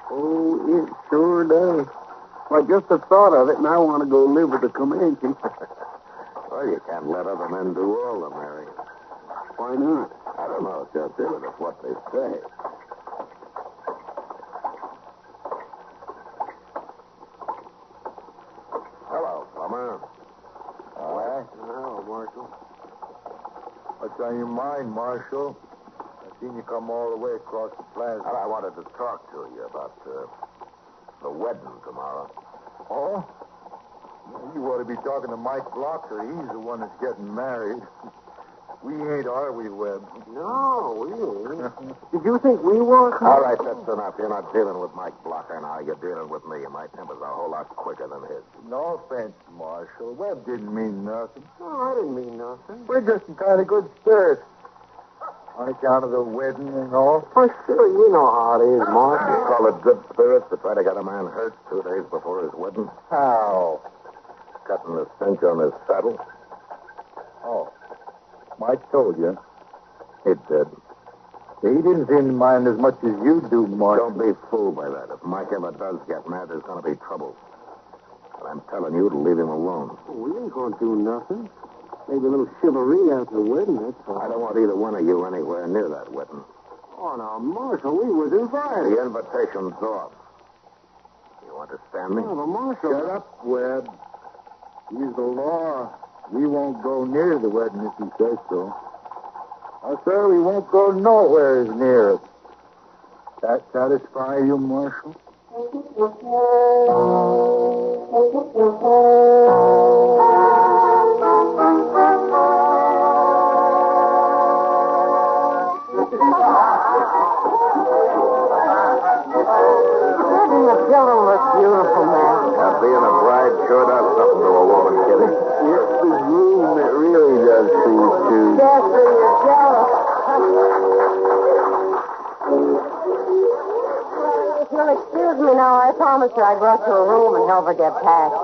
Oh, it sure does. Well, just the thought of it, and I want to go live with the Comanche. Well, you can't let other men do all the marrying. Why not? I don't know, Chester, but it's what they say. Hello, Plummer. Hello, Marshal. What's on your mind, Marshal? I've seen you come all the way across the plaza. I wanted to talk to you about the wedding tomorrow. Oh? You ought to be talking to Mike Blocker. He's the one that's getting married. We ain't, are we, Webb? No, we ain't. Did you think we were? All right, that's enough. You're not dealing with Mike Blocker now. You're dealing with me, and my temper's a whole lot quicker than his. No offense, Marshal. Webb didn't mean nothing. No, I didn't mean nothing. We're just in kind of good spirits. On account of the wedding and all. Oh, sure, you know how it is, Mark. You call it good spirits to try to get a man hurt 2 days before his wedding? How? Cutting the cinch on his saddle? Oh. Mike told you. It did. He didn't seem to mind as much as you do, Mark. Don't be fooled by that. If Mike ever does get mad, there's going to be trouble. But I'm telling you to leave him alone. We ain't going to do nothing. Maybe a little chivalry after the wedding, that's all. I don't want either one of you anywhere near that wedding. Oh, now, Marshal, we was invited. The invitation's off. You understand me? Oh, but Marshal... Shut up, Webb. He's the law. We won't go near the wedding if he says so. Oh, sir, we won't go nowhere as near it. That satisfy you, Marshal? The jello looks beautiful, man. Now, being a bride sure does something to a woman, Kitty. It's the groom that really does things, too. Jasper, you're jealous. If you'll excuse me now, I promised her I'd go to her room and help her get packed.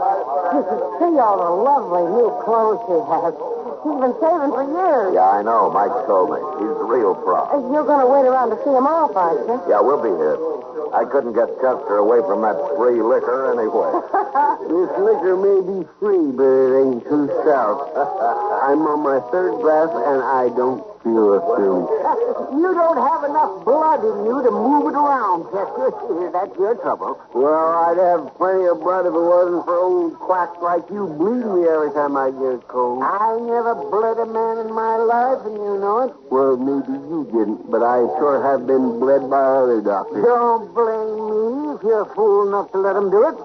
You should see all the lovely new clothes she has. She's been saving for years. Yeah, I know. Mike told me. He's real proud. You're going to wait around to see him off, aren't you? Yeah, we'll be here. I couldn't get Custer away from that free liquor anyway. This liquor may be free, but it ain't too stout. I'm on my third glass, and I don't feel a thing. You don't have enough blood in you to move it around, Chester. That's your trouble. Well, I'd have plenty of blood if it wasn't for old quacks like you bleeding me every time I get cold. I never bled a man in my life, and you know it. Well, maybe you didn't, but I sure have been bled by other doctors. Don't blame me if you're fool enough to let them do it.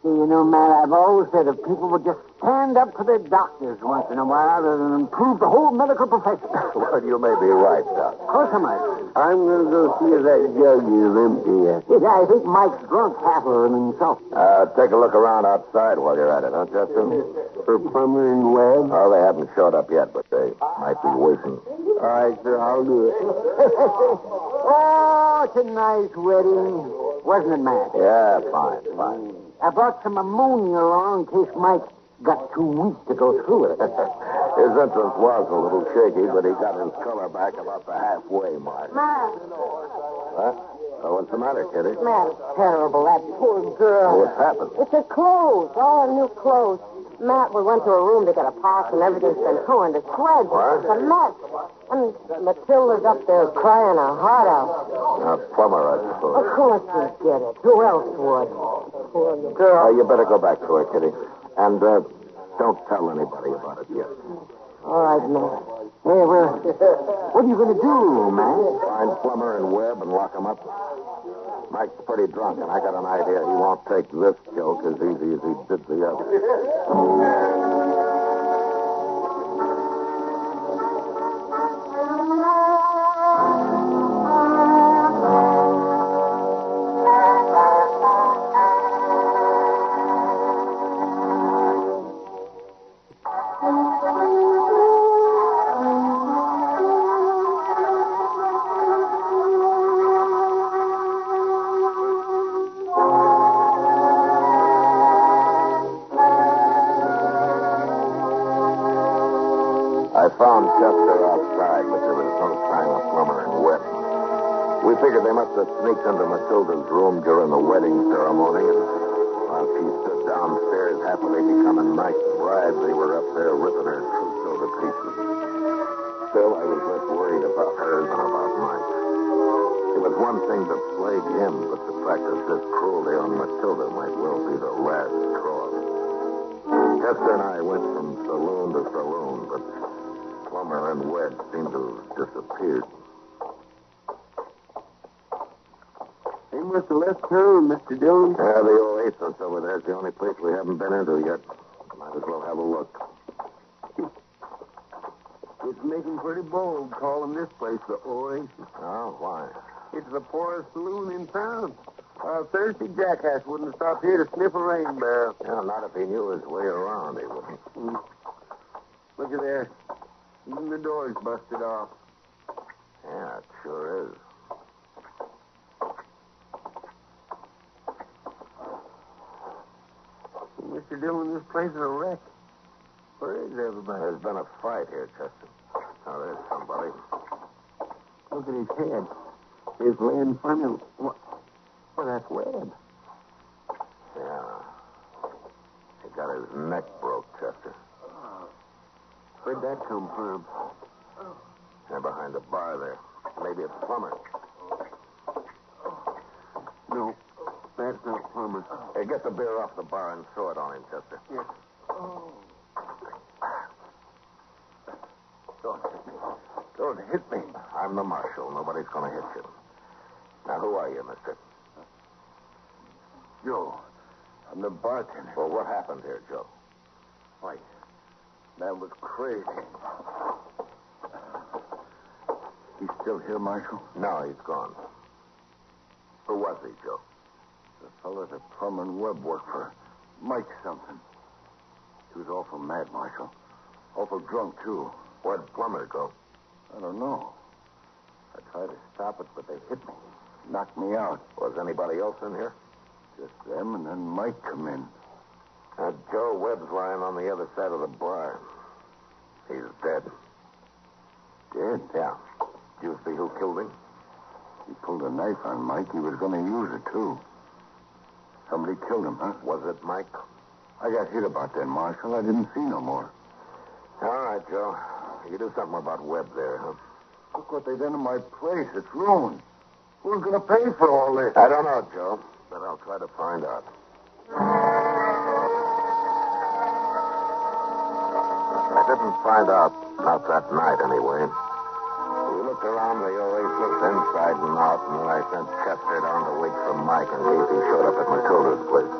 See, you know, Matt, I've always said if people would just stand up for their doctors once in a while, it'll improve the whole medical profession. Well, you may be right, Doc. Of course I might. I'm going to go see if that jug is empty yet. Yeah, I think Mike's drunk half of it himself. Take a look around outside while you're at it, huh, Chester? For Plummer and Webb? Oh, they haven't showed up yet, but they might be waiting. All right, sir, I'll do it. Oh, it's a nice wedding. Wasn't it, Matt? Yeah, fine. I brought some ammonia along in case Mike got too weak to go through it. His entrance was a little shaky, but he got his color back about the halfway mark. Matt. What? Oh, what's the matter, Kitty? Matt, it's terrible. That poor girl. What's happened? It's her clothes, all her new clothes. Matt, we went to her room to get a pack, and everything's been torn to shreds. What? It's a mess. And Matilda's up there crying her heart out. A plumber, I suppose. Of course she'd get it. Who else would? Poor girl. You better go back to her, Kitty. And don't tell anybody about it yet. All right, Matt. Hey, well, what are you going to do, Matt? Find Plummer and Webb and lock them up. Mike's pretty drunk, and I got an idea he won't take this joke as easy as he did the other. I found Custer outside, but there was no sign of Plummer and Webb. We figured they must have sneaked into Matilda's room during the wedding ceremony, and while she stood downstairs happily becoming Mike's bride, they were up there ripping her trousseau to pieces. Still, I was less worried about her than about Mike. It was one thing to plague him, but to practice this cruelty on Matilda might well be the last straw. Custer and I went from saloon to saloon, but Plummer and Webb seemed to have disappeared. They must have left town, Mr. Dillon. Yeah, the Oasis over there is the only place we haven't been into yet. Might as well have a look. It's making pretty bold calling this place the Oasis. Oh, why? It's the poorest saloon in town. A thirsty jackass wouldn't stop here to sniff a rain barrel. Yeah, not if he knew his way around, he wouldn't. Look at there. Even the door's busted off. Yeah, it sure is. Mr. Dillon, this place is a wreck. Where is everybody? There's been a fight here, Chester. Now, there's somebody. Look at his head. He's laying funny. What? Well, that's Webb. Yeah. He got his neck broke, Chester. Where'd that come from? They're behind the bar there. Maybe a plumber. No, that's not Plummer. Hey, get the beer off the bar and throw it on him, Chester. Yes. Don't hit me. I'm the marshal. Nobody's going to hit you. Now, who are you, mister? Joe. I'm the bartender. Well, what happened here, Joe? Why, that was crazy. He's still here, Marshal? No, he's gone. Who was he, Joe? The fellow that Plummer and Webb worked for. Mike something. He was awful mad, Marshal. Awful drunk, too. Where'd Plummer go? I don't know. I tried to stop it, but they hit me. Knocked me out. Was anybody else in here? Just them, and then Mike come in. Now, Joe Webb's lying on the other side of the bar. He's dead. Dead? Yeah. Did you see who killed him? He pulled a knife on Mike. He was going to use it, too. Somebody killed him, huh? Was it Mike? I got hit about that, Marshal. I didn't see no more. All right, Joe. You do something about Webb there, huh? Look what they done to my place. It's ruined. Who's going to pay for all this? I don't know, Joe, but I'll try to find out. I didn't find out, not that night anyway. We looked around the oasis inside and out, and then I sent Custer down to wait for Mike in case he showed up at Matilda's place.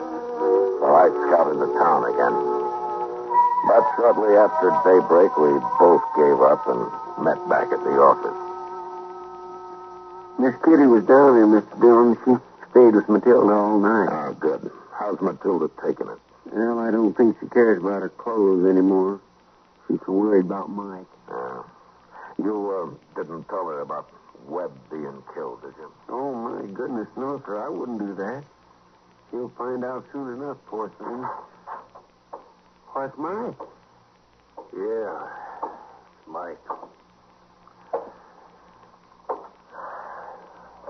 So I scouted the town again. But shortly after daybreak, we both gave up and met back at the office. Miss Kitty was down here, Mr. Dillon. She stayed with Matilda all night. Oh, good. How's Matilda taking it? Well, I don't think she cares about her clothes anymore. She's worried about Mike. You didn't tell her about Webb being killed, did you? Oh, my goodness, no, sir. I wouldn't do that. She'll find out soon enough, poor thing. What's Mike? Yeah, Mike.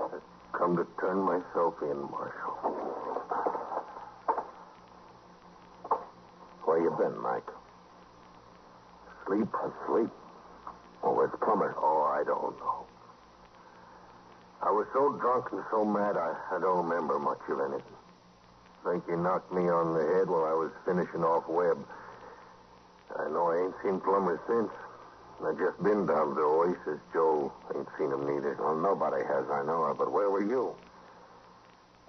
I've come to turn myself in, Marshal. Where you been, Mike? Asleep? Oh, where's Plummer? Oh, I don't know. I was so drunk and so mad, I don't remember much of anything. I think he knocked me on the head while I was finishing off Webb. I know I ain't seen Plummer since. I just been down to the Oasis. Joe ain't seen him neither. Well, nobody has, I know, but where were you?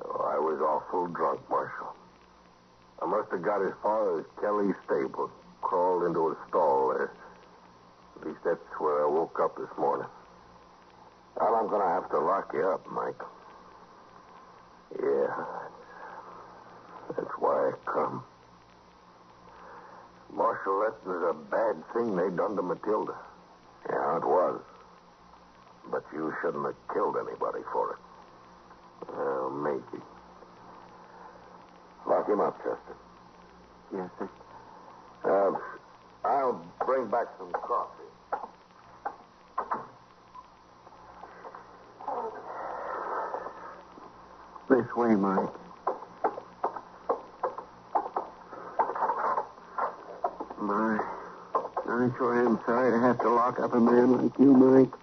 Oh, I was awful drunk, Marshal. I must have got as far as Kelly's stable. Crawled into a stall there. At least that's where I woke up this morning. Well, I'm going to have to lock you up, Mike. Yeah. That's why I come. Marshal, that was a bad thing they done to Matilda. Yeah, it was. But you shouldn't have killed anybody for it. Well, maybe. Lock him up, Chester. Yes, sir. I'll bring back some coffee. This way, Mike. I sure am sorry to have to lock up a man like you, Mike.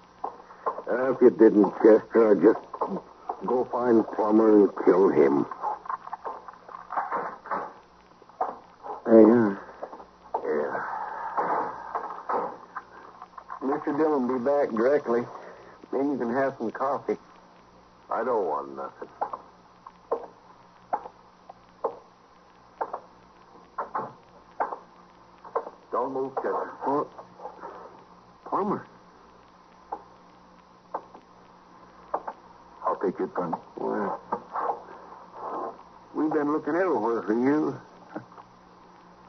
If you didn't, Chester, I'd just go find Plummer and kill him. There you are. Yeah. Mr. Dillon will be back directly. Then you can have some coffee. I don't want nothing. Don't move, Chester. Plumber. I'll take your gun. Well, we've been looking everywhere for you.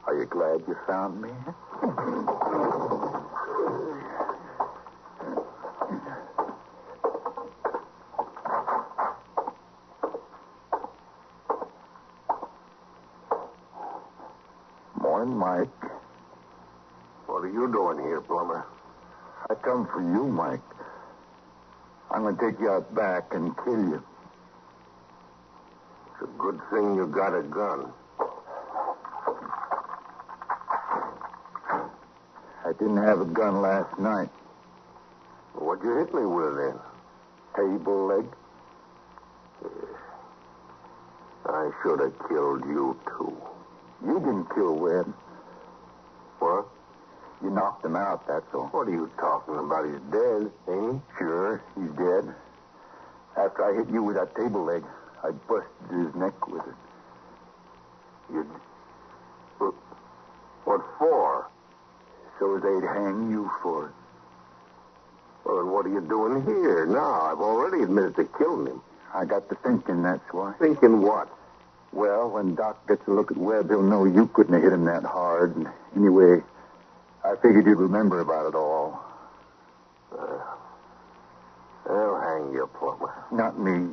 Are you glad you found me? Morning, Mike. What are you doing here, Plumber? I come for you, Mike. I'm going to take you out back and kill you. It's a good thing you got a gun. I didn't have a gun last night. What'd you hit me with then? Table leg. I should have killed you, too. You didn't kill Webb. What? You knocked him out, that's all. What are you talking about? He's dead, ain't he? Sure, he's dead. After I hit you with that table leg, I busted his neck with it. What for? So they'd hang you for it. Well, then what are you doing here now? I've already admitted to killing him. I got to thinking, that's why. Thinking what? Well, when Doc gets a look at Webb, he'll know you couldn't have hit him that hard. And anyway, I figured you'd remember about it all. They'll hang you, Plumber. Not me.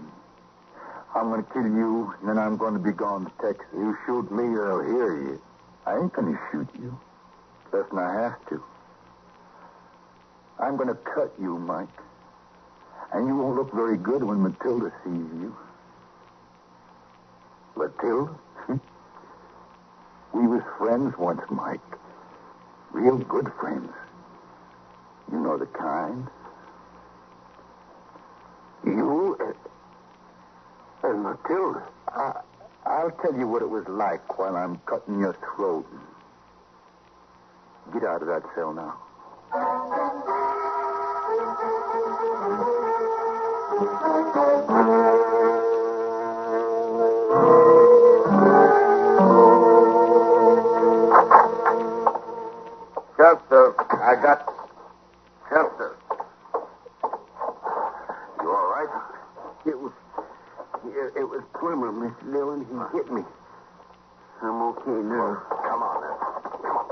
I'm going to kill you, and then I'm going to be gone to Texas. You shoot me, I'll hear you. I ain't going to shoot you. Less'n I have to. I'm going to cut you, Mike. And you won't look very good when Matilda sees you. Matilda? We was friends once, Mike. Real good friends. You know the kind. You and Matilda? I'll tell you what it was like while I'm cutting your throat. Get out of that cell now. Custer, I got... Custer. You all right? It was Plummer, Mr. Dillon. He hit me. I'm okay now. Come on, then. Come on.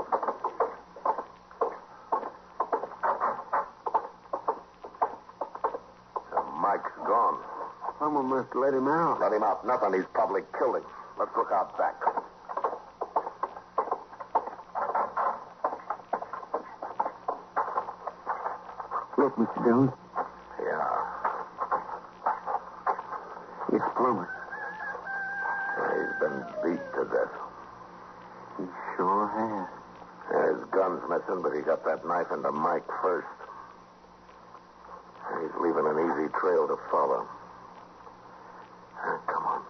Mike's gone. Plummer must let him out. Let him out. Nothing. He's probably killed him. Let's look out back. Look, Mr. Dillon. Yeah. It's Plummer. He's been beat to death. He sure has. Yeah, his gun's missing, but he got that knife into Mike first. He's leaving an easy trail to follow. Come on.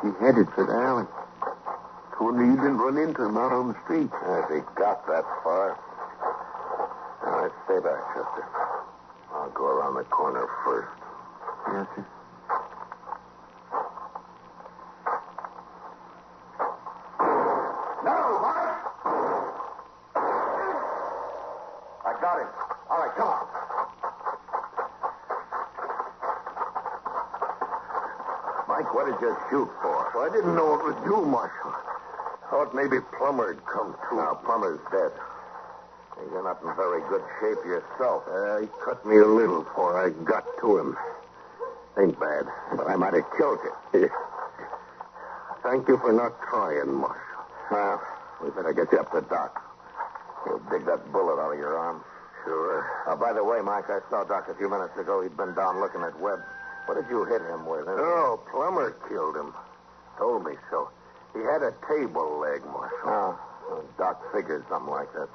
He headed for the alley. I wonder you didn't run into him out on the street. If he got that far. All right, stay back, Chester. I'll go around the corner first. Yes, sir. No, Mike! I got him. All right, come on. Mike, what did you shoot for? Well, I didn't know it was you, Marshal. Thought maybe Plummer had come to. Now, Plummer's dead. You're not in very good shape yourself. He cut me a little before I got to him. Ain't bad, but I might have killed you. Thank you for not trying, Marshal. Well, we better get you up to Doc. He'll dig that bullet out of your arm. Sure. By the way, Mike, I saw Doc a few minutes ago. He'd been down looking at Webb. What did you hit him with? Oh, Plummer killed him. Told me so. He had a table leg, Marshal. Doc figured something like that.